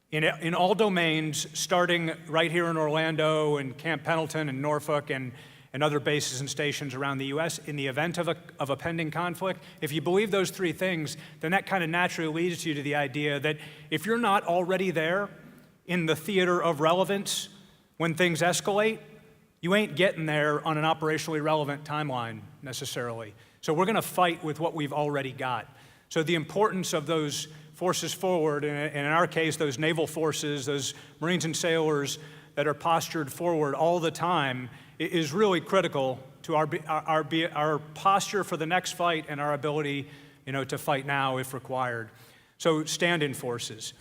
in all domains, starting right here in Orlando and Camp Pendleton and Norfolk and other bases and stations around the U.S. in the event of a pending conflict, if you believe those three things, then that kind of naturally leads you to the idea that if you're not already there in the theater of relevance when things escalate, you ain't getting there on an operationally relevant timeline necessarily. So we're going to fight with what we've already got. So the importance of those forces forward, and in our case, those naval forces, those Marines and sailors that are postured forward all the time, is really critical to our posture for the next fight and our ability, you know, to fight now if required. So stand-in forces.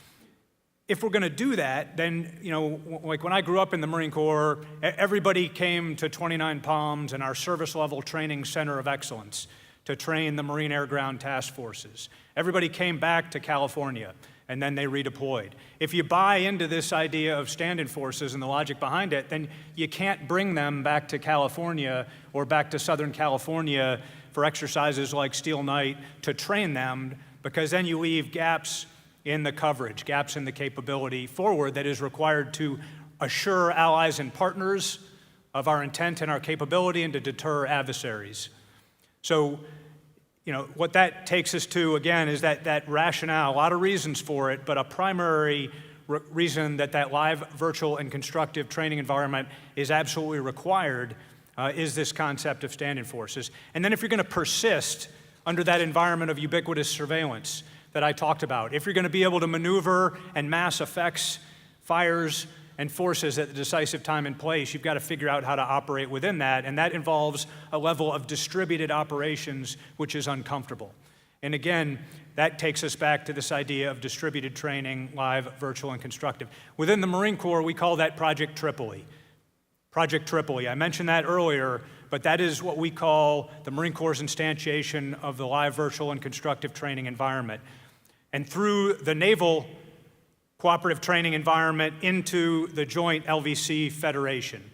If we're going to do that, then, you know, like when I grew up in the Marine Corps, everybody came to 29 Palms and our service level training center of excellence to train the Marine Air Ground Task Forces. Everybody came back to California, and then they redeployed. If you buy into this idea of stand-in forces and the logic behind it, then you can't bring them back to California or back to Southern California for exercises like Steel Night to train them, because then you leave gaps in the coverage, gaps in the capability forward that is required to assure allies and partners of our intent and our capability and to deter adversaries. So, you know, what that takes us to, again, is that rationale, a lot of reasons for it, but a primary reason that live, virtual, and constructive training environment is absolutely required is this concept of stand-in forces. And then if you're going to persist under that environment of ubiquitous surveillance that I talked about, if you're going to be able to maneuver and mass effects fires and forces at the decisive time and place, you've got to figure out how to operate within that, and that involves a level of distributed operations which is uncomfortable. And again, that takes us back to this idea of distributed training, live, virtual, and constructive. Within the Marine Corps, we call that Project Tripoli. Project Tripoli, I mentioned that earlier, but that is what we call the Marine Corps' instantiation of the live, virtual, and constructive training environment. And through the Naval cooperative training environment into the joint LVC Federation.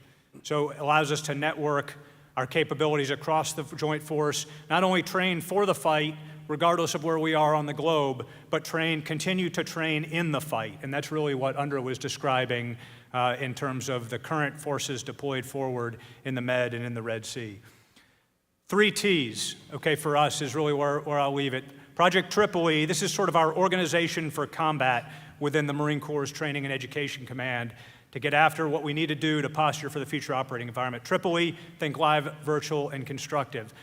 So it allows us to network our capabilities across the joint force, not only train for the fight, regardless of where we are on the globe, but continue to train in the fight. And that's really what Andre was describing in terms of the current forces deployed forward in the Med and in the Red Sea. 3 T's, okay, for us is really where I'll leave it. Project Tripoli, this is sort of our organization for combat within the Marine Corps' Training and Education Command to get after what we need to do to posture for the future operating environment. Tripoli, think live, virtual, and constructive.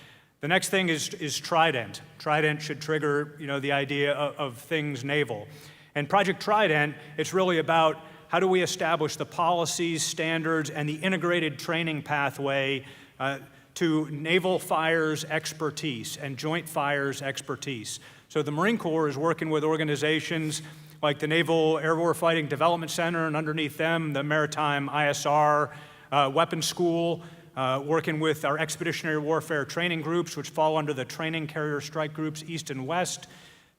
The next thing is Trident. Trident should trigger, the idea of things naval. And Project Trident, it's really about how do we establish the policies, standards, and the integrated training pathway to naval fires expertise and joint fires expertise. So the Marine Corps is working with organizations like the Naval Air Warfighting Development Center, and underneath them, the Maritime ISR Weapons School, working with our expeditionary warfare training groups, which fall under the Training Carrier Strike Groups East and West,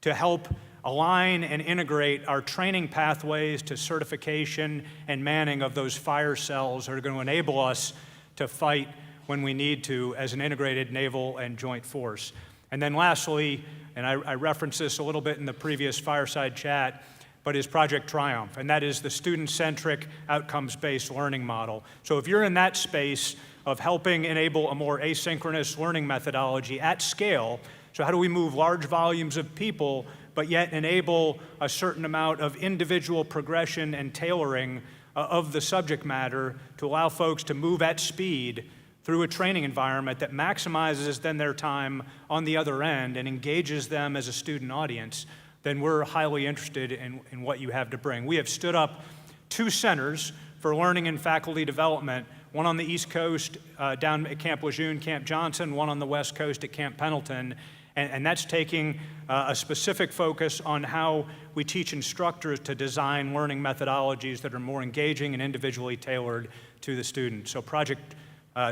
to help align and integrate our training pathways to certification and manning of those fire cells that are going to enable us to fight when we need to as an integrated naval and joint force. And then lastly, and I referenced this a little bit in the previous Fireside chat, but is Project Triumph, and that is the student-centric, outcomes-based learning model. So if you're in that space of helping enable a more asynchronous learning methodology at scale, so how do we move large volumes of people, but yet enable a certain amount of individual progression and tailoring of the subject matter to allow folks to move at speed through a training environment that maximizes then their time on the other end and engages them as a student audience, then we're highly interested in what you have to bring. We have stood up 2 centers for learning and faculty development, one on the East Coast down at Camp Lejeune, Camp Johnson, one on the West Coast at Camp Pendleton, and that's taking a specific focus on how we teach instructors to design learning methodologies that are more engaging and individually tailored to the student. So Project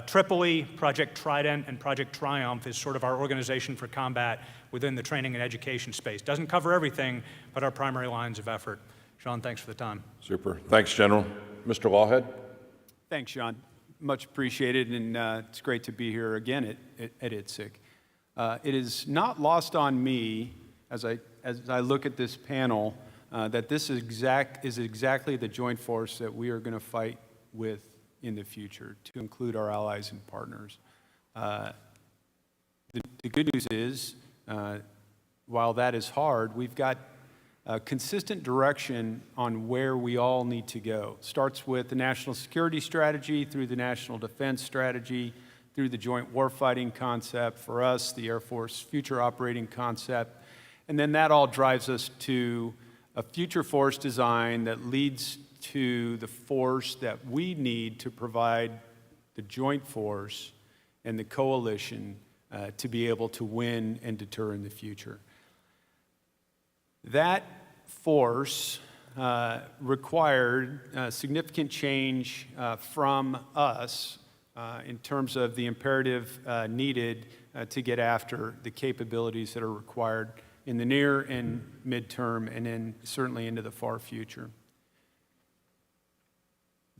Tripoli, Project Trident, and Project Triumph is sort of our organization for combat within the training and education space. Doesn't cover everything, but our primary lines of effort. Sean, thanks for the time. Super. Thanks, General. Mr. Lawhead? Thanks, Sean. Much appreciated, and it's great to be here again at ITSEC. It is not lost on me, as I look at this panel, that this is exactly the joint force that we are going to fight with in the future, to include our allies and partners. The good news is, while that is hard, we've got consistent direction on where we all need to go. Starts with the national security strategy, through the national defense strategy, through the joint warfighting concept, for us, the Air Force future operating concept, and then that all drives us to a future force design that leads to the force that we need to provide the joint force and the coalition to be able to win and deter in the future. That force required significant change from us in terms of the imperative needed to get after the capabilities that are required in the near and midterm, and then certainly into the far future.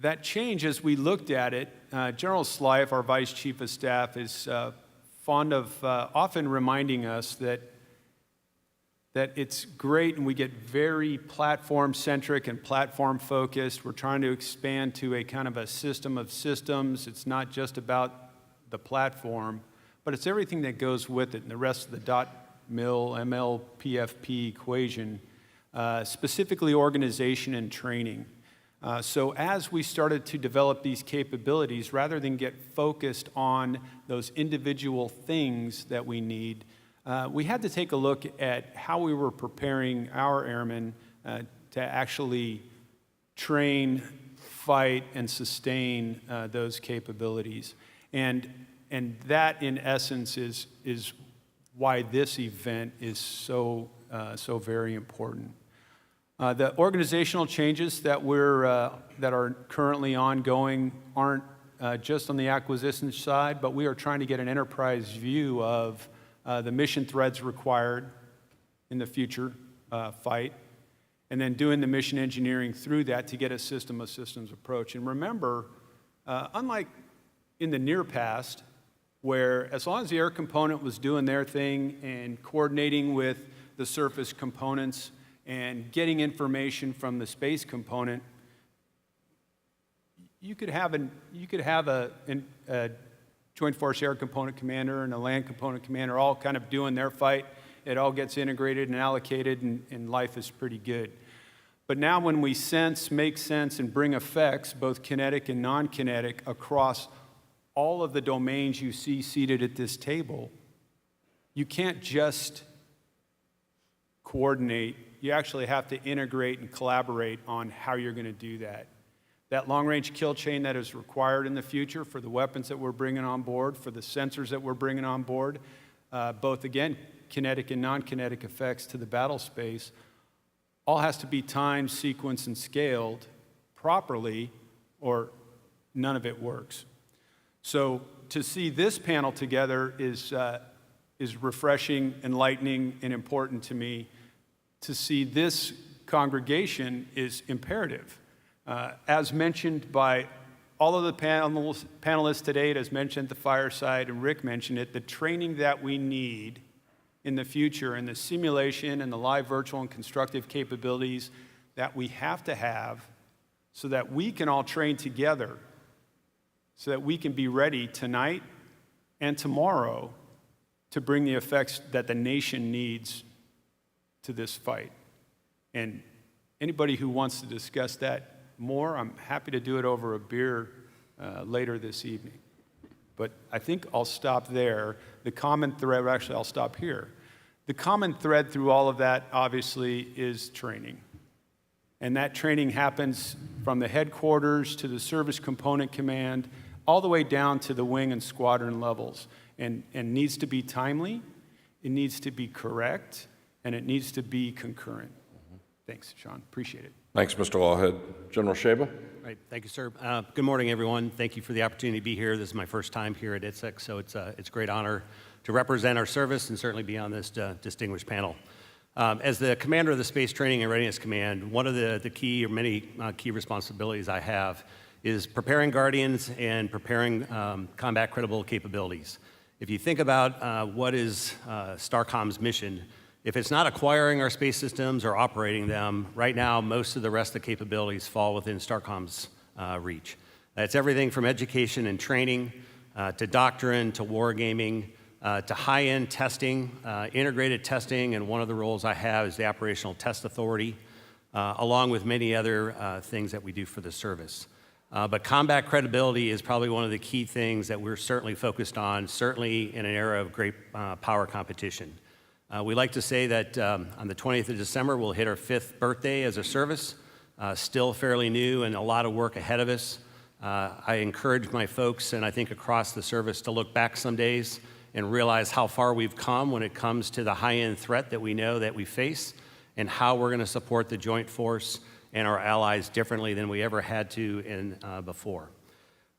That change, as we looked at it, General Slife, our Vice Chief of Staff, is fond of often reminding us that it's great and we get very platform-centric and platform-focused. We're trying to expand to a kind of a system of systems. It's not just about the platform, but it's everything that goes with it and the rest of the DOT-MIL, ML, PFP equation, specifically organization and training. So as we started to develop these capabilities, rather than get focused on those individual things that we need, we had to take a look at how we were preparing our airmen to actually train, fight, and sustain those capabilities. And that, in essence, is why this event is so very important. The organizational changes that are currently ongoing aren't just on the acquisition side, but we are trying to get an enterprise view of the mission threads required in the future fight, and then doing the mission engineering through that to get a system of systems approach. And remember, unlike in the near past, where as long as the air component was doing their thing and coordinating with the surface components and getting information from the space component, you could have a Joint Force Air Component Commander and the Land Component Commander all kind of doing their fight. It all gets integrated and allocated, and life is pretty good. But now when we sense, make sense, and bring effects, both kinetic and non-kinetic, across all of the domains you see seated at this table, you can't just coordinate. You actually have to integrate and collaborate on how you're going to do that. That long-range kill chain that is required in the future for the weapons that we're bringing on board, for the sensors that we're bringing on board, both, again, kinetic and non-kinetic effects to the battle space, all has to be timed, sequenced, and scaled properly, or none of it works. So to see this panel together is refreshing, enlightening, and important to me. To see this congregation is imperative. As mentioned by all of the panelists today, as mentioned at the Fireside, and Rick mentioned it, the training that we need in the future and the simulation and the live, virtual, and constructive capabilities that we have to have so that we can all train together, so that we can be ready tonight and tomorrow to bring the effects that the nation needs to this fight. And anybody who wants to discuss that more, I'm happy to do it over a beer later this evening. But I think I'll stop there. The common thread, actually I'll stop here. The common thread through all of that, obviously, is training. And that training happens from the headquarters to the Service Component Command, all the way down to the wing and squadron levels, and needs to be timely, it needs to be correct, and it needs to be concurrent. Thanks, Sean. Appreciate it. Thanks, Mr. Lawhead. General Shaba? Right. Thank you, sir. Good morning, everyone. Thank you for the opportunity to be here. This is my first time here at ITSEC, so it's a great honor to represent our service and certainly be on this distinguished panel. As the commander of the Space Training and Readiness Command, one of the key or many key responsibilities I have is preparing Guardians and preparing combat credible capabilities. If you think about what is STARCOM's mission, if it's not acquiring our space systems or operating them, right now most of the rest of the capabilities fall within STARCOM's reach. It's everything from education and training to doctrine to wargaming to high-end testing, integrated testing, and one of the roles I have is the Operational Test Authority, along with many other things that we do for the service. But combat credibility is probably one of the key things that we're certainly focused on, certainly in an era of great power competition. We like to say that on the 20th of December, we'll hit our 5th birthday as a service, still fairly new and a lot of work ahead of us. I encourage my folks, and I think across the service, to look back some days and realize how far we've come when it comes to the high-end threat that we know that we face and how we're going to support the Joint Force and our allies differently than we ever had to before.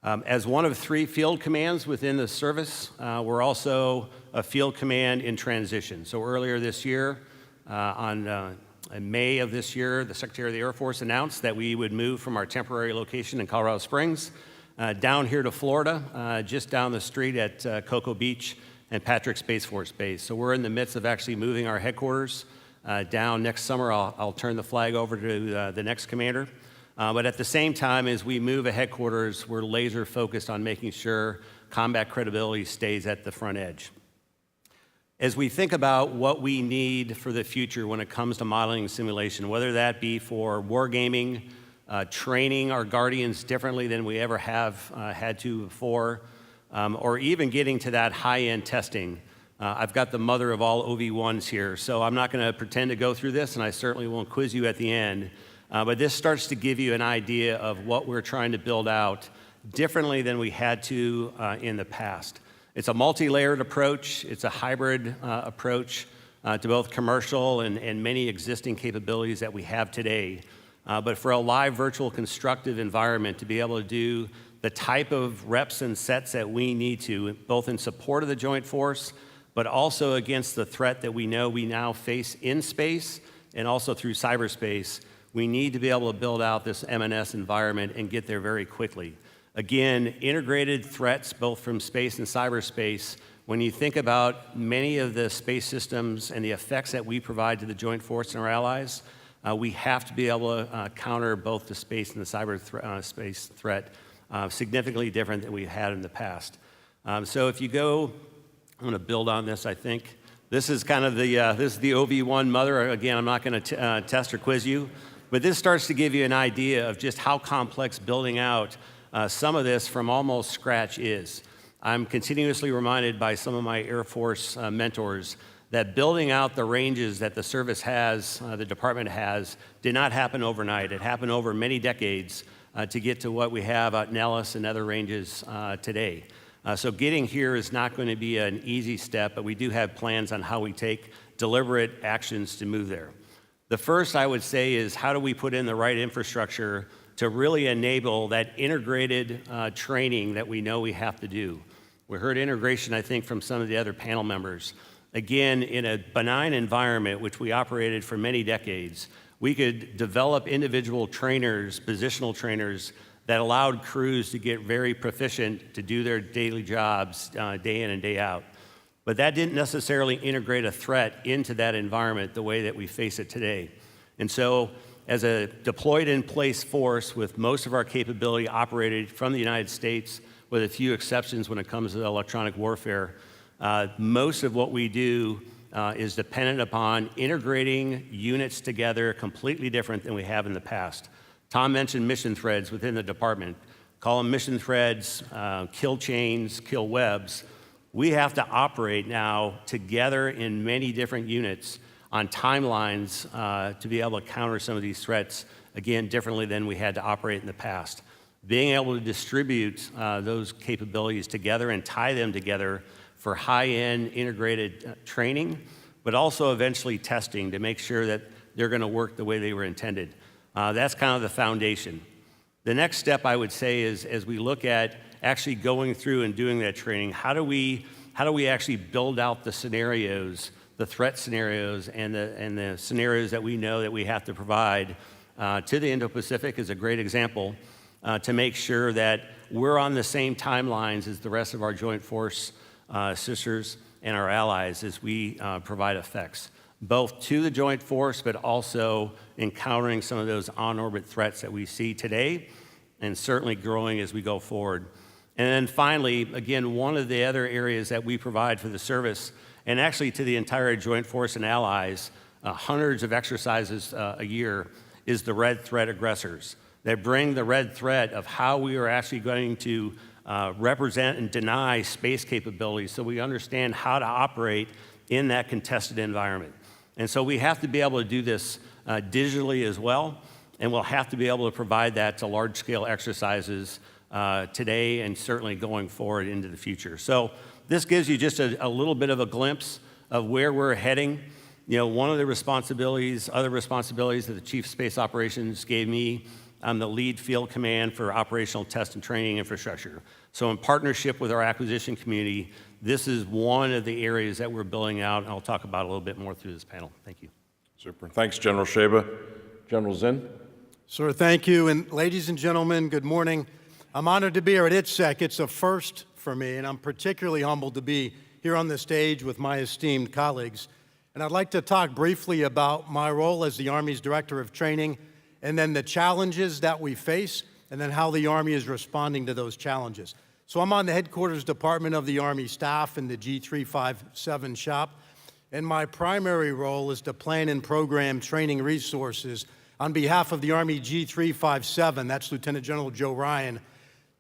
As one of 3 field commands within the service, we're also a field command in transition. So earlier this year, in May of this year, the Secretary of the Air Force announced that we would move from our temporary location in Colorado Springs down here to Florida, just down the street at Cocoa Beach and Patrick Space Force Base. So we're in the midst of actually moving our headquarters down. Next summer. I'll turn the flag over to the next commander. But at the same time, as we move a headquarters, we're laser focused on making sure combat credibility stays at the front edge. As we think about what we need for the future when it comes to modeling and simulation, whether that be for wargaming, training our Guardians differently than we ever have had to before, or even getting to that high-end testing. I've got the mother of all OV1s here, so I'm not going to pretend to go through this, and I certainly won't quiz you at the end. But this starts to give you an idea of what we're trying to build out differently than we had to in the past. It's a multi-layered approach. It's a hybrid approach to both commercial and many existing capabilities that we have today. But for a live virtual constructive environment to be able to do the type of reps and sets that we need to, both in support of the Joint Force, but also against the threat that we know we now face in space and also through cyberspace, we need to be able to build out this M&S environment and get there very quickly. Again, integrated threats both from space and cyberspace. When you think about many of the space systems and the effects that we provide to the Joint Force and our allies, we have to be able to counter both the space and the cyberspace threat significantly different than we've had in the past. So if you go, I'm going to build on this, I think. This is kind of the, this is the OV1 mother. Again, I'm not going to test or quiz you, but this starts to give you an idea of just how complex building out some of this from almost scratch is. I'm continuously reminded by some of my Air Force mentors that building out the ranges that the service has, the department has, did not happen overnight. It happened over many decades to get to what we have at Nellis and other ranges today. So getting here is not going to be an easy step, but we do have plans on how we take deliberate actions to move there. The first, I would say, is how do we put in the right infrastructure to really enable that integrated training that we know we have to do. We heard integration, I think, from some of the other panel members. Again, in a benign environment, which we operated for many decades, we could develop individual trainers, positional trainers, that allowed crews to get very proficient to do their daily jobs day in and day out. But that didn't necessarily integrate a threat into that environment the way that we face it today. And so, as a deployed in place force with most of our capability operated from the United States, with a few exceptions when it comes to electronic warfare, most of what we do is dependent upon integrating units together completely different than we have in the past. Tom mentioned mission threads within the department. Call them mission threads, kill chains, kill webs. We have to operate now together in many different units on timelines to be able to counter some of these threats, again, differently than we had to operate in the past. Being able to distribute those capabilities together and tie them together for high-end integrated training, but also eventually testing to make sure that they're going to work the way they were intended. That's kind of the foundation. The next step, I would say, is as we look at actually going through and doing that training, how do we actually build out the scenarios, the threat scenarios, and the scenarios that we know that we have to provide to the Indo-Pacific is a great example to make sure that we're on the same timelines as the rest of our joint force sisters and our allies as we provide effects, both to the joint force, but also encountering some of those on-orbit threats that we see today, and certainly growing as we go forward. And then finally, again, one of the other areas that we provide for the service, and actually to the entire joint force and allies, hundreds of exercises a year, is the red threat aggressors that bring the red threat of how we are actually going to represent and deny space capabilities so we understand how to operate in that contested environment. And so we have to be able to do this digitally as well, and we'll have to be able to provide that to large-scale exercises today and certainly going forward into the future. So this gives you just a little bit of a glimpse of where we're heading. You know, one of the other responsibilities that the Chief of Space Operations gave me, I'm the lead field command for operational test and training infrastructure. So in partnership with our acquisition community, this is one of the areas that we're building out, and I'll talk about a little bit more through this panel. Thank you. Super. Thanks, General Shaba. General Zinn. Sir, thank you. And ladies and gentlemen, good morning. I'm honored to be here at ITSEC. It's a first for me, and I'm particularly humbled to be here on the stage with my esteemed colleagues. And I'd like to talk briefly about my role as the Army's Director of Training, and then the challenges that we face, and then how the Army is responding to those challenges. So I'm on the Headquarters Department of the Army Staff in the G357 shop, and my primary role is to plan and program training resources on behalf of the Army G357, that's Lieutenant General Joe Ryan,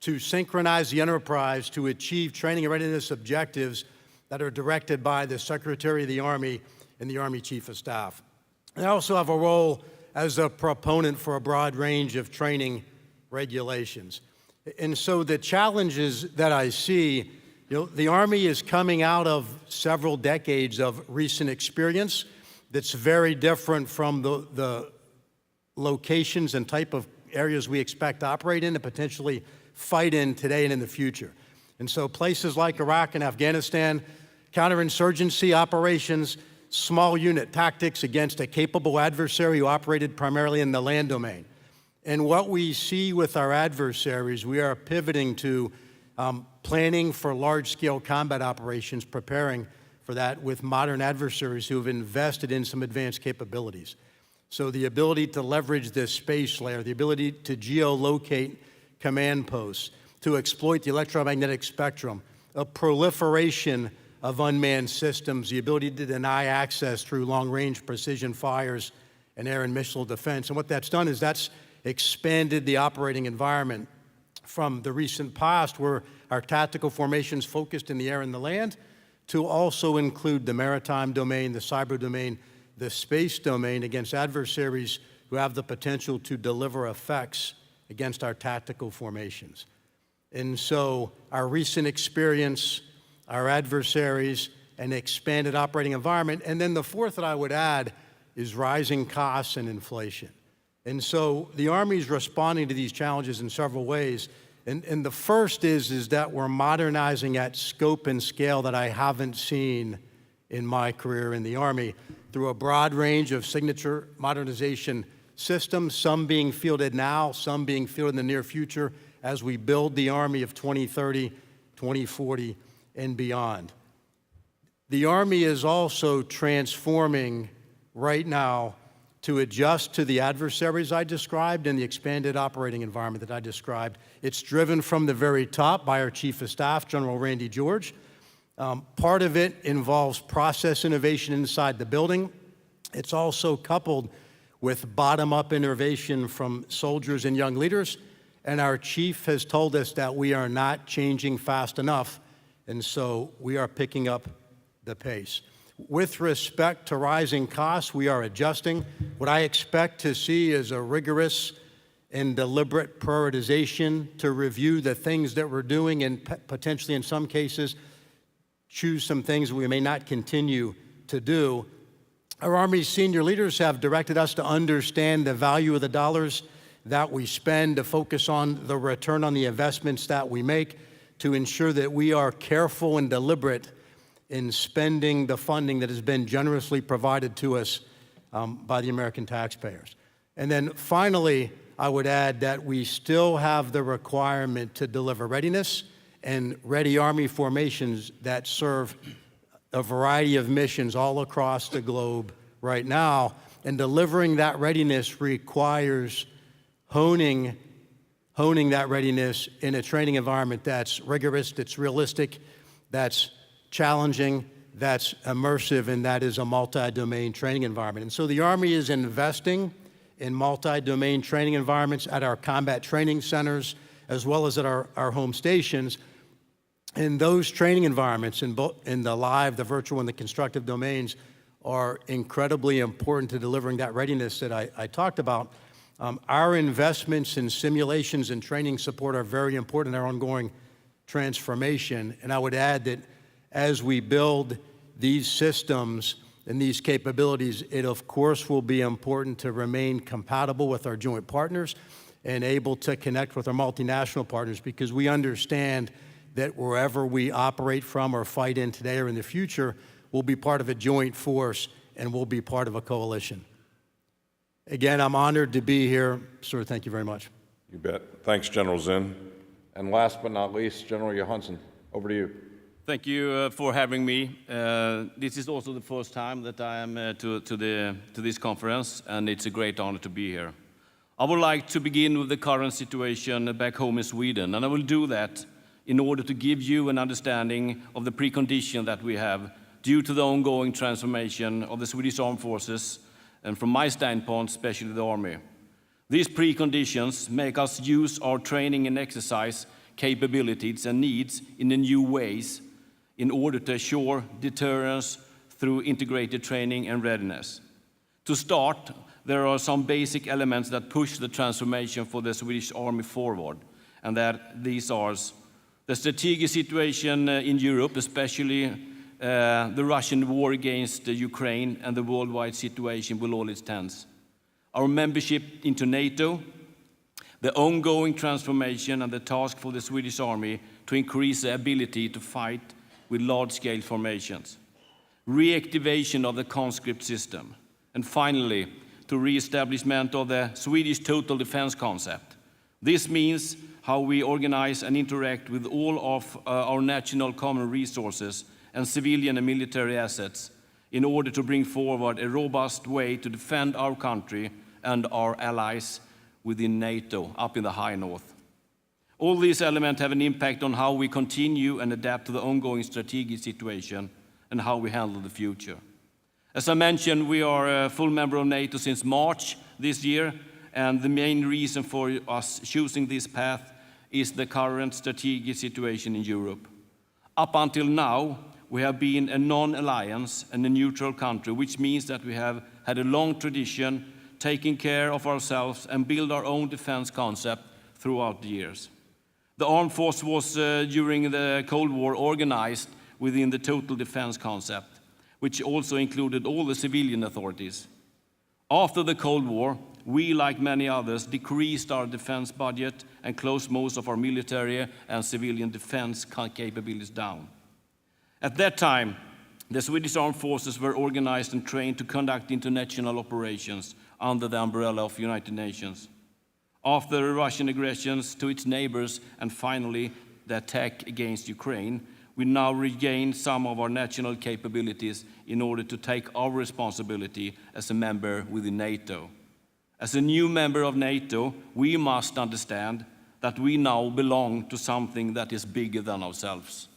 to synchronize the enterprise to achieve training and readiness objectives that are directed by the Secretary of the Army and the Army Chief of Staff. And I also have a role as a proponent for a broad range of training regulations. And so the challenges that I see, the Army is coming out of several decades of recent experience that's very different from the locations and type of areas we expect to operate in and potentially fight in today and in the future. And so places like Iraq and Afghanistan, counterinsurgency operations, small unit tactics against a capable adversary who operated primarily in the land domain. And what we see with our adversaries, we are pivoting to planning for large-scale combat operations, preparing for that with modern adversaries who have invested in some advanced capabilities. So the ability to leverage this space layer, the ability to geolocate command posts, to exploit the electromagnetic spectrum, a proliferation of unmanned systems, the ability to deny access through long-range precision fires and air and missile defense. And what that's done is that's expanded the operating environment from the recent past, where our tactical formations focused in the air and the land, to also include the maritime domain, the cyber domain, the space domain against adversaries who have the potential to deliver effects against our tactical formations. And so our recent experience, our adversaries, an expanded operating environment, and then the fourth that I would add is rising costs and inflation. And so the Army is responding to these challenges in several ways. And the first is that we're modernizing at scope and scale that I haven't seen in my career in the Army through a broad range of signature modernization systems, some being fielded now, some being fielded in the near future as we build the Army of 2030, 2040, and beyond. The Army is also transforming right now to adjust to the adversaries I described and the expanded operating environment that I described. It's driven from the very top by our Chief of Staff, General Randy George. Part of it involves process innovation inside the building. It's also coupled with bottom-up innovation from soldiers and young leaders. And our chief has told us that we are not changing fast enough, and so we are picking up the pace. With respect to rising costs, we are adjusting. What I expect to see is a rigorous and deliberate prioritization to review the things that we're doing and potentially in some cases choose some things we may not continue to do. Our Army's senior leaders have directed us to understand the value of the dollars that we spend, to focus on the return on the investments that we make, to ensure that we are careful and deliberate in spending the funding that has been generously provided to us by the American taxpayers. And then finally, I would add that we still have the requirement to deliver readiness and ready Army formations that serve a variety of missions all across the globe right now. And delivering that readiness requires honing that readiness in a training environment that's rigorous, that's realistic, that's challenging, that's immersive, and that is a multi-domain training environment. And so the Army is investing in multi-domain training environments at our combat training centers, as well as at our home stations. And those training environments in the live, the virtual, and the constructive domains are incredibly important to delivering that readiness that I talked about. Our investments in simulations and training support are very important in our ongoing transformation. And I would add that as we build these systems and these capabilities, it of course will be important to remain compatible with our joint partners and able to connect with our multinational partners, because we understand that wherever we operate from or fight in today or in the future, we'll be part of a joint force and we'll be part of a coalition. Again, I'm honored to be here. Sir, thank you very much. You bet. Thanks, General Zinn. And last but not least, General Johansson, over to you. Thank you for having me. This is also the first time that I am to this conference, and it's a great honor to be here. I would like to begin with the current situation back home in Sweden, and I will do that in order to give you an understanding of the precondition that we have due to the ongoing transformation of the Swedish Armed Forces, and from my standpoint, especially the Army. These preconditions make us use our training and exercise capabilities and needs in new ways in order to assure deterrence through integrated training and readiness. To start, there are some basic elements that push the transformation for the Swedish Army forward, and that these are the strategic situation in Europe, especially the Russian war against Ukraine and the worldwide situation with all its tense. Our membership into NATO, the ongoing transformation and the task for the Swedish Army to increase the ability to fight with large-scale formations, reactivation of the conscript system, and finally, to re-establishment of the Swedish total defense concept. This means how we organize and interact with all of our national common resources and civilian and military assets in order to bring forward a robust way to defend our country and our allies within NATO up in the high north. All these elements have an impact on how we continue and adapt to the ongoing strategic situation and how we handle the future. As I mentioned, we are a full member of NATO since March this year, and the main reason for us choosing this path is the current strategic situation in Europe. Up until now, we have been a non-alliance and a neutral country, which means that we have had a long tradition taking care of ourselves and build our own defense concept throughout the years. The armed force was, during the Cold War, organized within the total defense concept, which also included all the civilian authorities. After the Cold War, we, like many others, decreased our defense budget and closed most of our military and civilian defense capabilities down. At that time, the Swedish armed forces were organized and trained to conduct international operations under the umbrella of United Nations. After the Russian aggressions to its neighbors and finally the attack against Ukraine, we now regain some of our national capabilities in order to take our responsibility as a member within NATO. As a new member of NATO, we must understand that we now belong to something that is bigger than ourselves.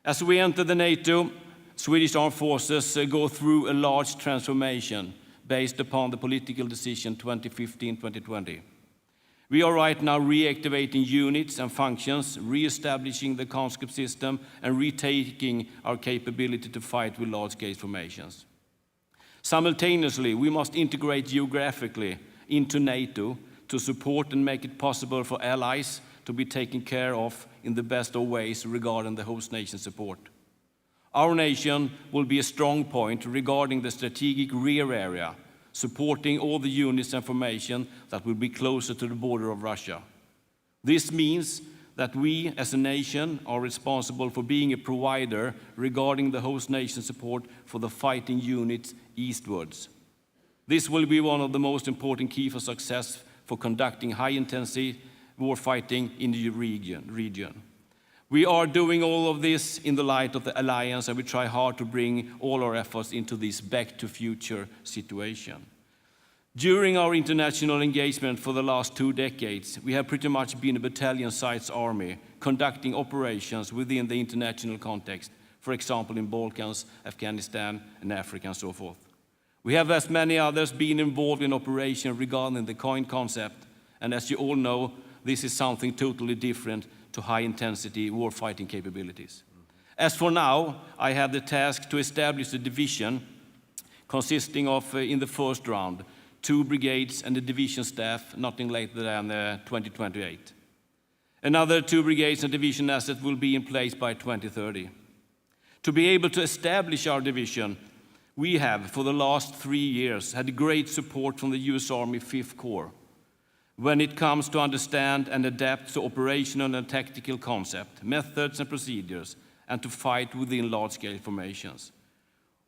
As we enter the NATO, Swedish armed forces go through a large transformation based upon the political decision 2015-2020. We are right now reactivating units and functions, re-establishing the conscript system, and retaking our capability to fight with large-scale formations. Simultaneously, we must integrate geographically into NATO to support and make it possible for allies to be taken care of in the best of ways regarding the host nation support. Our nation will be a strong point regarding the strategic rear area, supporting all the units and formation that will be closer to the border of Russia. This means that we as a nation are responsible for being a provider regarding the host nation support for the fighting units eastwards. This will be one of the most important key for success for conducting high-intensity warfighting in the region. We are doing all of this in the light of the alliance, and we try hard to bring all our efforts into this back-to-future situation. During our international engagement for the last 2 decades, we have pretty much been a battalion-sized army conducting operations within the international context, for example in Balkans, Afghanistan, and Africa, and so forth. We have, as many others, been involved in operations regarding the KEYNOTE concept, and as you all know, this is something totally different to high-intensity warfighting capabilities. As for now, I have the task to establish a division consisting of, in the first round, 2 brigades and the division staff, nothing later than 2028. Another 2 brigades and division assets will be in place by 2030. To be able to establish our division, we have, for the last 3 years, had great support from the US Army 5th Corps when it comes to understand and adapt to operational and tactical concepts, methods and procedures, and to fight within large-scale formations.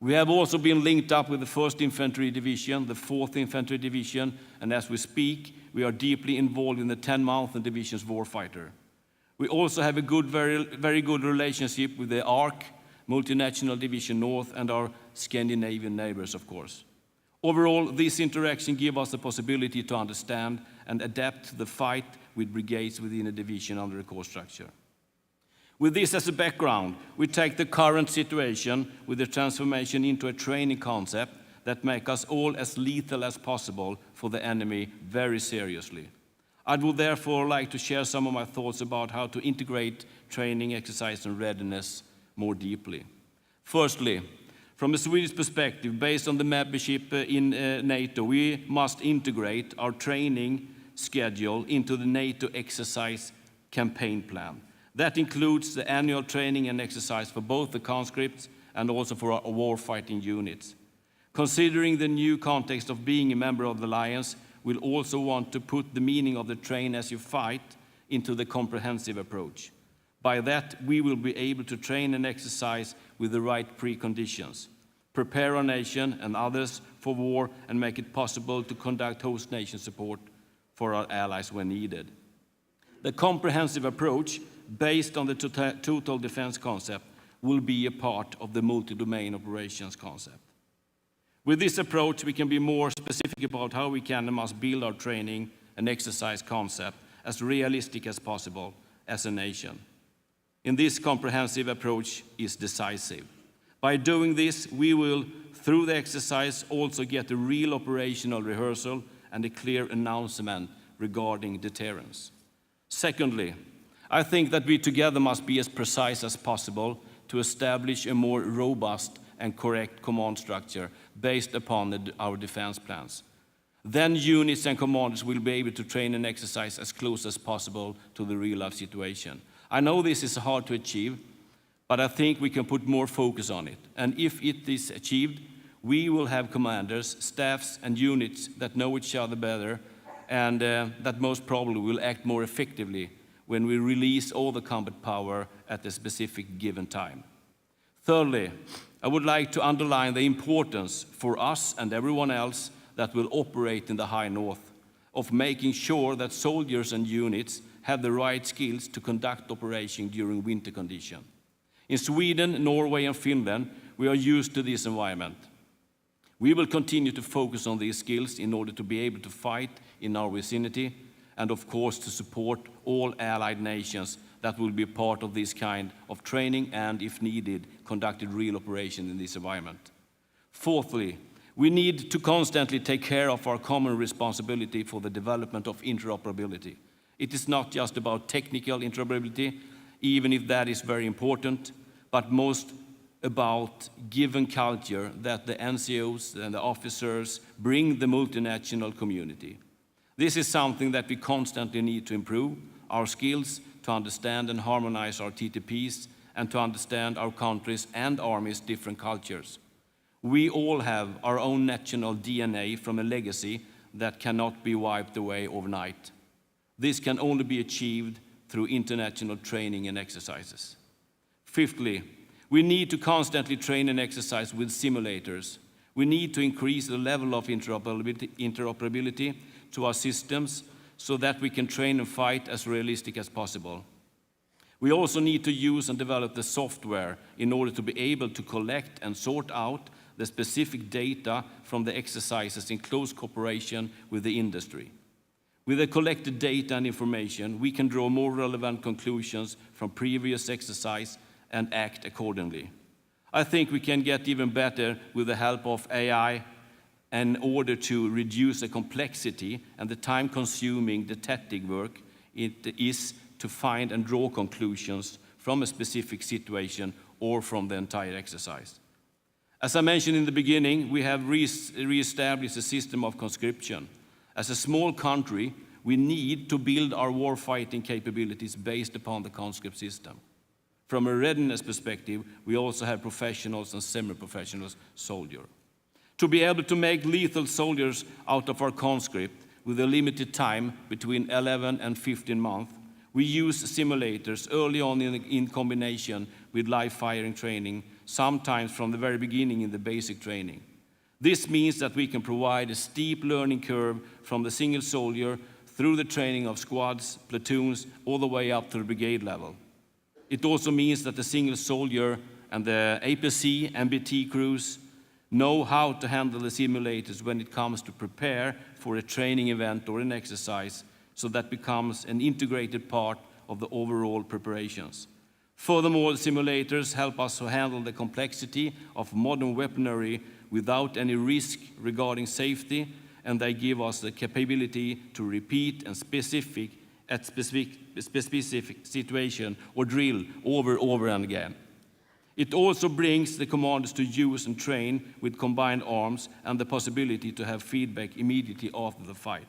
We have also been linked up with the 1st Infantry Division, the 4th Infantry Division, and as we speak, we are deeply involved in the 10th Mountain Division's warfighter. We also have a very good relationship with the ARC, Multinational Division North, and our Scandinavian neighbors, of course. Overall, this interaction gives us the possibility to understand and adapt the fight with brigades within a division under a core structure. With this as a background, we take the current situation with the transformation into a training concept that makes us all as lethal as possible for the enemy very seriously. I would therefore like to share some of my thoughts about how to integrate training, exercise, and readiness more deeply. Firstly, from a Swedish perspective, based on the membership in NATO, we must integrate our training schedule into the NATO exercise campaign plan. That includes the annual training and exercise for both the conscripts and also for our warfighting units. Considering the new context of being a member of the alliance, we'll also want to put the meaning of the train as you fight into the comprehensive approach. By that, we will be able to train and exercise with the right preconditions, prepare our nation and others for war, and make it possible to conduct host nation support for our allies when needed. The comprehensive approach, based on the total defense concept, will be a part of the multi-domain operations concept. With this approach, we can be more specific about how we can and must build our training and exercise concept, as realistic as possible as a nation. In this comprehensive approach is decisive. By doing this, we will, through the exercise, also get a real operational rehearsal and a clear announcement regarding deterrence. Secondly, I think that we together must be as precise as possible to establish a more robust and correct command structure based upon our defense plans. Then units and commanders will be able to train and exercise as close as possible to the real-life situation. I know this is hard to achieve, but I think we can put more focus on it. And if it is achieved, we will have commanders, staffs, and units that know each other better, and that most probably will act more effectively when we release all the combat power at a specific given time. Thirdly, I would like to underline the importance for us and everyone else that will operate in the High North of making sure that soldiers and units have the right skills to conduct operation during winter conditions. In Sweden, Norway, and Finland, we are used to this environment. We will continue to focus on these skills in order to be able to fight in our vicinity and, of course, to support all allied nations that will be part of this kind of training and, if needed, conducted real operation in this environment. Fourthly, we need to constantly take care of our common responsibility for the development of interoperability. It is not just about technical interoperability, even if that is very important, but most about given culture that the NCOs and the officers bring the multinational community. This is something that we constantly need to improve, our skills to understand and harmonize our TTPs and to understand our countries' and armies' different cultures. We all have our own national DNA from a legacy that cannot be wiped away overnight. This can only be achieved through international training and exercises. Fifthly, we need to constantly train and exercise with simulators. We need to increase the level of interoperability to our systems so that we can train and fight as realistic as possible. We also need to use and develop the software in order to be able to collect and sort out the specific data from the exercises in close cooperation with the industry. With the collected data and information, we can draw more relevant conclusions from previous exercise and act accordingly. I think we can get even better with the help of AI in order to reduce the complexity and the time-consuming detective work it is to find and draw conclusions from a specific situation or from the entire exercise. As I mentioned in the beginning, we have re-established a system of conscription. As a small country, we need to build our warfighting capabilities based upon the conscript system. From a readiness perspective, we also have professionals and semi-professional soldiers. To be able to make lethal soldiers out of our conscript with a limited time between 11 and 15 months, we use simulators early on in combination with live firing training, sometimes from the very beginning in the basic training. This means that we can provide a steep learning curve from the single soldier through the training of squads, platoons, all the way up to the brigade level. It also means that the single soldier and the APC and BT crews know how to handle the simulators when it comes to prepare for a training event or an exercise, so that becomes an integrated part of the overall preparations. Furthermore, the simulators help us to handle the complexity of modern weaponry without any risk regarding safety, and they give us the capability to repeat and specific situation or drill over and again. It also brings the commanders to use and train with combined arms and the possibility to have feedback immediately after the fight.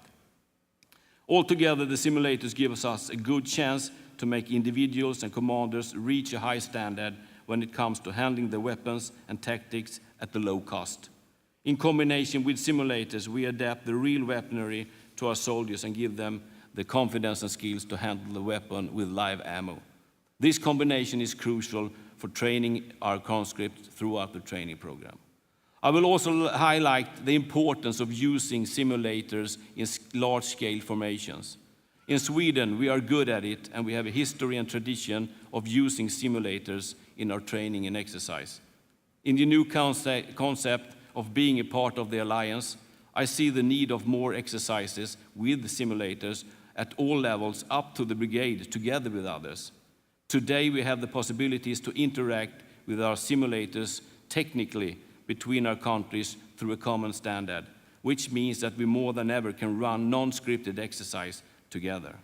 Altogether, the simulators give us a good chance to make individuals and commanders reach a high standard when it comes to handling the weapons and tactics at the low cost. In combination with simulators, we adapt the real weaponry to our soldiers and give them the confidence and skills to handle the weapon with live ammo. This combination is crucial for training our conscripts throughout the training program. I will also highlight the importance of using simulators in large-scale formations. In Sweden, we are good at it, and we have a history and tradition of using simulators in our training and exercise. In the new concept of being a part of the alliance, I see the need of more exercises with the simulators at all levels up to the brigade together with others. Today we have the possibilities to interact with our simulators technically between our countries through a common standard, which means that we more than ever can run non-scripted exercise together.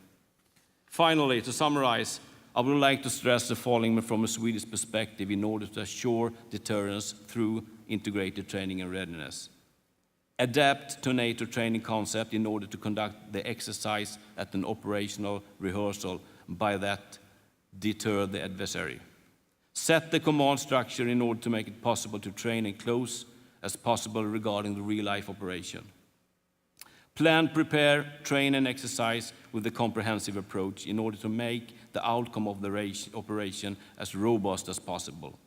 Finally, to summarize, I would like to stress the following from a Swedish perspective in order to assure deterrence through integrated training and readiness. Adapt to NATO training concept in order to conduct the exercise at an operational rehearsal, by that deter the adversary. Set the command structure in order to make it possible to train as close as possible regarding the real-life operation. Plan, prepare, train, and exercise with a comprehensive approach in order to make the outcome of the operation as robust as possible.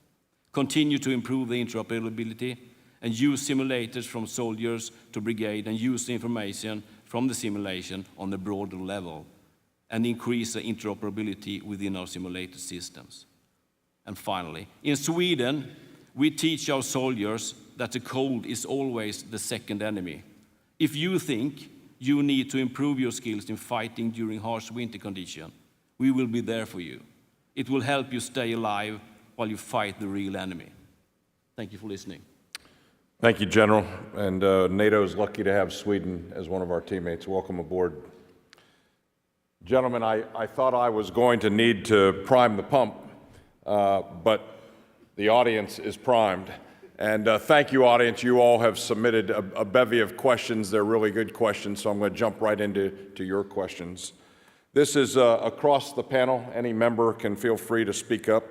Continue to improve the interoperability and use simulators from soldiers to brigade and use the information from the simulation on a broader level and increase the interoperability within our simulator systems. And finally, in Sweden, we teach our soldiers that the cold is always the second enemy. If you think you need to improve your skills in fighting during harsh winter conditions, we will be there for you. It will help you stay alive while you fight the real enemy. Thank you for listening. Thank you, General. And NATO is lucky to have Sweden as one of our teammates. Welcome aboard. Gentlemen, I thought I was going to need to prime the pump, but the audience is primed. And thank you, audience. You all have submitted a bevy of questions. They're really good questions, so I'm going to jump right into your questions. This is across the panel. Any member can feel free to speak up.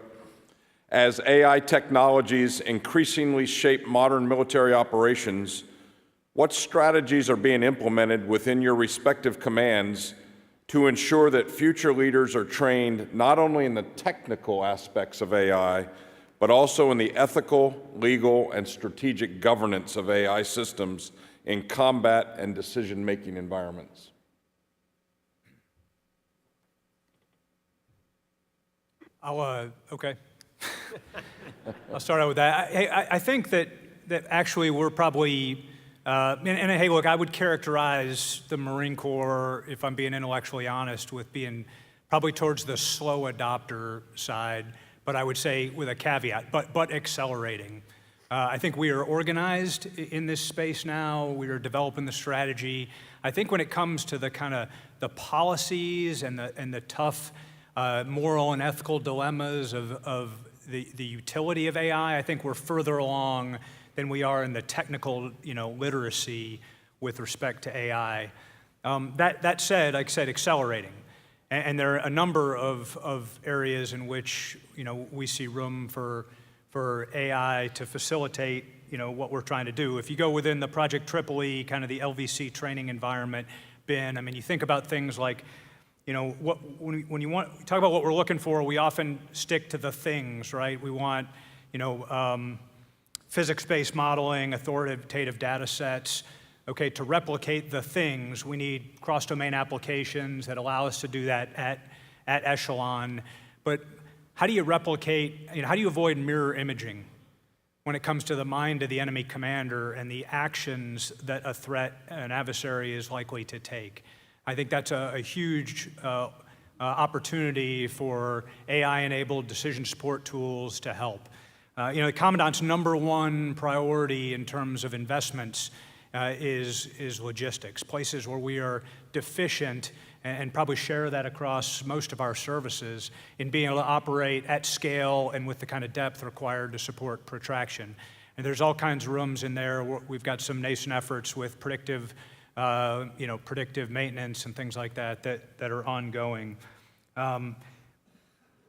As AI technologies increasingly shape modern military operations, what strategies are being implemented within your respective commands to ensure that future leaders are trained not only in the technical aspects of AI, but also in the ethical, legal, and strategic governance of AI systems in combat and decision-making environments? Okay. I'll start out with that. I think that actually we're probably, and hey, look, I would characterize the Marine Corps, if I'm being intellectually honest, with being probably towards the slow adopter side, but I would say with a caveat, but accelerating. I think we are organized in this space now. We are developing the strategy. I think when it comes to the kind of the policies and the tough moral and ethical dilemmas of the utility of AI, I think we're further along than we are in the technical, literacy with respect to AI. That said, like I said, accelerating. And there are a number of areas in which, we see room for AI to facilitate, what we're trying to do. If you go within the Project Tripoli, kind of the LVC training environment, you think about things like, when you talk about what we're looking for, we often stick to the things, right? We want, physics-based modeling, authoritative data sets. Okay, to replicate the things, we need cross-domain applications that allow us to do that at echelon. But how do you replicate, how do you avoid mirror imaging when it comes to the mind of the enemy commander and the actions that a threat, an adversary is likely to take? I think that's a huge opportunity for AI-enabled decision support tools to help. The Commandant's #1 priority in terms of investments is logistics, places where we are deficient, and probably share that across most of our services in being able to operate at scale and with the kind of depth required to support protraction. And there's all kinds of rooms in there. We've got some nascent efforts with predictive maintenance and things like that are ongoing. And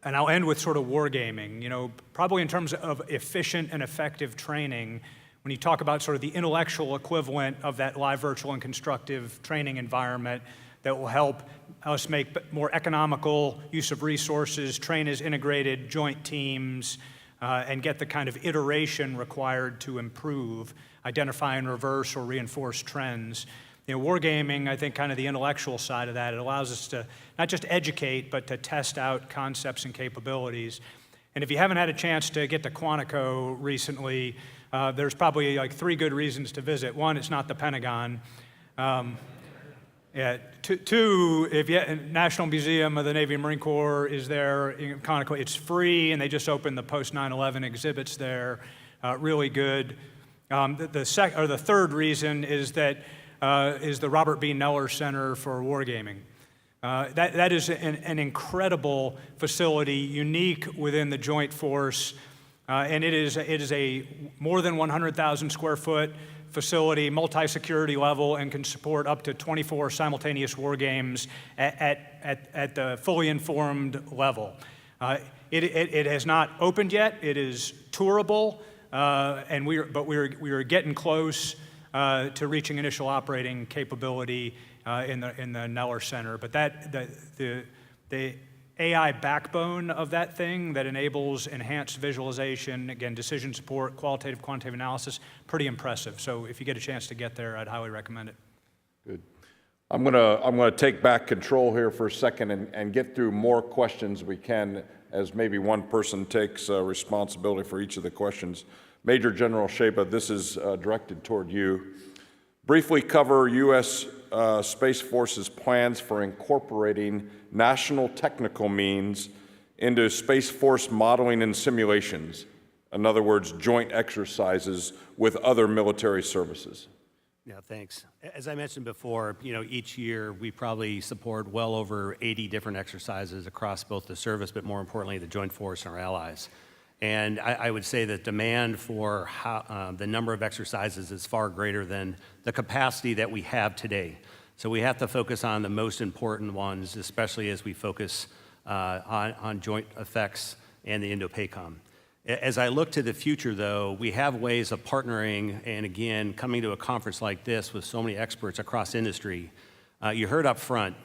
I'll end with sort of wargaming. Probably in terms of efficient and effective training, when you talk about sort of the intellectual equivalent of that live, virtual, and constructive training environment that will help us make more economical use of resources, train as integrated joint teams, and get the kind of iteration required to improve, identify and reverse or reinforce trends. Wargaming, I think, kind of the intellectual side of that, it allows us to not just educate, but to test out concepts and capabilities. And if you haven't had a chance to get to Quantico recently, there's probably like 3 good reasons to visit. One, it's not the Pentagon. Yeah, two, if you, National Museum of the Navy and Marine Corps is there in Conoco. It's free, and they just opened the post 9/11 exhibits there. Really good. The third reason is that is the Robert B. Neller Center for Wargaming. That is an incredible facility, unique within the Joint Force, and it is a more than 100,000 square foot facility, multi-security level, and can support up to 24 simultaneous war games at the fully informed level. It has not opened yet. It is tourable, and we are getting close to reaching initial operating capability in the Neller Center. But the AI backbone of that thing that enables enhanced visualization, again, decision support, qualitative, quantitative analysis, pretty impressive. So if you get a chance to get there, I'd highly recommend it. Good. I'm gonna take back control here for a second and get through more questions we can, as maybe one person takes responsibility for each of the questions. Major General Sheba, this is directed toward you. Briefly cover U.S. Space Force's plans for incorporating national technical means into Space Force modeling and simulations. In other words, joint exercises with other military services. Yeah, thanks. As I mentioned before, each year we probably support well over 80 different exercises across both the service, but more importantly, the Joint Force and our allies. And I would say that demand for the number of exercises is far greater than the capacity that we have today. So we have to focus on the most important ones, especially as we focus on joint effects and the Indo-PACOM. As I look to the future, though, we have ways of partnering and, again, coming to a conference like this with so many experts across industry. You heard up front,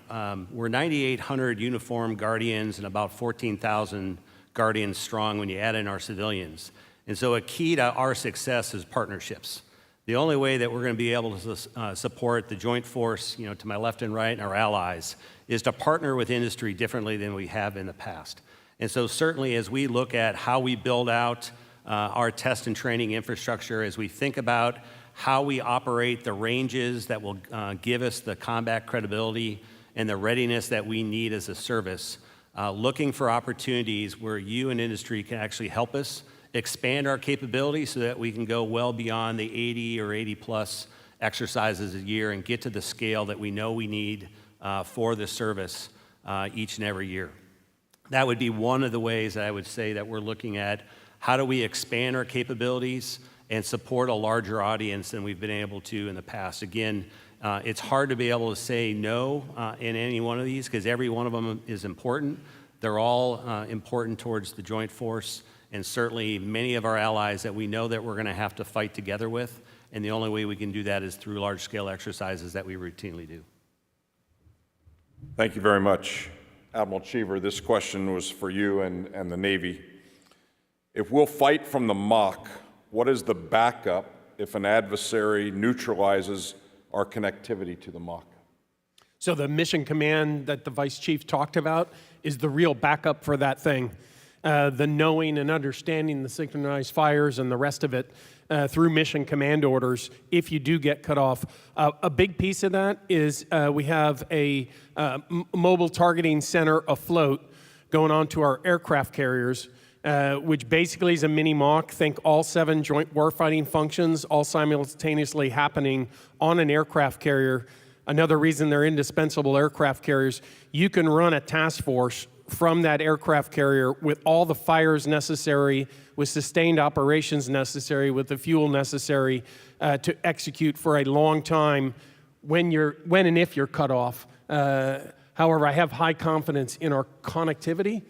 we're 9,800 uniformed Guardians and about 14,000 Guardians strong when you add in our civilians. And so a key to our success is partnerships. The only way that we're going to be able to support the Joint Force, to my left and right, and our allies, is to partner with industry differently than we have in the past. And so certainly as we look at how we build out our test and training infrastructure, as we think about how we operate the ranges that will give us the combat credibility and the readiness that we need as a service, looking for opportunities where you and industry can actually help us expand our capability so that we can go well beyond the 80 or 80 plus exercises a year and get to the scale that we know we need for the service each and every year. That would be one of the ways that I would say that we're looking at how do we expand our capabilities and support a larger audience than we've been able to in the past. Again, it's hard to be able to say no in any one of these because every one of them is important. They're all important towards the Joint Force, and certainly many of our allies that we know that we're going to have to fight together with, and the only way we can do that is through large-scale exercises that we routinely do. Thank you very much. Admiral Cheever, this question was for you and the Navy. If we'll fight from the Mach, what is the backup if an adversary neutralizes our connectivity to the Mach? So the mission command that the Vice Chief talked about is the real backup for that thing. The knowing and understanding the synchronized fires and the rest of it through mission command orders if you do get cut off. A big piece of that is we have a mobile targeting center afloat going on to our aircraft carriers, which basically is a mini Mach. Think all 7 joint warfighting functions all simultaneously happening on an aircraft carrier. Another reason they're indispensable aircraft carriers, you can run a task force from that aircraft carrier with all the fires necessary, with sustained operations necessary, with the fuel necessary to execute for a long time when and if you're cut off. However, I have high confidence in our connectivity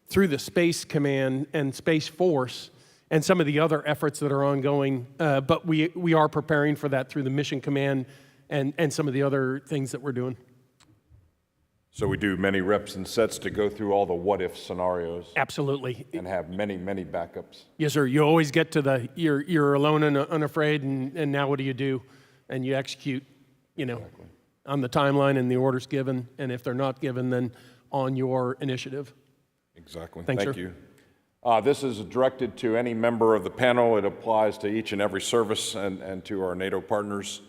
through the Space Command and Space Force and some of the other efforts that are ongoing, but we are preparing for that through the Mission Command and some of the other things that we're doing. So we do many reps and sets to go through all the what-if scenarios. Absolutely. And have many, many backups. Yes, sir. You always get to you're alone and unafraid, and now what do you do? And you execute, exactly, on the timeline and the orders given, and if they're not given, then on your initiative. Exactly. Thanks, Thank sir. you. This is directed to any member of the panel. It applies to each and every service and to our NATO partners.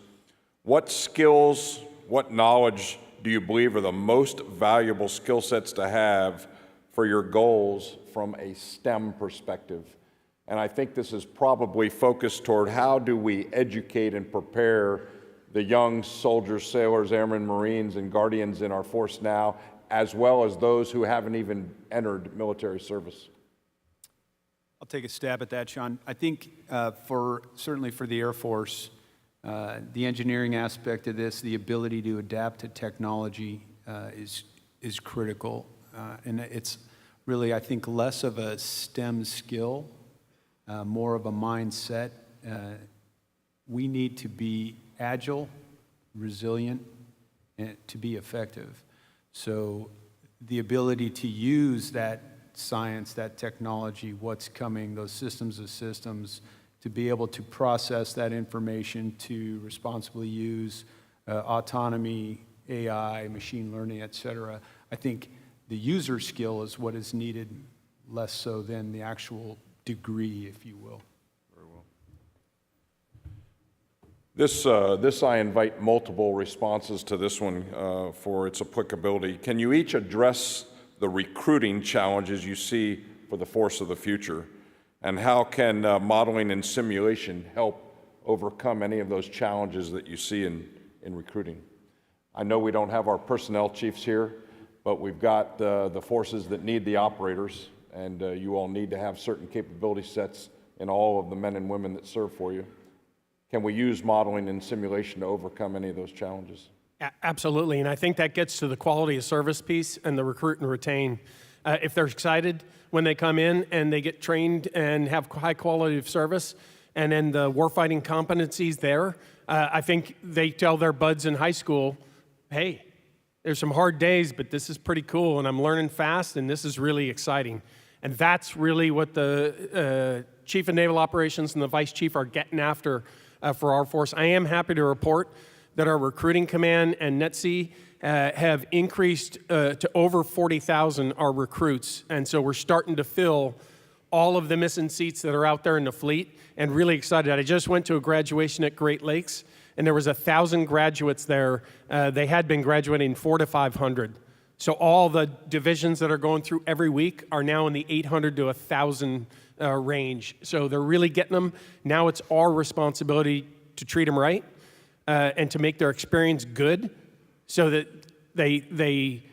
What skills, what knowledge do you believe are the most valuable skill sets to have for your goals from a STEM perspective? And I think this is probably focused toward how do we educate and prepare the young soldiers, sailors, airmen, Marines, and Guardians in our force now, as well as those who haven't even entered military service. I'll take a stab at that, Sean. I think certainly for the Air Force, the engineering aspect of this, the ability to adapt to technology is critical. And it's really, I think, less of a STEM skill, more of a mindset. We need to be agile, resilient, and to be effective. So the ability to use that science, that technology, what's coming, those systems of systems, to be able to process that information, to responsibly use autonomy, AI, machine learning, et cetera. I think the user skill is what is needed, less so than the actual degree, if you will. Very well. This I invite multiple responses to this one for its applicability. Can you each address the recruiting challenges you see for the force of the future? And how can modeling and simulation help overcome any of those challenges that you see in recruiting? I know we don't have our personnel chiefs here, but we've got the forces that need the operators, and you all need to have certain capability sets in all of the men and women that serve for you. Can we use modeling and simulation to overcome any of those challenges? Absolutely, and I think that gets to the quality of service piece and the recruit and retain. If they're excited when they come in and they get trained and have high quality of service, and then the warfighting competencies there, I think they tell their buds in high school, hey, there's some hard days, but this is pretty cool, and I'm learning fast, and this is really exciting. And that's really what the Chief of Naval Operations and the Vice Chief are getting after for our force. I am happy to report that our recruiting command and NETC have increased to over 40,000 our recruits. And so we're starting to fill all of the missing seats that are out there in the fleet, and really excited. I just went to a graduation at Great Lakes, and there was 1,000 graduates there. They had been graduating 400 to 500. So all the divisions that are going through every week are now in the 800 to 1,000 range. So they're really getting them. Now it's our responsibility to treat them right and to make their experience good, so that they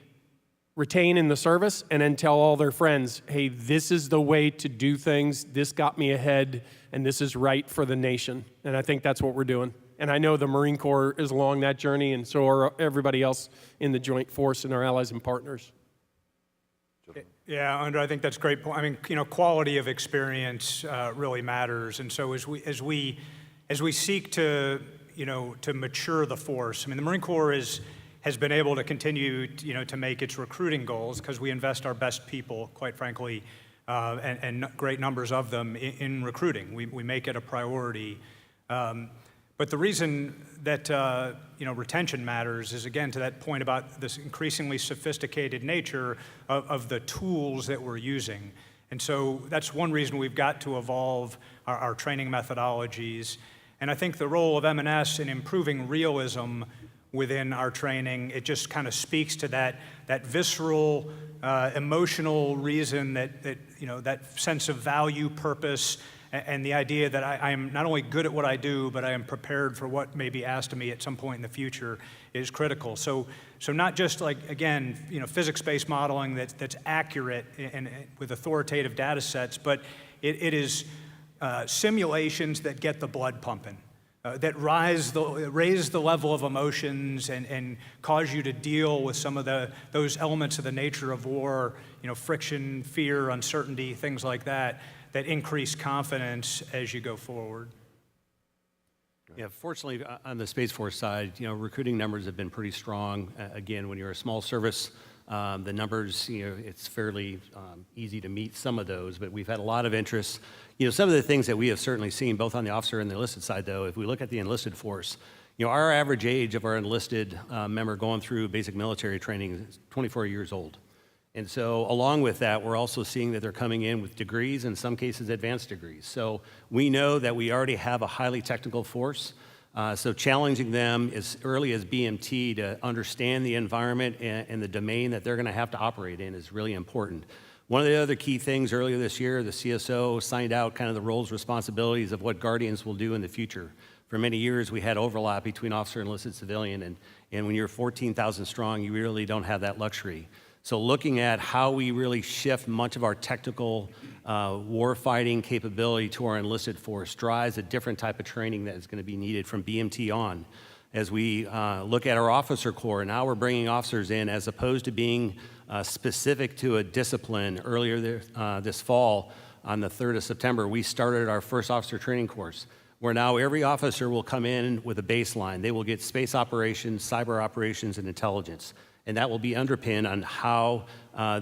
retain in the service and then tell all their friends, hey, this is the way to do things, this got me ahead, and this is right for the nation. And I think that's what we're doing. And I know the Marine Corps is along that journey, and so are everybody else in the Joint Force and our allies and partners. Yeah, Andre, I think that's a great point. I mean, quality of experience really matters. And so as we seek to, to mature the force, I mean, the Marine Corps has been able to continue, to make its recruiting goals because we invest our best people, quite frankly, and great numbers of them in recruiting. We make it a priority. But the reason that retention matters is, again, to that point about this increasingly sophisticated nature of the tools that we're using. And so that's one reason we've got to evolve our training methodologies. And I think the role of M&S in improving realism within our training, it just kind of speaks to that visceral, emotional reason, that sense of value, purpose, and the idea that I am not only good at what I do, but I am prepared for what may be asked of me at some point in the future is critical. So not just again, physics-based modeling that's accurate and with authoritative data sets, but it is simulations that get the blood pumping, that raise the level of emotions and cause you to deal with some of those elements of the nature of war, friction, fear, uncertainty, things like that increase confidence as you go forward. Yeah, fortunately, on the Space Force side, recruiting numbers have been pretty strong. Again, when you're a small service, the numbers, it's fairly easy to meet some of those, but we've had a lot of interest. Some of the things that we have certainly seen, both on the officer and the enlisted side, though, if we look at the enlisted force, our average age of our enlisted member going through basic military training is 24 years old. And so along with that, we're also seeing that they're coming in with degrees, in some cases advanced degrees. So we know that we already have a highly technical force. So challenging them as early as BMT to understand the environment and the domain that they're going to have to operate in is really important. One of the other key things earlier this year, the CSO signed out kind of the roles, responsibilities of what Guardians will do in the future. For many years, we had overlap between officer and enlisted civilian, and when you're 14,000 strong, you really don't have that luxury. So looking at how we really shift much of our technical warfighting capability to our enlisted force drives a different type of training that is going to be needed from BMT on. As we look at our officer corps, now we're bringing officers in as opposed to being specific to a discipline. Earlier this fall, on the 3rd of September, we started our first officer training course, where now every officer will come in with a baseline. They will get space operations, cyber operations, and intelligence. And that will be underpinned on how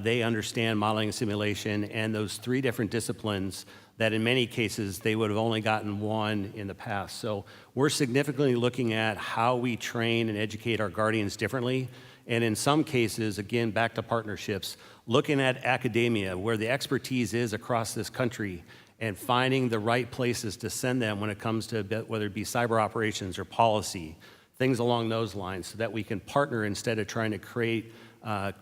they understand modeling and simulation and those 3 different disciplines that in many cases they would have only gotten one in the past. So we're significantly looking at how we train and educate our Guardians differently. And in some cases, again, back to partnerships, looking at academia, where the expertise is across this country, and finding the right places to send them when it comes to whether it be cyber operations or policy, things along those lines, so that we can partner instead of trying to create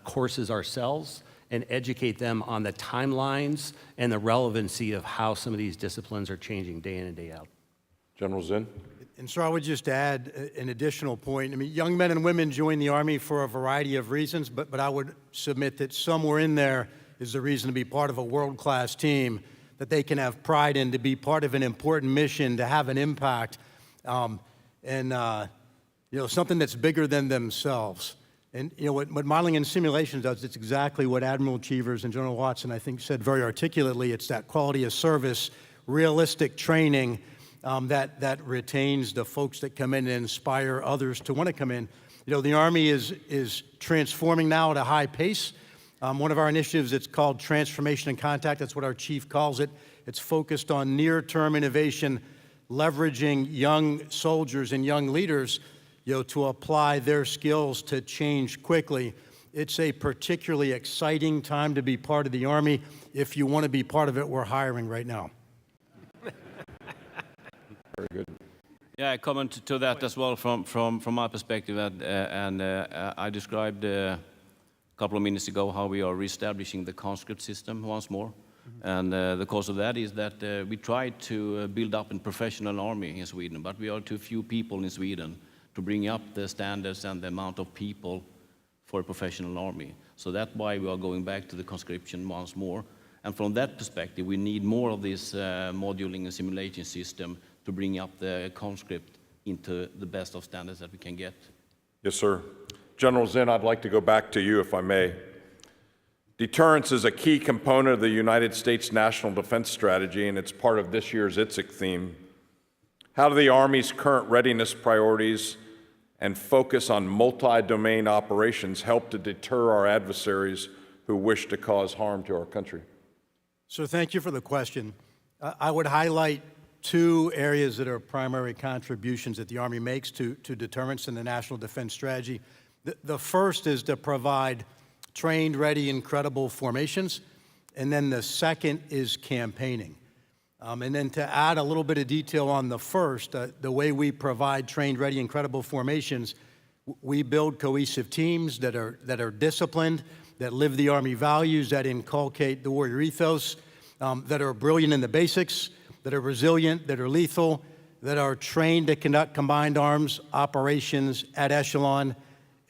courses ourselves and educate them on the timelines and the relevancy of how some of these disciplines are changing day in and day out. General Zinn? And so I would just add an additional point. I mean, young men and women join the Army for a variety of reasons, but I would submit that somewhere in there is the reason to be part of a world-class team that they can have pride in, to be part of an important mission, to have an impact, something that's bigger than themselves. And what modeling and simulation does, it's exactly what Admiral Cheevers and General Watson, I think, said very articulately. It's that quality of service, realistic training that retains the folks that come in and inspire others to want to come in. The Army is transforming now at a high pace. One of our initiatives, it's called Transformation in Contact. That's what our chief calls it. It's focused on near-term innovation, leveraging young soldiers and young leaders to apply their skills to change quickly. It's a particularly exciting time to be part of the Army. If you want to be part of it, we're hiring right now. Very good. Yeah, I comment to that as well from my perspective, and I described a couple of minutes ago how we are reestablishing the conscript system once more. And the cause of that is that we tried to build up a professional army in Sweden, but we are too few people in Sweden to bring up the standards and the amount of people for a professional army. So that's why we are going back to the conscription once more. And from that perspective, we need more of this moduling and simulation system to bring up the conscript into the best of standards that we can get. Yes, sir. General Zinn, I'd like to go back to you, if I may. Deterrence is a key component of the United States National Defense Strategy, and it's part of this year's ITSEC theme. How do the Army's current readiness priorities and focus on multi-domain operations help to deter our adversaries who wish to cause harm to our country? So thank you for the question. I would highlight 2 areas that are primary contributions that the Army makes to deterrence in the National Defense Strategy. The first is to provide trained, ready, and credible formations, and then the second is campaigning. And then to add a little bit of detail on the first, the way we provide trained, ready, and credible formations, we build cohesive teams that are disciplined, that live the Army values, that inculcate the warrior ethos, that are brilliant in the basics, that are resilient, that are lethal, that are trained to conduct combined arms operations at echelon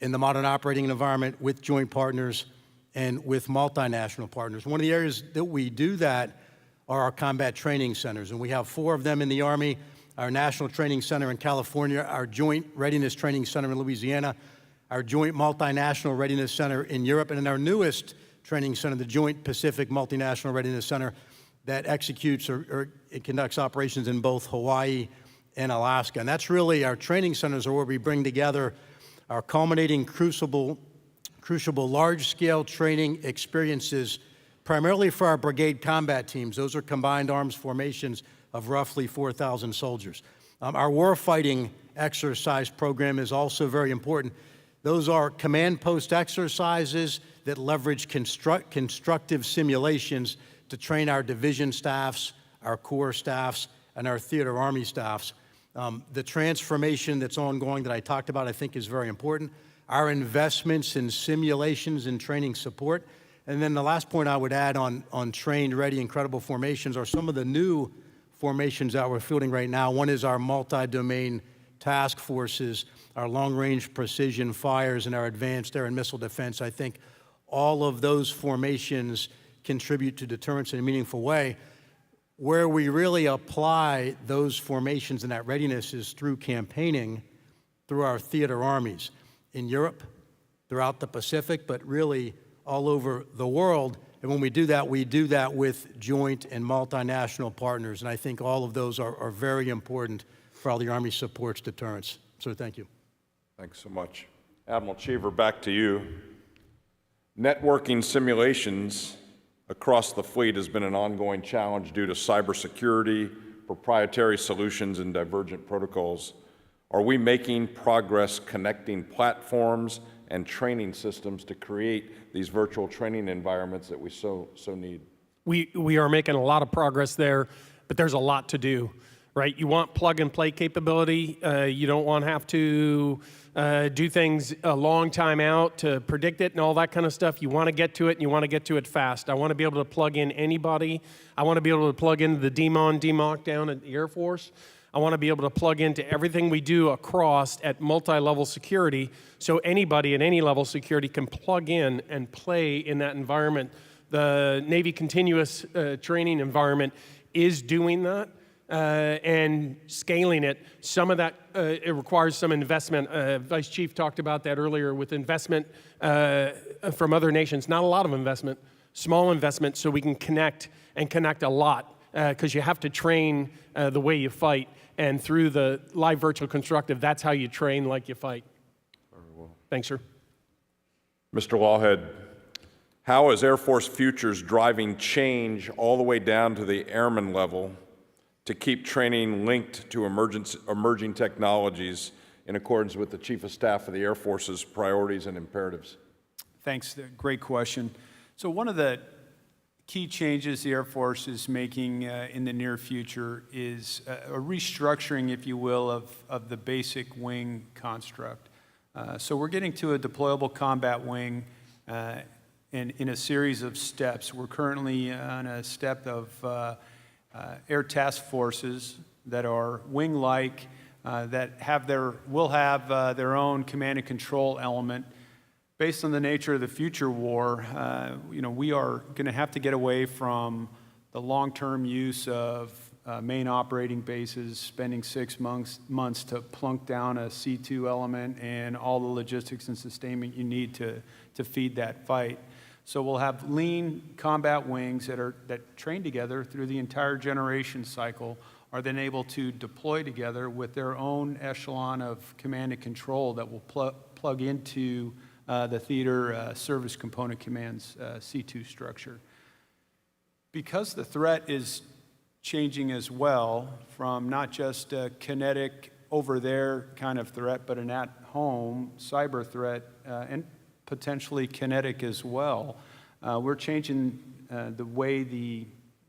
in the modern operating environment with joint partners and with multinational partners. One of the areas that we do that are our combat training centers, and we have 4 of them in the Army: our National Training Center in California, our Joint Readiness Training Center in Louisiana, our Joint Multinational Readiness Center in Europe, and in our newest training center, the Joint Pacific Multinational Readiness Center, that executes or it conducts operations in both Hawaii and Alaska. And that's really, our training centers are where we bring together our culminating crucible large-scale training experiences, primarily for our brigade combat teams. Those are combined arms formations of roughly 4,000 soldiers. Our warfighting exercise program is also very important. Those are command post exercises that leverage constructive simulations to train our division staffs, our corps staffs, and our theater Army staffs. The transformation that's ongoing that I talked about, I think, is very important. Our investments in simulations and training support. And then the last point I would add on trained, ready, and credible formations are some of the new formations that we're fielding right now. One is our multi-domain task forces, our long-range precision fires, and our advanced air and missile defense. I think all of those formations contribute to deterrence in a meaningful way. Where we really apply those formations and that readiness is through campaigning, through our theater armies in Europe, throughout the Pacific, but really all over the world. And when we do that with joint and multinational partners. And I think all of those are very important for how the Army supports deterrence. So thank you. Thanks so much. Admiral Cheever, back to you. Networking simulations across the fleet has been an ongoing challenge due to cybersecurity, proprietary solutions, and divergent protocols. Are we making progress connecting platforms and training systems to create these virtual training environments that we so need? We are making a lot of progress there, but there's a lot to do, right? You want plug-and-play capability. You don't want to have to do things a long time out to predict it and all that kind of stuff. You want to get to it, and you want to get to it fast. I want to be able to plug in anybody. I want to be able to plug into the DMON, DMOC down at the Air Force. I want to be able to plug into everything we do across at multi-level security, so anybody at any level security can plug in and play in that environment. The Navy continuous training environment is doing that. And scaling it. Some of that, it requires some investment. Vice Chief talked about that earlier with investment from other nations. Not a lot of investment, small investment, so we can connect and connect a lot, because you have to train the way you fight. And through the live virtual constructive, that's how you train like you fight. Very well. Thanks, sir. Mr. Lawhead, how is Air Force Futures driving change all the way down to the airman level to keep training linked to emerging technologies in accordance with the Chief of Staff of the Air Force's priorities and imperatives? Thanks, great question. So one of the key changes the Air Force is making in the near future is a restructuring, if you will, of the basic wing construct. So we're getting to a deployable combat wing in a series of steps. We're currently on a step of air task forces that are wing-like, that will have their own command and control element. Based on the nature of the future war, we are going to have to get away from the long-term use of main operating bases, spending 6 months to plunk down a C2 element and all the logistics and sustainment you need to feed that fight. So we'll have lean combat wings that train together through the entire generation cycle, are then able to deploy together with their own echelon of command and control that will plug into the Theater Service Component Command's C2 structure. Because the threat is changing as well from not just a kinetic over there kind of threat, but an at-home cyber threat and potentially kinetic as well. We're changing the way the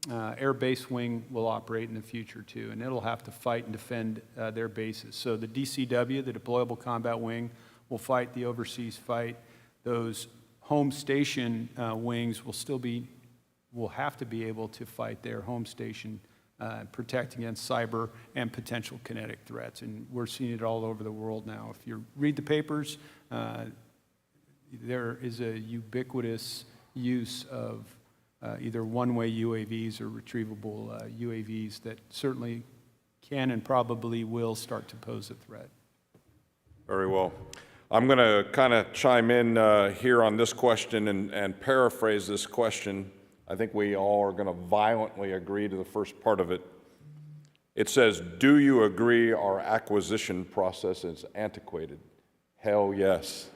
air base wing will operate in the future too, and it'll have to fight and defend their bases. So the DCW, the Deployable Combat Wing, will fight the overseas fight. Those home station wings will have to be able to fight their home station, protect against cyber and potential kinetic threats. And we're seeing it all over the world now. If you read the papers, there is a ubiquitous use of either one-way UAVs or retrievable UAVs that certainly can and probably will start to pose a threat. Very well. I'm going to kind of chime in here on this question and paraphrase this question. I think we all are going to violently agree to the first part of it. It says, do you agree our acquisition process is antiquated? Hell yes.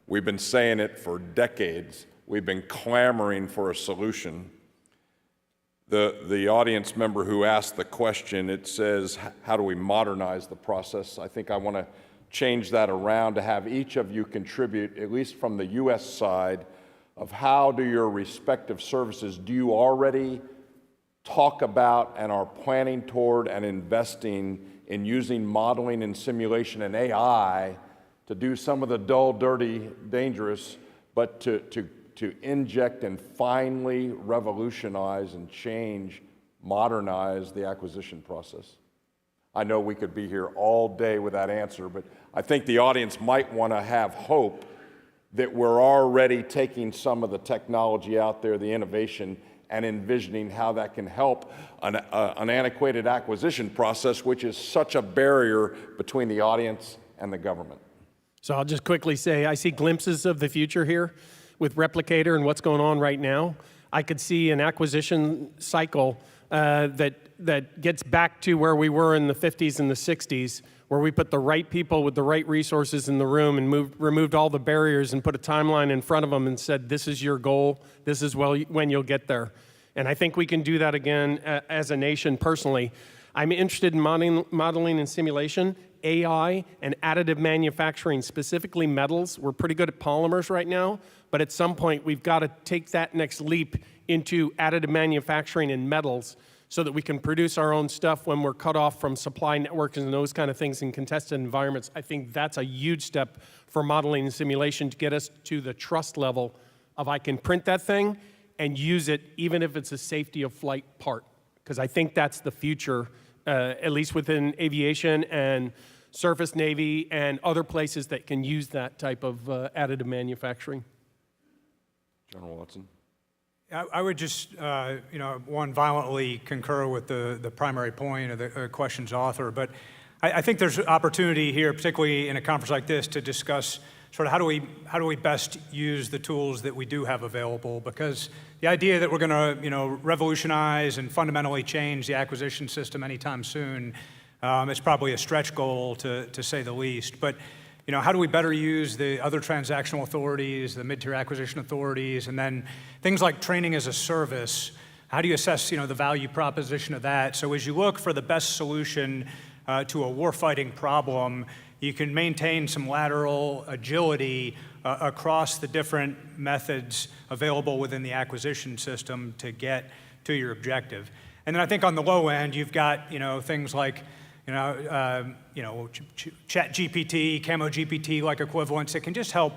We've been saying it for decades. We've been clamoring for a solution. The audience member who asked the question, it says, how do we modernize the process? I think I want to change that around to have each of you contribute, at least from the U.S. side, of how do your respective services, do you already talk about and are planning toward and investing in using modeling and simulation and AI to do some of the dull, dirty, dangerous, but to inject and finally revolutionize and change, modernize the acquisition process? I know we could be here all day with that answer, but I think the audience might want to have hope that we're already taking some of the technology out there, the innovation, and envisioning how that can help an antiquated acquisition process, which is such a barrier between the audience and the government. So I'll just quickly say, I see glimpses of the future here with Replicator and what's going on right now. I could see an acquisition cycle that gets back to where we were in the 50s and the 60s, where we put the right people with the right resources in the room and removed all the barriers and put a timeline in front of them and said, this is your goal, this is when you'll get there. And I think we can do that again as a nation personally. I'm interested in modeling and simulation, AI, and additive manufacturing, specifically metals. We're pretty good at polymers right now, but at some point we've got to take that next leap into additive manufacturing and metals so that we can produce our own stuff when we're cut off from supply networks and those kind of things in contested environments. I think that's a huge step for modeling and simulation to get us to the trust level of I can print that thing and use it even if it's a safety of flight part. Because I think that's the future, at least within aviation and surface Navy and other places that can use that type of additive manufacturing. General Watson. I would just, one, violently concur with the primary point of the question's author, but I think there's opportunity here, particularly in a conference like this, to discuss sort of how do we best use the tools that we do have available, because the idea that we're going to, revolutionize and fundamentally change the acquisition system anytime soon is probably a stretch goal to say the least. But how do we better use the other transactional authorities, the mid-tier acquisition authorities, and then things like training as a service? How do you assess, the value proposition of that? So as you look for the best solution to a warfighting problem, you can maintain some lateral agility across the different methods available within the acquisition system to get to your objective. And then I think on the low end, you've got, things like Chat GPT, Camo GPT like equivalents that can just help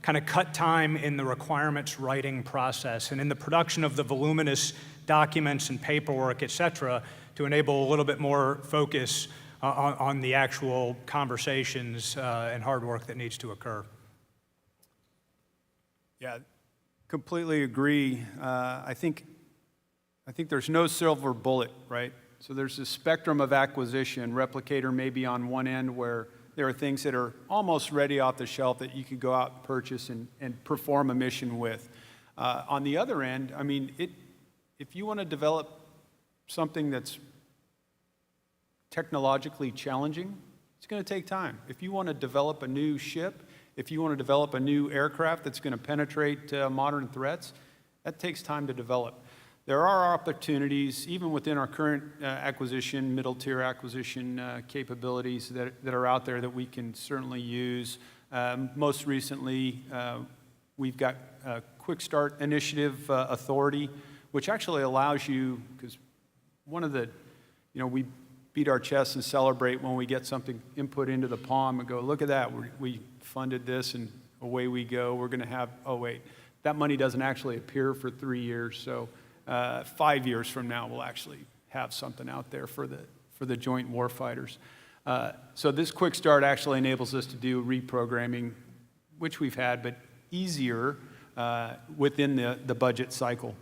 kind of cut time in the requirements writing process and in the production of the voluminous documents and paperwork, et cetera, to enable a little bit more focus on the actual conversations and hard work that needs to occur. Yeah, completely agree. I think there's no silver bullet, right? So there's a spectrum of acquisition. Replicator may be on one end where there are things that are almost ready off the shelf that you could go out and purchase and perform a mission with. On the other end, I mean, if you want to develop something that's technologically challenging, it's going to take time. If you want to develop a new ship, if you want to develop a new aircraft that's going to penetrate modern threats, that takes time to develop. There are opportunities, even within our current acquisition, middle-tier acquisition capabilities that are out there that we can certainly use. Most recently, we've got a Quick Start Initiative Authority, which actually allows you, because one of the, we beat our chests and celebrate when we get something input into the POM and go, look at that, we funded this and away we go. We're going to have, oh wait, that money doesn't actually appear for 3 years, so 5 years from now, we'll actually have something out there for the joint warfighters. So this quick start actually enables us to do reprogramming, which we've had, but easier within the budget cycle.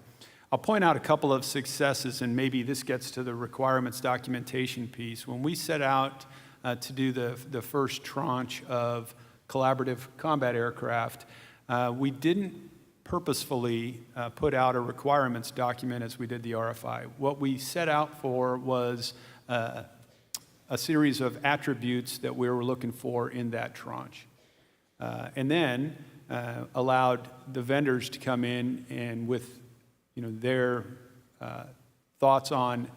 I'll point out a couple of successes, and maybe this gets to the requirements documentation piece. When we set out to do the first tranche of collaborative combat aircraft, we didn't purposefully put out a requirements document as we did the RFI. What we set out for was a series of attributes that we were looking for in that tranche. And then allowed the vendors to come in and with their thoughts on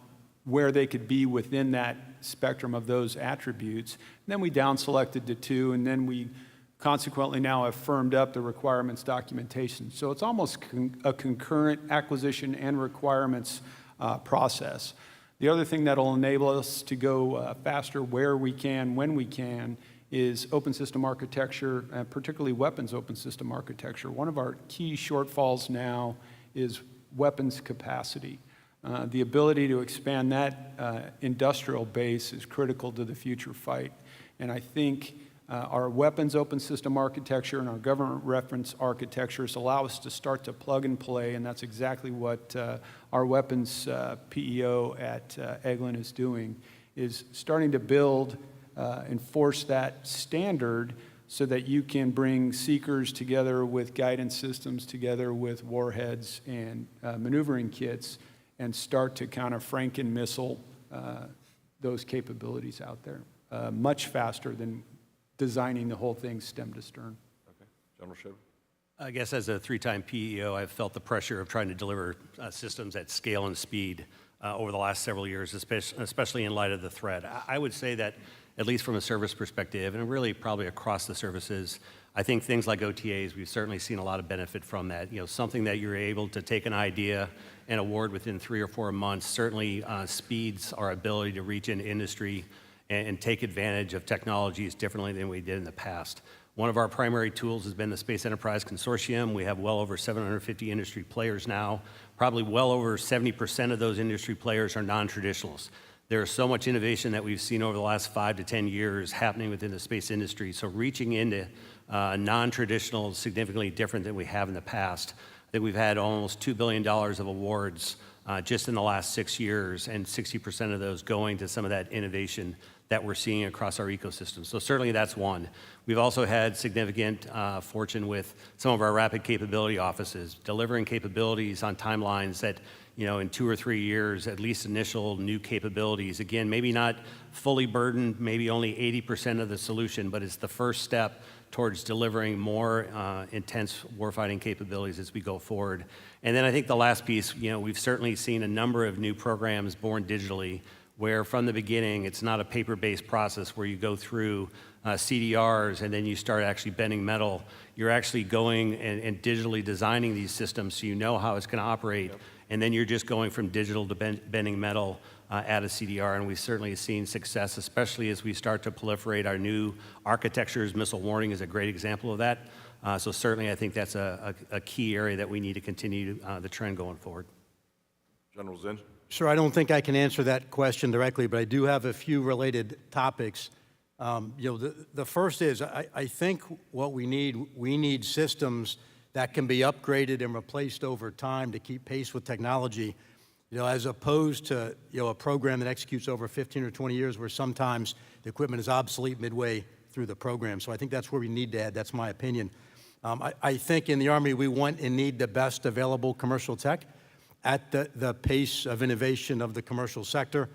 where they could be within that spectrum of those attributes. And then we down selected to 2, and then we consequently now have firmed up the requirements documentation. So it's almost a concurrent acquisition and requirements process. The other thing that'll enable us to go faster where we can, when we can, is open system architecture, particularly weapons open system architecture. One of our key shortfalls now is weapons capacity. The ability to expand that industrial base is critical to the future fight. And I think our weapons open system architecture and our government reference architectures allow us to start to plug and play, and that's exactly what our weapons PEO at Eglin is doing, is starting to build, enforce that standard so that you can bring seekers together with guidance systems, together with warheads and maneuvering kits, and start to kind of Franken missile those capabilities out there much faster than designing the whole thing stem to stern. Okay. General Shiv? I guess as a 3-time PEO, I've felt the pressure of trying to deliver systems at scale and speed over the last several years, especially in light of the threat. I would say that, at least from a service perspective, and really probably across the services, I think things like OTAs, we've certainly seen a lot of benefit from that. You know, something that you're able to take an idea and award within 3 or 4 months certainly speeds our ability to reach into industry and take advantage of technologies differently than we did in the past. One of our primary tools has been the Space Enterprise Consortium. We have well over 750 industry players now. Probably well over 70% of those industry players are non-traditionals. There's so much innovation that we've seen over the last 5 to 10 years happening within the space industry. So reaching into non-traditional is significantly different than we have in the past. I think we've had almost $2 billion of awards just in the last 6 years, and 60% of those going to some of that innovation that we're seeing across our ecosystem. So certainly that's one. We've also had significant fortune with some of our rapid capability offices, delivering capabilities on timelines that, you know, in 2 or 3 years, at least initial new capabilities. Again, maybe not fully burdened, maybe only 80% of the solution, but it's the first step towards delivering more intense warfighting capabilities as we go forward. And then I think the last piece, you know, we've certainly seen a number of new programs born digitally, where from the beginning, it's not a paper-based process where you go through CDRs and then you start actually bending metal. You're actually going and digitally designing these systems so you know how it's gonna operate, and then you're just going from digital to bending metal at a CDR, and we've certainly seen success, especially as we start to proliferate our new architectures. Missile warning is a great example of that. So certainly I think that's a key area that we need to continue the trend going forward. General Zinn? Sure, I don't think I can answer that question directly, but I do have a few related topics. The first is, I think what we need systems that can be upgraded and replaced over time to keep pace with technology, as opposed to, a program that executes over 15 or 20 years where sometimes the equipment is obsolete midway through the program. So I think that's where we need to add. That's my opinion. I think in the Army we want and need the best available commercial tech at the pace of innovation of the commercial sector.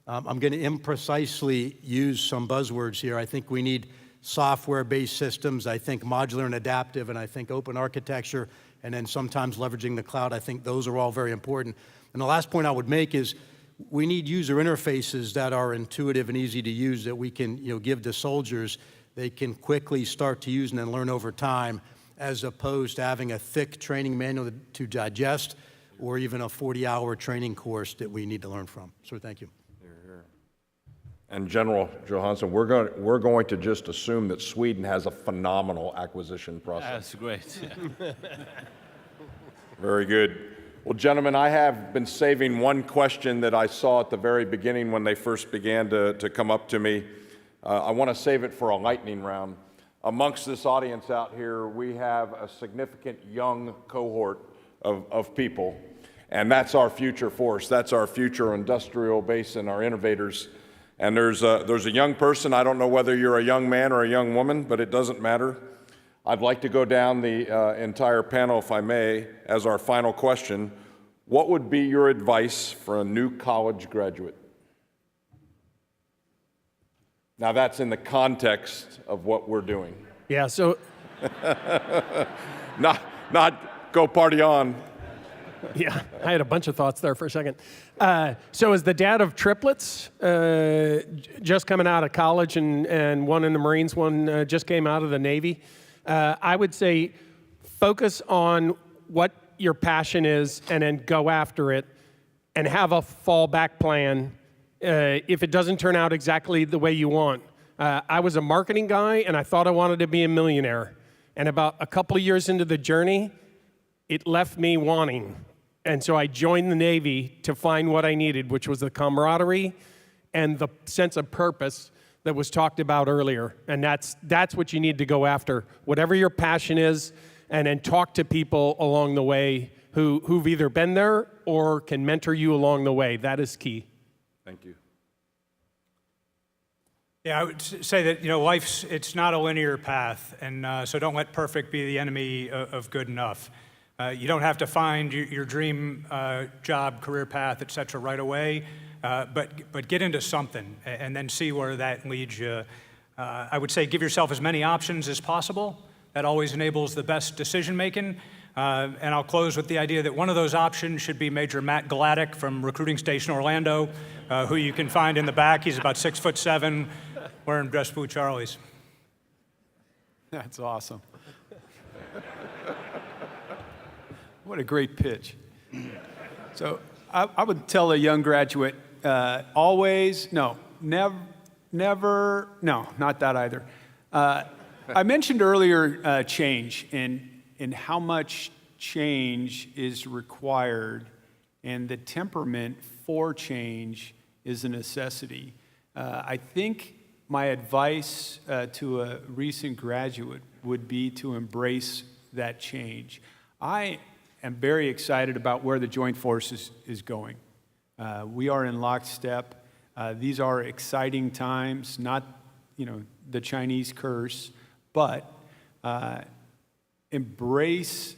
I'm going to imprecisely use some buzzwords here. I think we need software-based systems. I think modular and adaptive, and I think open architecture, and then sometimes leveraging the cloud. I think those are all very important. And the last point I would make is we need user interfaces that are intuitive and easy to use that we can give to soldiers. They can quickly start to use and then learn over time, as opposed to having a thick training manual to digest, or even a 40-hour training course that we need to learn from. So thank you. And General Johansson, we're going to just assume that Sweden has a phenomenal acquisition process. That's great. Yeah. Very good. Well, gentlemen, I have been saving one question that I saw at the very beginning when they first began to come up to me. I want to save it for a lightning round. Amongst this audience out here, we have a significant young cohort of people, and that's our future force. That's our future industrial base and our innovators. And there's a young person. I don't know whether you're a young man or a young woman, but it doesn't matter. I'd like to go down the entire panel, if I may, as our final question. What would be your advice for a new college graduate? Now that's in the context of what we're doing. Yeah, so... not go party on. Yeah, I had a bunch of thoughts there for a second. So as the dad of triplets, just coming out of college and one in the Marines, one just came out of the Navy, I would say focus on what your passion is and then go after it and have a fallback plan if it doesn't turn out exactly the way you want. I was a marketing guy, and I thought I wanted to be a millionaire. And about a couple of years into the journey, it left me wanting. And so I joined the Navy to find what I needed, which was the camaraderie and the sense of purpose that was talked about earlier. And that's what you need to go after, whatever your passion is, and then talk to people along the way who've either been there or can mentor you along the way. That is key. Thank you. Yeah, I would say that, it's not a linear path, and so don't let perfect be the enemy of good enough. You don't have to find your dream job, career path, et cetera, right away, but get into something and then see where that leads you. I would say give yourself as many options as possible. That always enables the best decision making. And I'll close with the idea that one of those options should be Major Matt Gladdick from Recruiting Station Orlando, who you can find in the back. He's about 6'7", wearing dress boot Charlies. That's awesome. What a great pitch. So I would tell a young graduate, never, not that either. I mentioned earlier change and how much change is required, and the temperament for change is a necessity. I think my advice to a recent graduate would be to embrace that change. I am very excited about where the Joint Forces is going. We are in lockstep. These are exciting times, not the Chinese curse, but embrace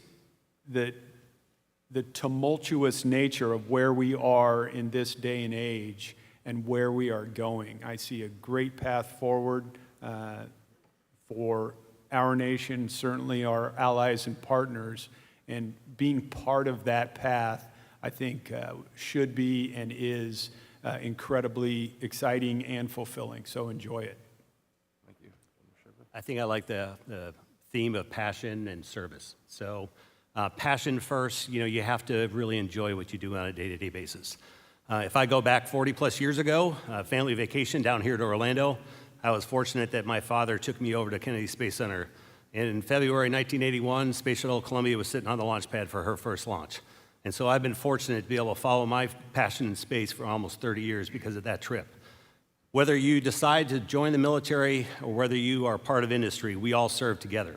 the tumultuous nature of where we are in this day and age and where we are going. I see a great path forward for our nation, certainly our allies and partners, and being part of that path, I think, should be and is incredibly exciting and fulfilling. So enjoy it. Thank you. I think I like the theme of passion and service. So passion first, you have to really enjoy what you do on a day-to-day basis. If I go back 40 plus years ago, family vacation down here to Orlando, I was fortunate that my father took me over to Kennedy Space Center. And in February 1981, Space Shuttle Columbia was sitting on the launch pad for her first launch. And so I've been fortunate to be able to follow my passion in space for almost 30 years because of that trip. Whether you decide to join the military or whether you are part of industry, we all serve together.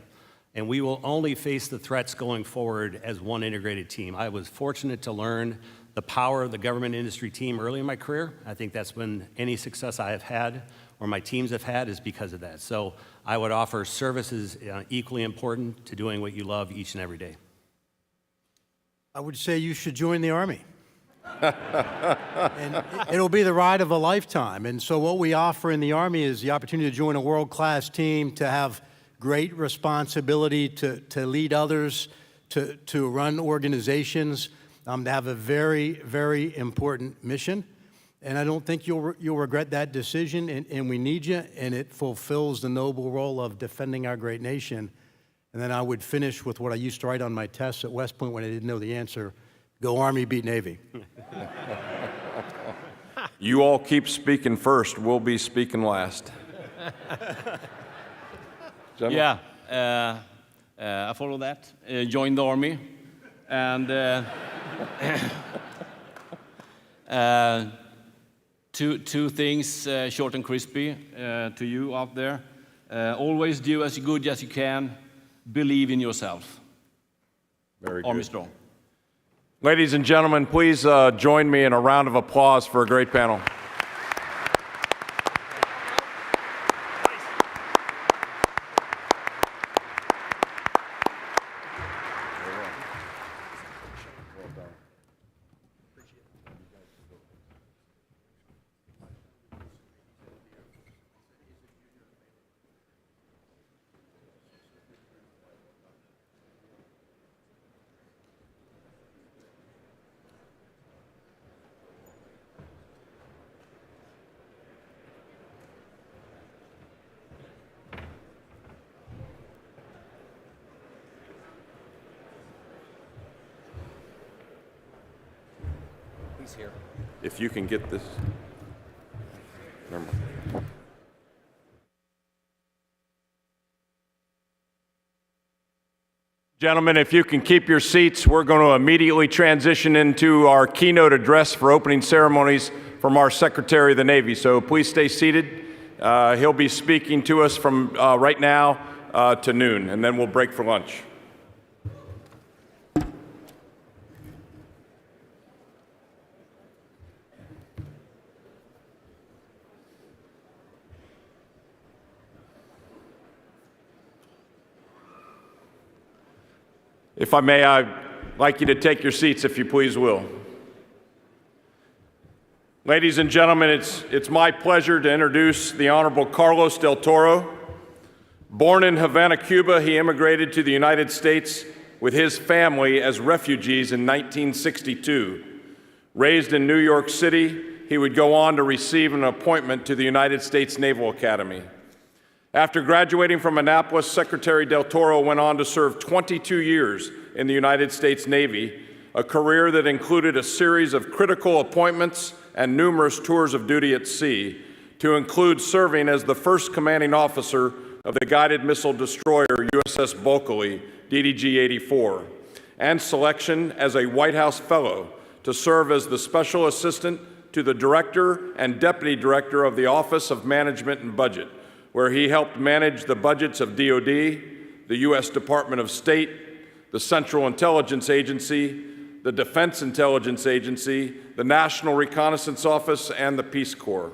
And we will only face the threats going forward as one integrated team. I was fortunate to learn the power of the government industry team early in my career. I think that's when any success I have had or my teams have had is because of that. So I would offer service is equally important to doing what you love each and every day. I would say you should join the Army. And it'll be the ride of a lifetime. And so what we offer in the Army is the opportunity to join a world-class team, to have great responsibility, to lead others, to run organizations, to have a very, very important mission. And I don't think you'll regret that decision, and we need you, and it fulfills the noble role of defending our great nation. And then I would finish with what I used to write on my tests at West Point when I didn't know the answer: go Army, beat Navy. You all keep speaking first. We'll be speaking last. Yeah, I follow that. Join the Army. And two things, short and crispy, to you out there. Always do as good as you can. Believe in yourself. Very good. Army strong. Ladies and gentlemen, please join me in a round of applause for a great panel. If you can get this. Never mind. Gentlemen, if you can keep your seats, we're going to immediately transition into our keynote address for opening ceremonies from our Secretary of the Navy. So please stay seated. He'll be speaking to us from right now to noon, and then we'll break for lunch. If I may, I'd like you to take your seats, if you please will. Ladies and gentlemen, it's my pleasure to introduce the Honorable Carlos del Toro. Born in Havana, Cuba, he immigrated to the United States with his family as refugees in 1962. Raised in New York City, he would go on to receive an appointment to the United States Naval Academy. After graduating from Annapolis, Secretary del Toro went on to serve 22 years in the United States Navy, a career that included a series of critical appointments and numerous tours of duty at sea, to include serving as the first commanding officer of the guided missile destroyer USS Bulkeley, DDG-84, and selection as a White House Fellow to serve as the Special Assistant to the Director and Deputy Director of the Office of Management and Budget, where he helped manage the budgets of DoD, the U.S. Department of State, the Central Intelligence Agency, the Defense Intelligence Agency, the National Reconnaissance Office, and the Peace Corps.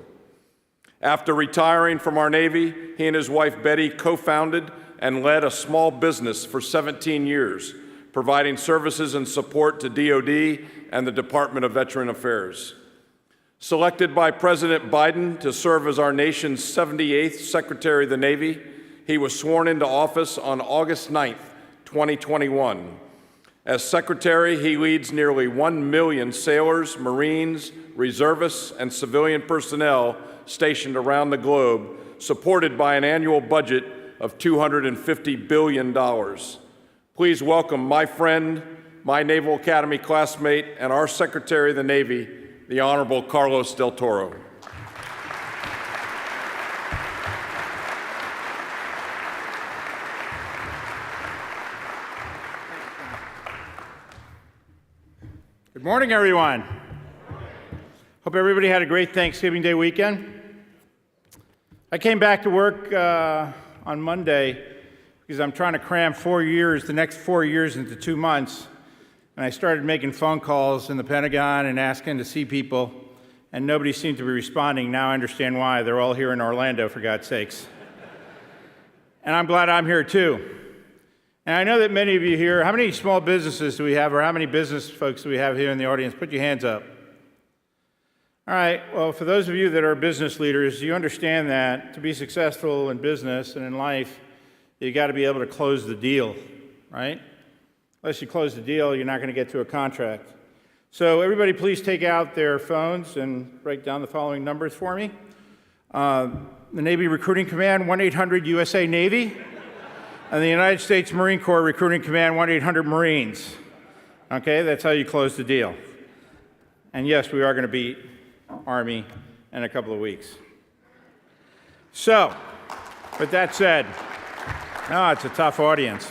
After retiring from our Navy, he and his wife Betty co-founded and led a small business for 17 years, providing services and support to DoD and the Department of Veteran Affairs. Selected by President Biden to serve as our nation's 78th Secretary of the Navy, he was sworn into office on August 9th, 2021. As Secretary, he leads nearly 1 million sailors, Marines, reservists, and civilian personnel stationed around the globe, supported by an annual budget of $250 billion. Please welcome my friend, my Naval Academy classmate, and our Secretary of the Navy, the Honorable Carlos del Toro. Good morning, everyone. Hope everybody had a great Thanksgiving Day weekend. I came back to work on Monday because I'm trying to cram the next 4 years into 2 months. And I started making phone calls in the Pentagon and asking to see people, and nobody seemed to be responding. Now I understand why. They're all here in Orlando, for God's sakes. And I'm glad I'm here, too. And I know that many of you here, how many small businesses do we have, or how many business folks do we have here in the audience? Put your hands up. All right, well, for those of you that are business leaders, you understand that to be successful in business and in life, you got to be able to close the deal, right? Unless you close the deal, you're not going to get to a contract. So everybody please take out their phones and write down the following numbers for me. The Navy Recruiting Command, 1-800-USA-NAVY. And the United States Marine Corps Recruiting Command, 1-800-Marines. Okay, that's how you close the deal. And yes, we are going to beat Army in a couple of weeks. So, with that said, it's a tough audience.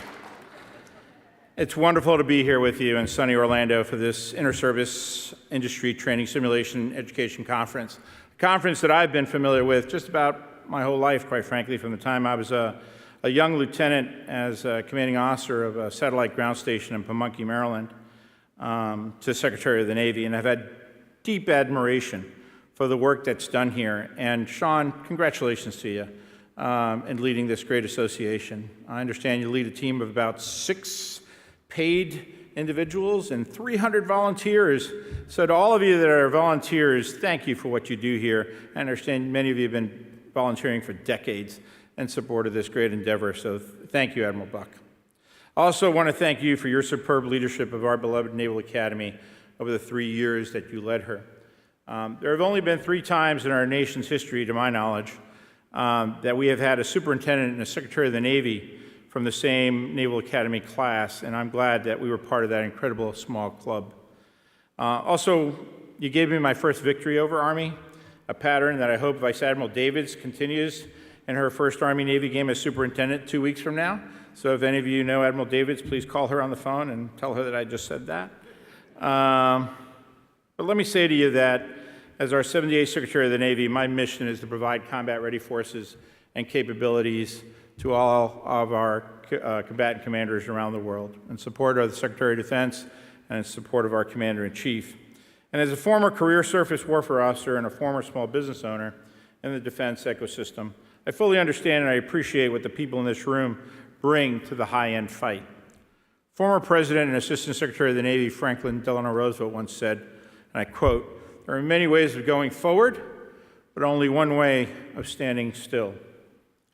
It's wonderful to be here with you in sunny Orlando for this Inter-Service Industry Training Simulation Education Conference, a conference that I've been familiar with just about my whole life, quite frankly, from the time I was a young lieutenant as a commanding officer of a satellite ground station in Pamunkey, Maryland, to Secretary of the Navy, and I've had deep admiration for the work that's done here. And Sean, congratulations to you in leading this great association. I understand you lead a team of about 6 paid individuals and 300 volunteers. So to all of you that are volunteers, thank you for what you do here. I understand many of you have been volunteering for decades in support of this great endeavor, so thank you, Admiral Buck. I also want to thank you for your superb leadership of our beloved Naval Academy over the 3 years that you led her. There have only been 3 times in our nation's history, to my knowledge, that we have had a superintendent and a Secretary of the Navy from the same Naval Academy class, and I'm glad that we were part of that incredible small club. Also, you gave me my first victory over Army. a pattern that I hope Vice Admiral Davids continues in her first Army-Navy game as superintendent 2 weeks from now. So if any of you know Admiral Davids, please call her on the phone and tell her that I just said that. But let me say to you that as our 78th Secretary of the Navy, my mission is to provide combat-ready forces and capabilities to all of our combatant commanders around the world in support of the Secretary of Defense and in support of our Commander-in-Chief. And as a former career surface warfare officer and a former small business owner in the defense ecosystem, I fully understand and I appreciate what the people in this room bring to the high-end fight. Former President and Assistant Secretary of the Navy Franklin Delano Roosevelt once said, and I quote, "There are many ways of going forward, but only one way of standing still."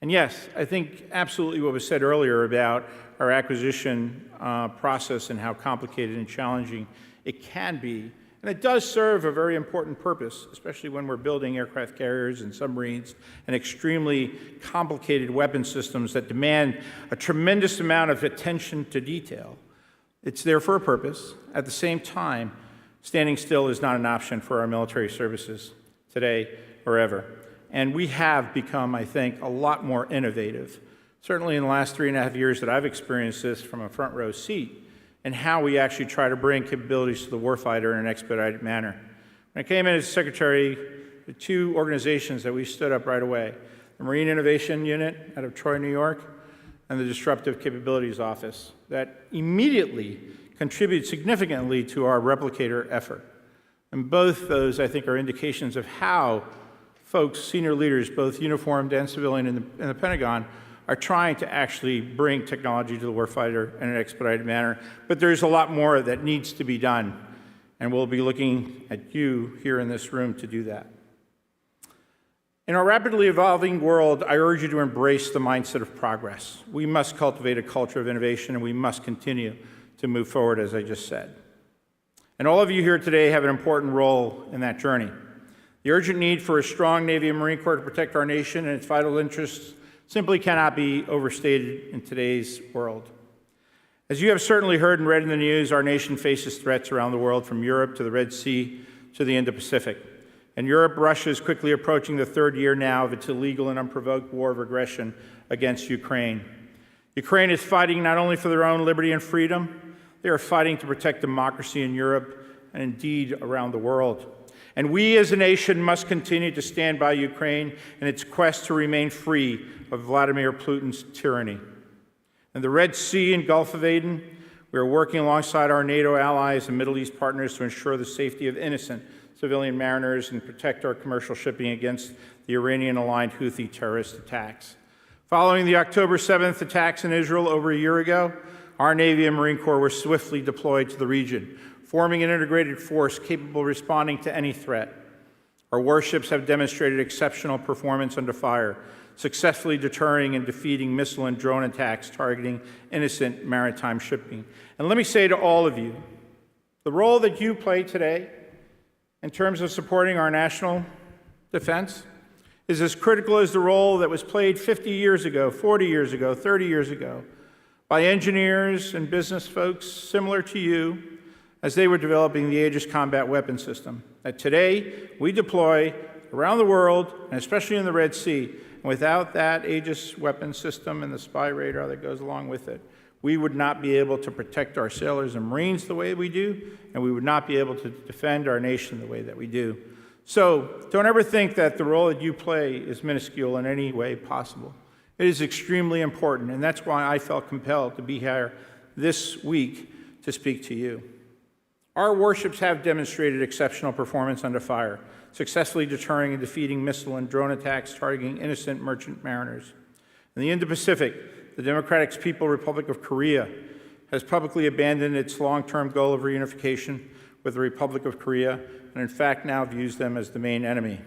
And yes, I think absolutely what was said earlier about our acquisition process and how complicated and challenging it can be. And it does serve a very important purpose, especially when we're building aircraft carriers and submarines and extremely complicated weapon systems that demand a tremendous amount of attention to detail. It's there for a purpose. At the same time, standing still is not an option for our military services today or ever. And we have become, I think, a lot more innovative, certainly in the last 3.5 years that I've experienced this from a front row seat, and how we actually try to bring capabilities to the warfighter in an expedited manner. When I came in as secretary, the two organizations that we stood up right away, the Marine Innovation Unit out of Troy, New York, and the Disruptive Capabilities Office, that immediately contribute significantly to our replicator effort. And both those, I think, are indications of how folks, senior leaders, both uniformed and civilian in the Pentagon, are trying to actually bring technology to the warfighter in an expedited manner. But there's a lot more that needs to be done, and we'll be looking at you here in this room to do that. In our rapidly evolving world, I urge you to embrace the mindset of progress. We must cultivate a culture of innovation, and we must continue to move forward, as I just said. And all of you here today have an important role in that journey. The urgent need for a strong Navy and Marine Corps to protect our nation and its vital interests simply cannot be overstated in today's world. As you have certainly heard and read in the news, our nation faces threats around the world, from Europe to the Red Sea to the Indo-Pacific. In Europe, Russia is quickly approaching the third year now of its illegal and unprovoked war of aggression against Ukraine. Ukraine is fighting not only for their own liberty and freedom, they are fighting to protect democracy in Europe and indeed around the world. And we as a nation must continue to stand by Ukraine in its quest to remain free of Vladimir Putin's tyranny. In the Red Sea and Gulf of Aden, we are working alongside our NATO allies and Middle East partners to ensure the safety of innocent civilian mariners and protect our commercial shipping against the Iranian-aligned Houthi terrorist attacks. Following the October 7th attacks in Israel over a year ago, our Navy and Marine Corps were swiftly deployed to the region, forming an integrated force capable of responding to any threat. Our warships have demonstrated exceptional performance under fire, successfully deterring and defeating missile and drone attacks targeting innocent maritime shipping. And let me say to all of you, the role that you play today in terms of supporting our national defense is as critical as the role that was played 50 years ago, 40 years ago, 30 years ago by engineers and business folks similar to you as they were developing the Aegis combat weapon system that today we deploy around the world, and especially in the Red Sea. And without that Aegis weapon system and the spy radar that goes along with it, we would not be able to protect our sailors and Marines the way we do, and we would not be able to defend our nation the way that we do. So don't ever think that the role that you play is minuscule in any way possible. It is extremely important, and that's why I felt compelled to be here this week to speak to you. Our warships have demonstrated exceptional performance under fire, successfully deterring and defeating missile and drone attacks targeting innocent merchant mariners. In the Indo-Pacific, the Democratic People's Republic of Korea has publicly abandoned its long-term goal of reunification with the Republic of Korea, and in fact now views them as the main enemy.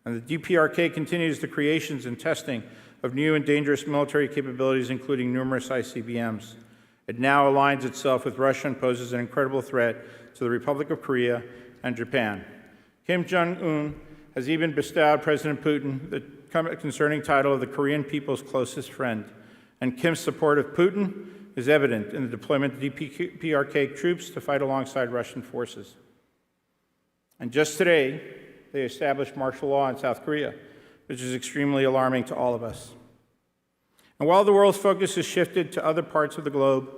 And the DPRK continues the creations and testing of new and dangerous military capabilities, including numerous ICBMs. It now aligns itself with Russia and poses an incredible threat to the Republic of Korea and Japan. Kim Jong-un has even bestowed President Putin the concerning title of the Korean people's closest friend. And Kim's support of Putin is evident in the deployment of DPRK troops to fight alongside Russian forces. And just today, they established martial law in South Korea, which is extremely alarming to all of us. And while the world's focus has shifted to other parts of the globe,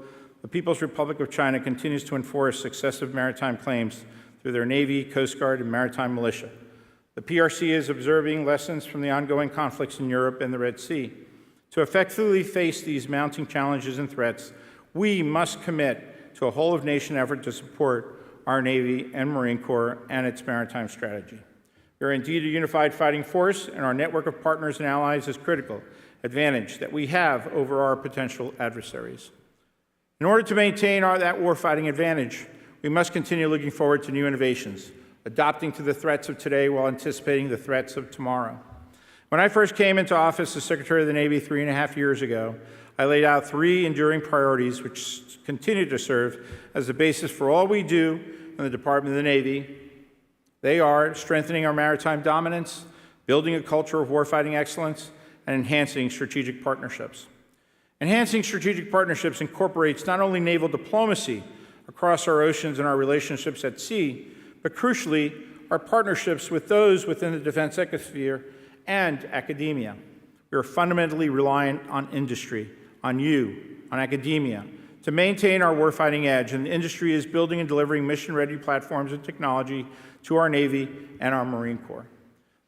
the People's Republic of China continues to enforce successive maritime claims through their Navy, Coast Guard, and maritime militia. The PRC is observing lessons from the ongoing conflicts in Europe and the Red Sea. To effectively face these mounting challenges and threats, we must commit to a whole-of-nation effort to support our Navy and Marine Corps and its maritime strategy. We are indeed a unified fighting force, and our network of partners and allies is critical advantage that we have over our potential adversaries. In order to maintain that warfighting advantage, we must continue looking forward to new innovations, adapting to the threats of today while anticipating the threats of tomorrow. When I first came into office as Secretary of the Navy 3.5 years ago, I laid out 3 enduring priorities which continue to serve as the basis for all we do in the Department of the Navy. They are strengthening our maritime dominance, building a culture of warfighting excellence, and enhancing strategic partnerships. Enhancing strategic partnerships incorporates not only naval diplomacy across our oceans and our relationships at sea, but crucially, our partnerships with those within the defense ecosphere and academia. We are fundamentally reliant on industry, on you, on academia, to maintain our warfighting edge, and the industry is building and delivering mission-ready platforms and technology to our Navy and our Marine Corps.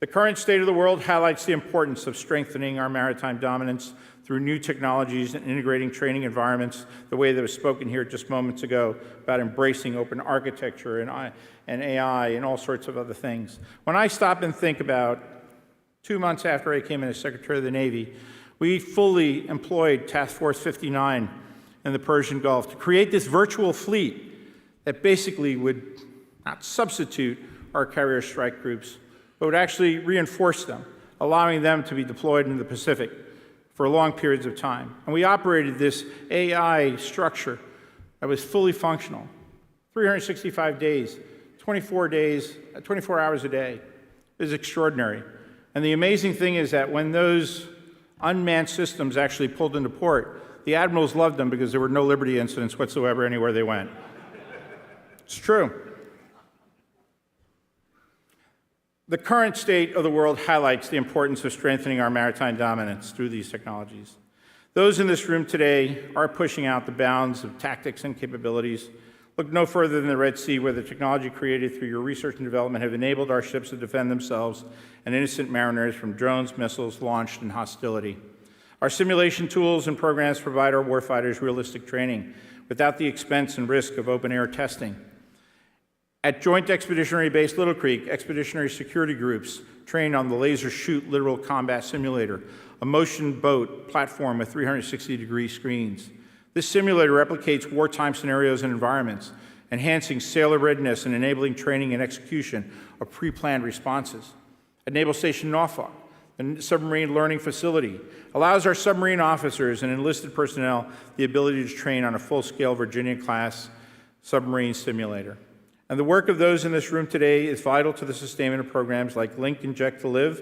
The current state of the world highlights the importance of strengthening our maritime dominance through new technologies and integrating training environments, the way that was spoken here just moments ago about embracing open architecture and AI and all sorts of other things. When I stop and think about 2 months after I came in as Secretary of the Navy, we fully employed Task Force 59 in the Persian Gulf to create this virtual fleet that basically would not substitute our carrier strike groups, but would actually reinforce them, allowing them to be deployed in the Pacific for long periods of time. And we operated this AI structure that was fully functional, 365 days, 24 hours a day. It was extraordinary. And the amazing thing is that when those unmanned systems actually pulled into port, the admirals loved them because there were no Liberty incidents whatsoever anywhere they went. It's true. The current state of the world highlights the importance of strengthening our maritime dominance through these technologies. Those in this room today are pushing out the bounds of tactics and capabilities. Look no further than the Red Sea, where the technology created through your research and development have enabled our ships to defend themselves and innocent mariners from drones, missiles launched in hostility. Our simulation tools and programs provide our warfighters realistic training without the expense and risk of open-air testing. At Joint Expeditionary Base Little Creek, expeditionary security groups trained on the Laser Shoot Literal Combat Simulator, a motion boat platform with 360-degree screens. This simulator replicates wartime scenarios and environments, enhancing sailor readiness and enabling training and execution of pre-planned responses. At Naval Station Norfolk, the submarine learning facility allows our submarine officers and enlisted personnel the ability to train on a full-scale Virginia-class submarine simulator. And the work of those in this room today is vital to the sustainment of programs like Link, Inject to Live,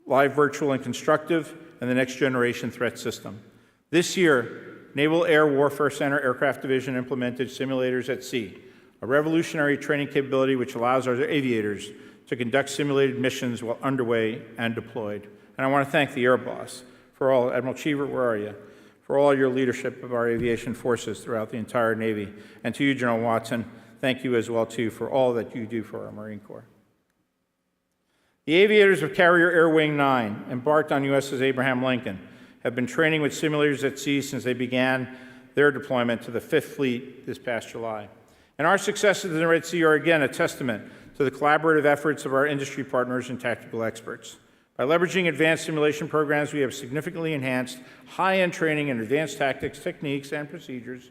Live Virtual and Constructive, and the Next Generation Threat System. This year, Naval Air Warfare Center Aircraft Division implemented simulators at sea, a revolutionary training capability which allows our aviators to conduct simulated missions while underway and deployed. And I want to thank the Air Boss for all, Admiral Cheever, where are you? For all your leadership of our aviation forces throughout the entire Navy. And to you, General Watson, thank you as well, too, for all that you do for our Marine Corps. The aviators of Carrier Air Wing 9, embarked on USS Abraham Lincoln, have been training with simulators at sea since they began their deployment to the 5th Fleet this past July. And our successes in the Red Sea are again a testament to the collaborative efforts of our industry partners and tactical experts. By leveraging advanced simulation programs, we have significantly enhanced high-end training in advanced tactics, techniques, and procedures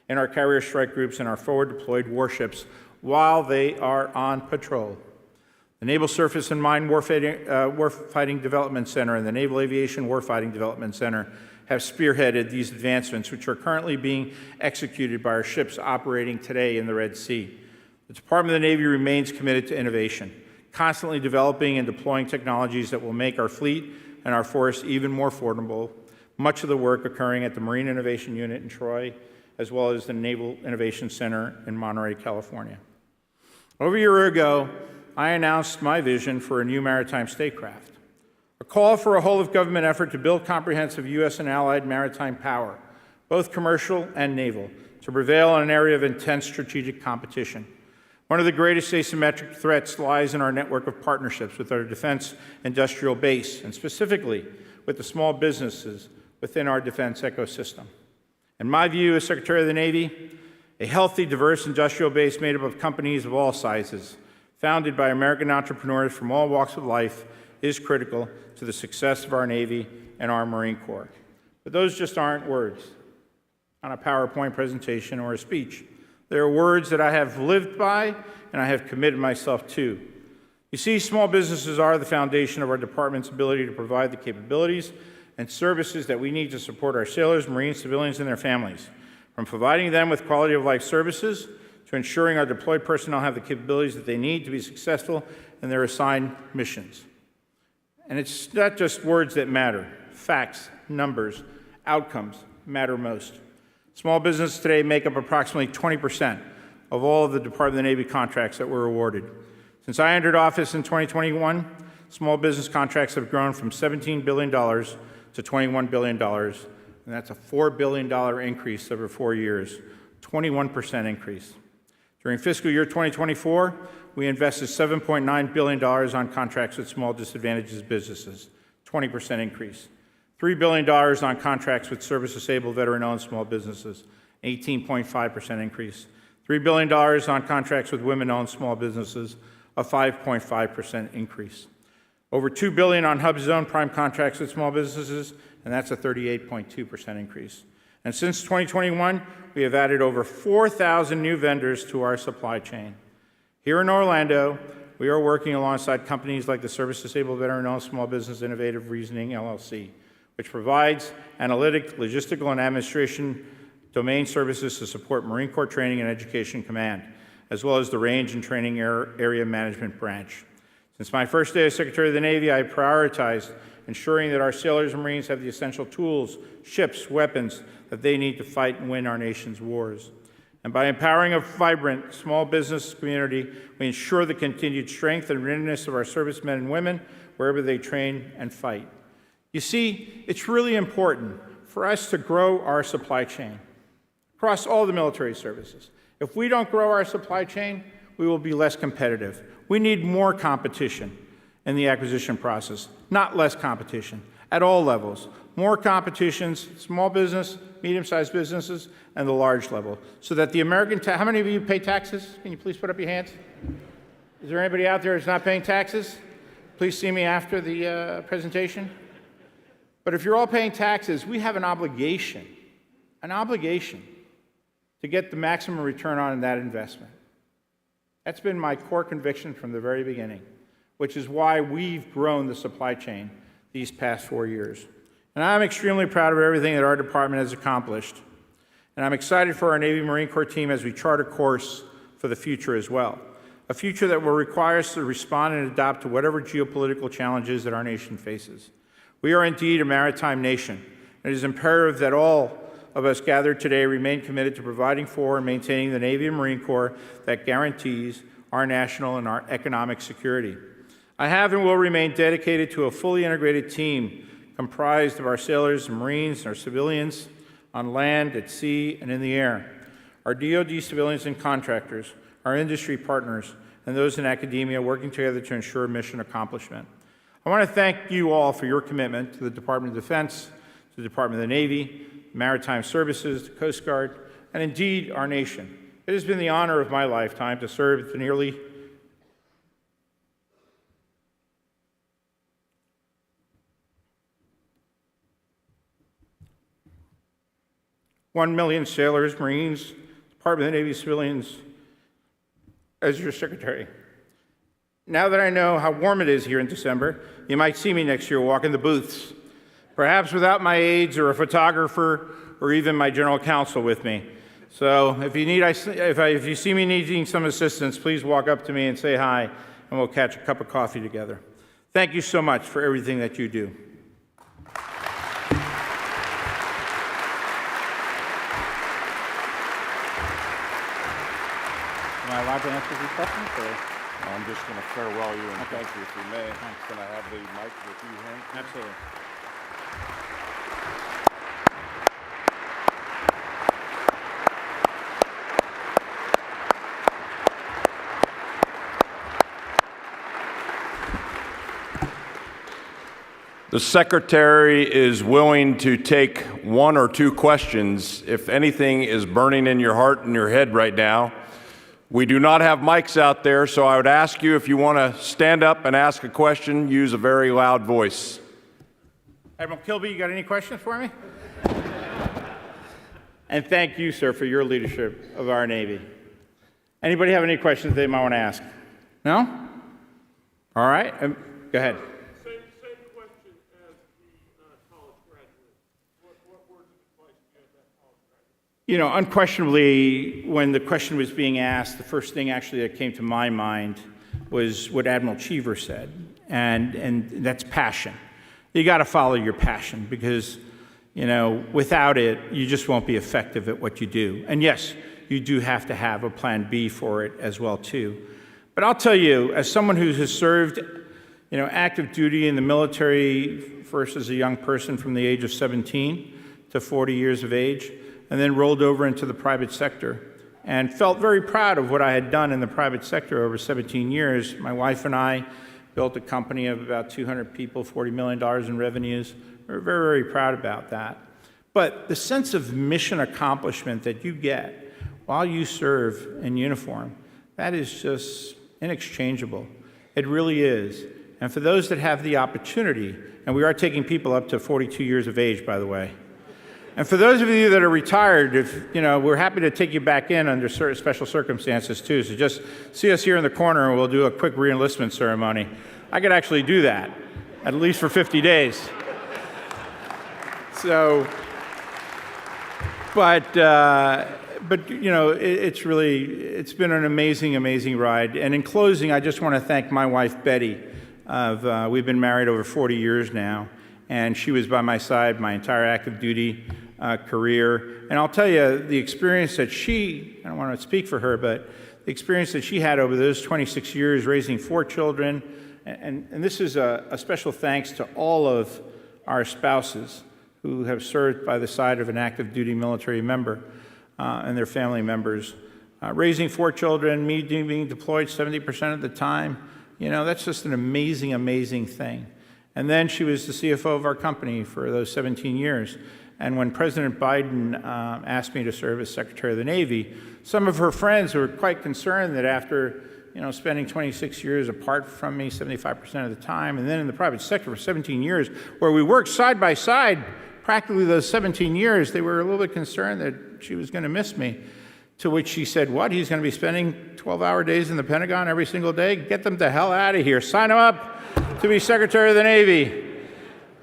in our carrier strike groups and our forward-deployed warships while they are on patrol. The Naval Surface and Mine Warfighting Development Center and the Naval Aviation Warfighting Development Center have spearheaded these advancements, which are currently being executed by our ships operating today in the Red Sea. The Department of the Navy remains committed to innovation, constantly developing and deploying technologies that will make our fleet and our force even more formidable, much of the work occurring at the Marine Innovation Unit in Troy, as well as the Naval Innovation Center in Monterey, California. Over a year ago, I announced my vision for a new maritime statecraft, a call for a whole-of-government effort to build comprehensive U.S. and allied maritime power, both commercial and naval, to prevail in an area of intense strategic competition. One of the greatest asymmetric threats lies in our network of partnerships with our defense industrial base, and specifically with the small businesses within our defense ecosystem. In my view as Secretary of the Navy, a healthy, diverse industrial base made up of companies of all sizes, founded by American entrepreneurs from all walks of life, is critical to the success of our Navy and our Marine Corps. But those just aren't words on a PowerPoint presentation or a speech. They are words that I have lived by and I have committed myself to. You see, small businesses are the foundation of our department's ability to provide the capabilities and services that we need to support our sailors, Marines, civilians, and their families, from providing them with quality of life services to ensuring our deployed personnel have the capabilities that they need to be successful in their assigned missions. And it's not just words that matter. Facts, numbers, outcomes matter most. Small businesses today make up approximately 20% of all of the Department of the Navy contracts that were awarded. Since I entered office in 2021, small business contracts have grown from $17 billion to $21 billion, and that's a $4 billion increase over 4 years, 21% increase. During fiscal year 2024, we invested $7.9 billion on contracts with small disadvantaged businesses, 20% increase. $3 billion on contracts with service-disabled, veteran-owned small businesses, 18.5% increase. $3 billion on contracts with women-owned small businesses, a 5.5% increase. Over $2 billion on HUB Zone prime contracts with small businesses, and that's a 38.2% increase. And since 2021, we have added over 4,000 new vendors to our supply chain. Here in Orlando, we are working alongside companies like the Service-Disabled Veteran-Owned Small Business Innovative Reasoning, LLC, which provides analytic, logistical, and administration domain services to support Marine Corps Training and Education Command, as well as the Range and Training Area Management Branch. Since my first day as Secretary of the Navy, I prioritized ensuring that our sailors and Marines have the essential tools, ships, weapons that they need to fight and win our nation's wars. And by empowering a vibrant small business community, we ensure the continued strength and readiness of our servicemen and women wherever they train and fight. You see, it's really important for us to grow our supply chain across all the military services. If we don't grow our supply chain, we will be less competitive. We need more competition in the acquisition process, not less competition at all levels. More competitions, small business, medium-sized businesses, and the large level, so that the American how many of you pay taxes? Can you please put up your hands? Is there anybody out there who's not paying taxes? Please see me after the presentation. But if you're all paying taxes, we have an obligation to get the maximum return on that investment. That's been my core conviction from the very beginning, which is why we've grown the supply chain these past 4 years. And I'm extremely proud of everything that our department has accomplished. And I'm excited for our Navy Marine Corps team as we chart a course for the future as well. A future that will require us to respond and adapt to whatever geopolitical challenges that our nation faces. We are indeed a maritime nation. It is imperative that all of us gathered today remain committed to providing for and maintaining the Navy and Marine Corps that guarantees our national and our economic security. I have and will remain dedicated to a fully integrated team comprised of our sailors and Marines and our civilians on land, at sea, and in the air, our DoD civilians and contractors, our industry partners, and those in academia working together to ensure mission accomplishment. I want to thank you all for your commitment to the Department of Defense, to the Department of the Navy, Maritime Services, the Coast Guard, and indeed our nation. It has been the honor of my lifetime to serve the nearly 1 million sailors, Marines, Department of the Navy civilians as your secretary. Now that I know how warm it is here in December, you might see me next year walking the booths, perhaps without my aides or a photographer or even my general counsel with me. So if you see me needing some assistance, please walk up to me and say hi, and we'll catch a cup of coffee together. Thank you so much for everything that you do. Am I allowed to answer these questions? I'm just going to farewell you and thank you if you may. Can I have the mic with you, Hank? Absolutely. The Secretary is willing to take one or two questions if anything is burning in your heart and your head right now. We do not have mics out there, so I would ask you if you want to stand up and ask a question, use a very loud voice. Admiral Kilby, you got any questions for me? And thank you, sir, for your leadership of our Navy. Anybody have any questions they might want to ask? No? All right, go ahead. You know, unquestionably, when the question was being asked, the first thing actually that came to my mind was what Admiral Cheever said, and that's passion. You got to follow your passion because, you know, without it, you just won't be effective at what you do. And yes, you do have to have a plan B for it as well, too. But I'll tell you, as someone who has served, you know, active duty in the military, first as a young person from the age of 17 to 40 years of age, and then rolled over into the private sector and felt very proud of what I had done in the private sector over 17 years. My wife and I built a company of about 200 people, $40 million in revenues. We're very, very proud about that. But the sense of mission accomplishment that you get while you serve in uniform, that is just inexchangeable. It really is. And for those that have the opportunity, and we are taking people up to 42 years of age, by the way, and for those of you that are retired, if, you know, we're happy to take you back in under special circumstances too. So just see us here in the corner and we'll do a quick re-enlistment ceremony. I could actually do that, at least for 50 days. So, but you know, it's been an amazing, amazing ride. And in closing, I just want to thank my wife, Betty. We've been married over 40 years now, and she was by my side my entire active duty career. And I'll tell you, the experience that I don't want to speak for her, but the experience that she had over those 26 years raising 4 children, and this is a special thanks to all of our spouses who have served by the side of an active duty military member and their family members. Raising 4 children, me being deployed 70% of the time, you know, that's just an amazing, amazing thing. And then she was the CFO of our company for those 17 years. And when President Biden asked me to serve as Secretary of the Navy, some of her friends were quite concerned that after, you know, spending 26 years apart from me 75% of the time, and then in the private sector for 17 years, where we worked side by side practically those 17 years, they were a little bit concerned that she was going to miss me. To which she said, what, he's going to be spending 12-hour days in the Pentagon every single day? Get them the hell out of here. Sign them up to be Secretary of the Navy.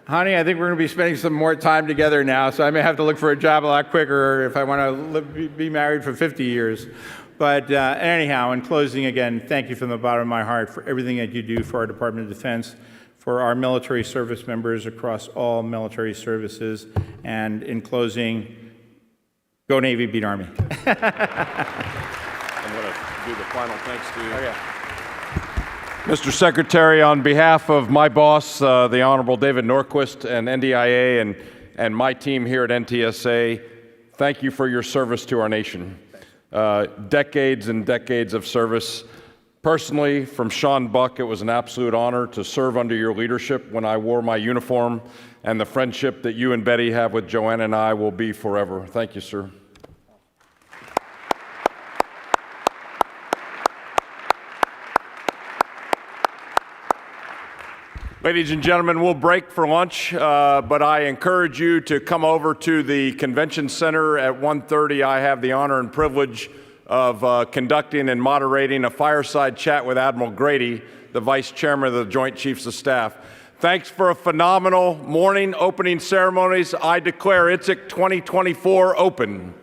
Honey, I think we're going to be spending some more time together now, so I may have to look for a job a lot quicker if I want to be married for 50 years. But anyhow, in closing, again, thank you from the bottom of my heart for everything that you do for our Department of Defense, for our military service members across all military services. And in closing, go Navy, beat Army. I'm going to do the final thanks to you. Okay. Mr. Secretary, on behalf of my boss, the Honorable David Norquist, and NDIA and my team here at NTSA, thank you for your service to our nation. Decades and decades of service. Personally, from Sean Buck, it was an absolute honor to serve under your leadership when I wore my uniform, and the friendship that you and Betty have with Joanna and I will be forever. Thank you, sir. Ladies and gentlemen, we'll break for lunch, but I encourage you to come over to the Convention Center at 1:30. I have the honor and privilege of conducting and moderating a fireside chat with Admiral Grady, the Vice Chairman of the Joint Chiefs of Staff. Thanks for a phenomenal morning opening ceremonies. I declare ITSEC 2024 open.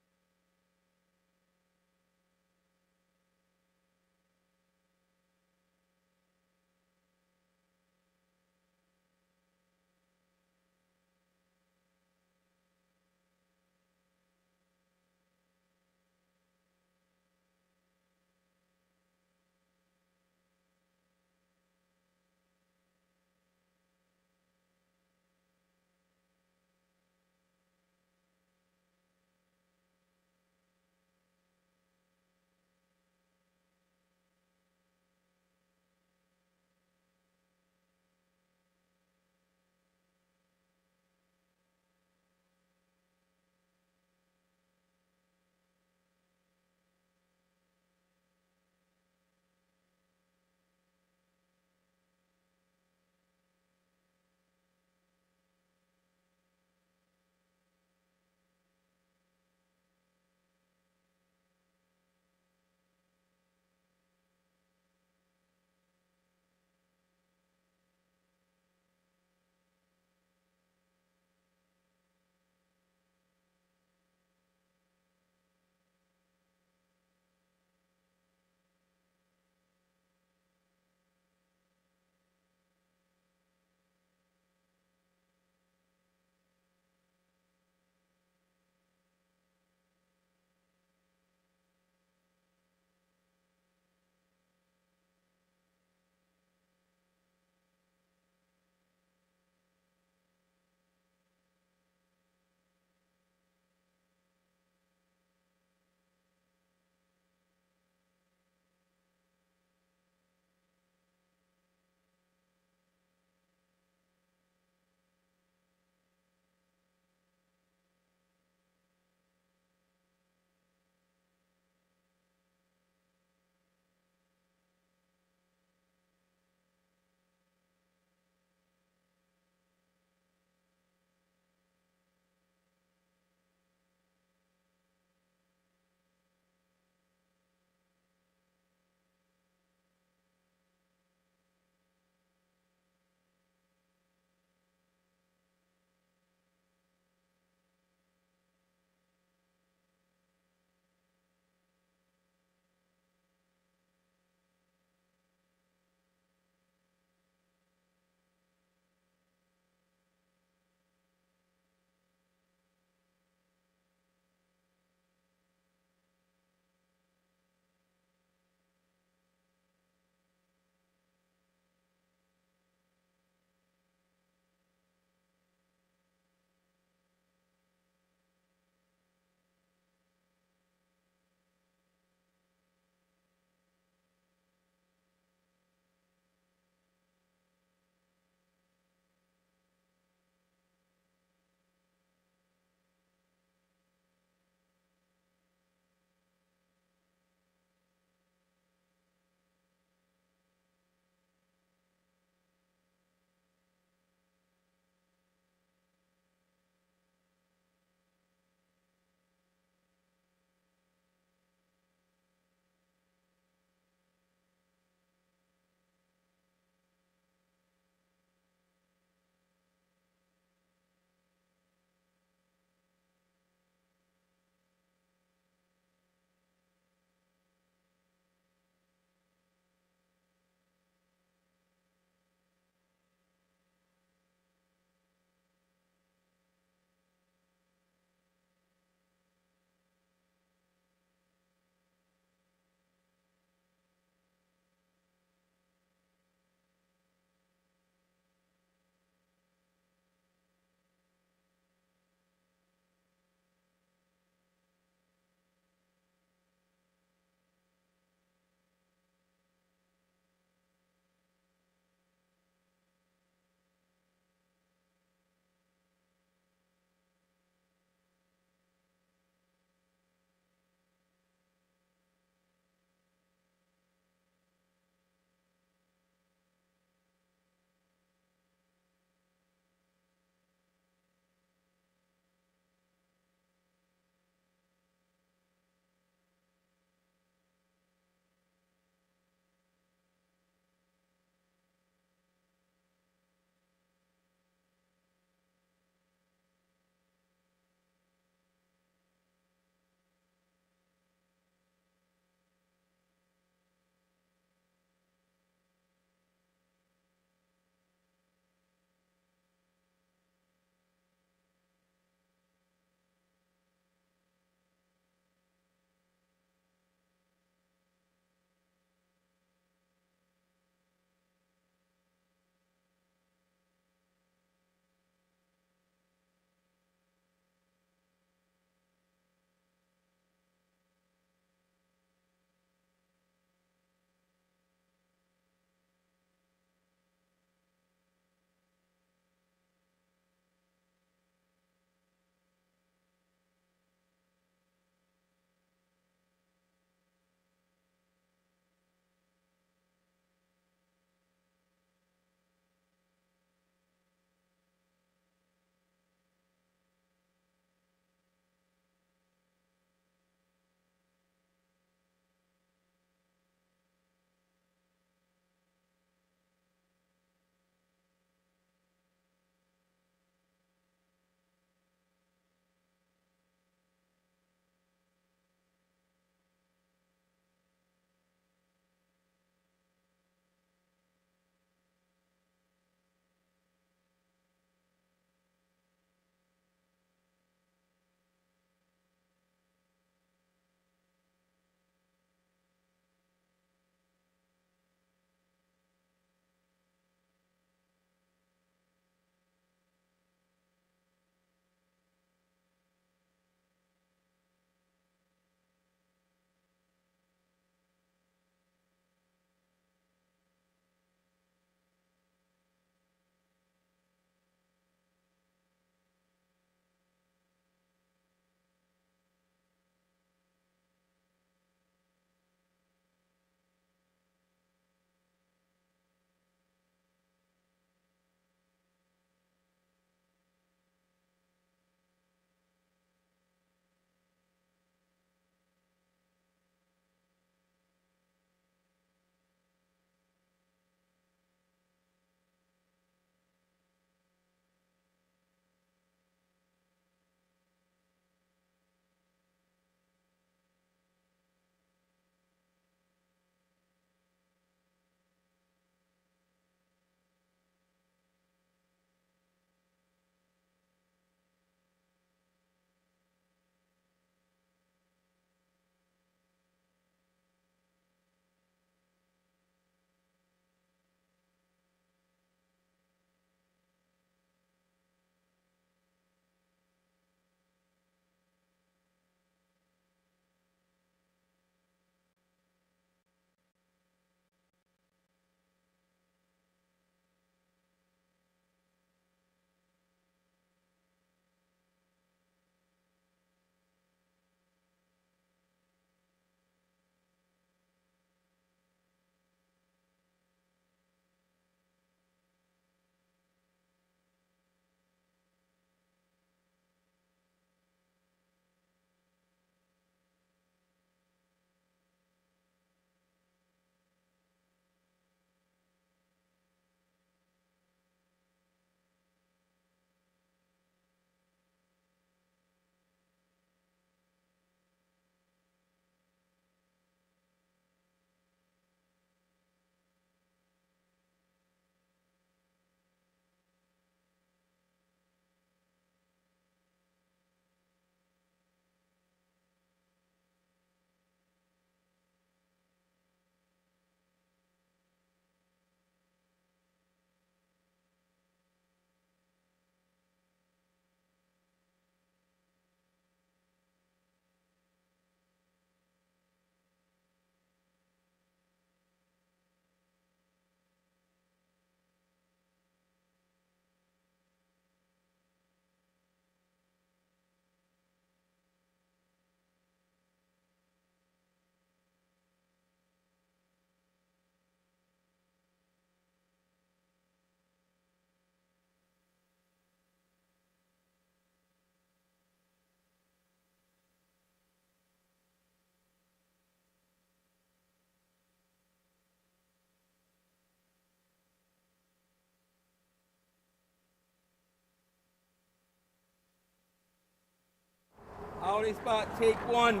Holiday spot, take 1.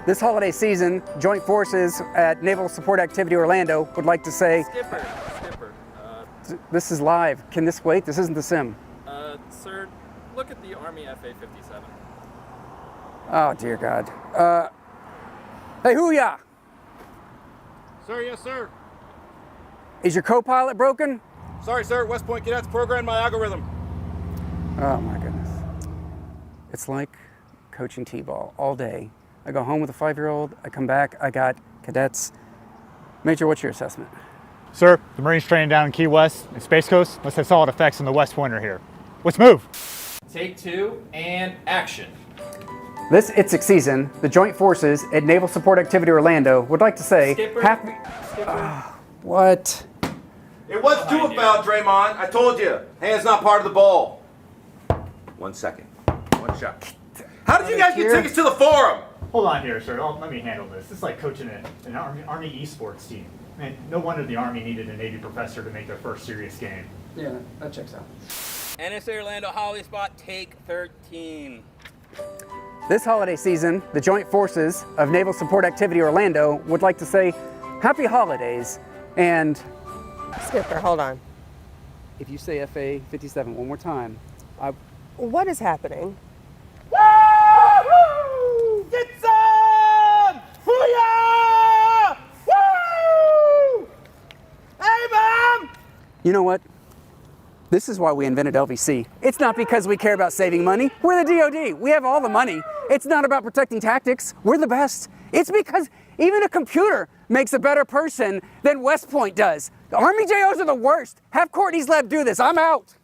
This holiday season, Joint Forces at Naval Support Activity Orlando would like to say, Skipper. This is live. Can this wait? This isn't the sim. Sir, look at the Army FA-57. Oh, dear God. Hey, hoo-ya! Sir, yes, sir. Is your co-pilot broken? Sorry, sir. West Point cadets programmed my algorithm. Oh, my goodness. It's like coaching T-ball all day. I go home with a 5-year-old. I come back. I got cadets. Major, what's your assessment? Sir, the Marines training down in Key West and Space Coast must have solid effects on the West Pointer here. Let's move. Take 2 and action. This ITSEC season, the Joint Forces at Naval Support Activity Orlando would like to say, Skipper. What? It was do a foul, Draymond. I told you. Hands not part of the ball. 1 second. 1 shot. How did you guys get tickets to the forum? Hold on here, sir. Let me handle this. This is like coaching an Army esports team. Man, no wonder the Army needed a Navy professor to make their first serious game. Yeah, that checks out. NSA Orlando holiday spot, take 13. This holiday season, the Joint Forces of Naval Support Activity Orlando would like to say happy holidays and... Skipper, hold on. If you say FA-57 one more time, What is happening? Woo! Get some! Hoo-yah! Woo! Hey, Mom! You know what? This is why we invented LVC. It's not because we care about saving money. We're the DoD. We have all the money. It's not about protecting tactics. We're the best. It's because even a computer makes a better person than West Point does. The Army JOs are the worst. Have Courtney's lab do this. I'm out.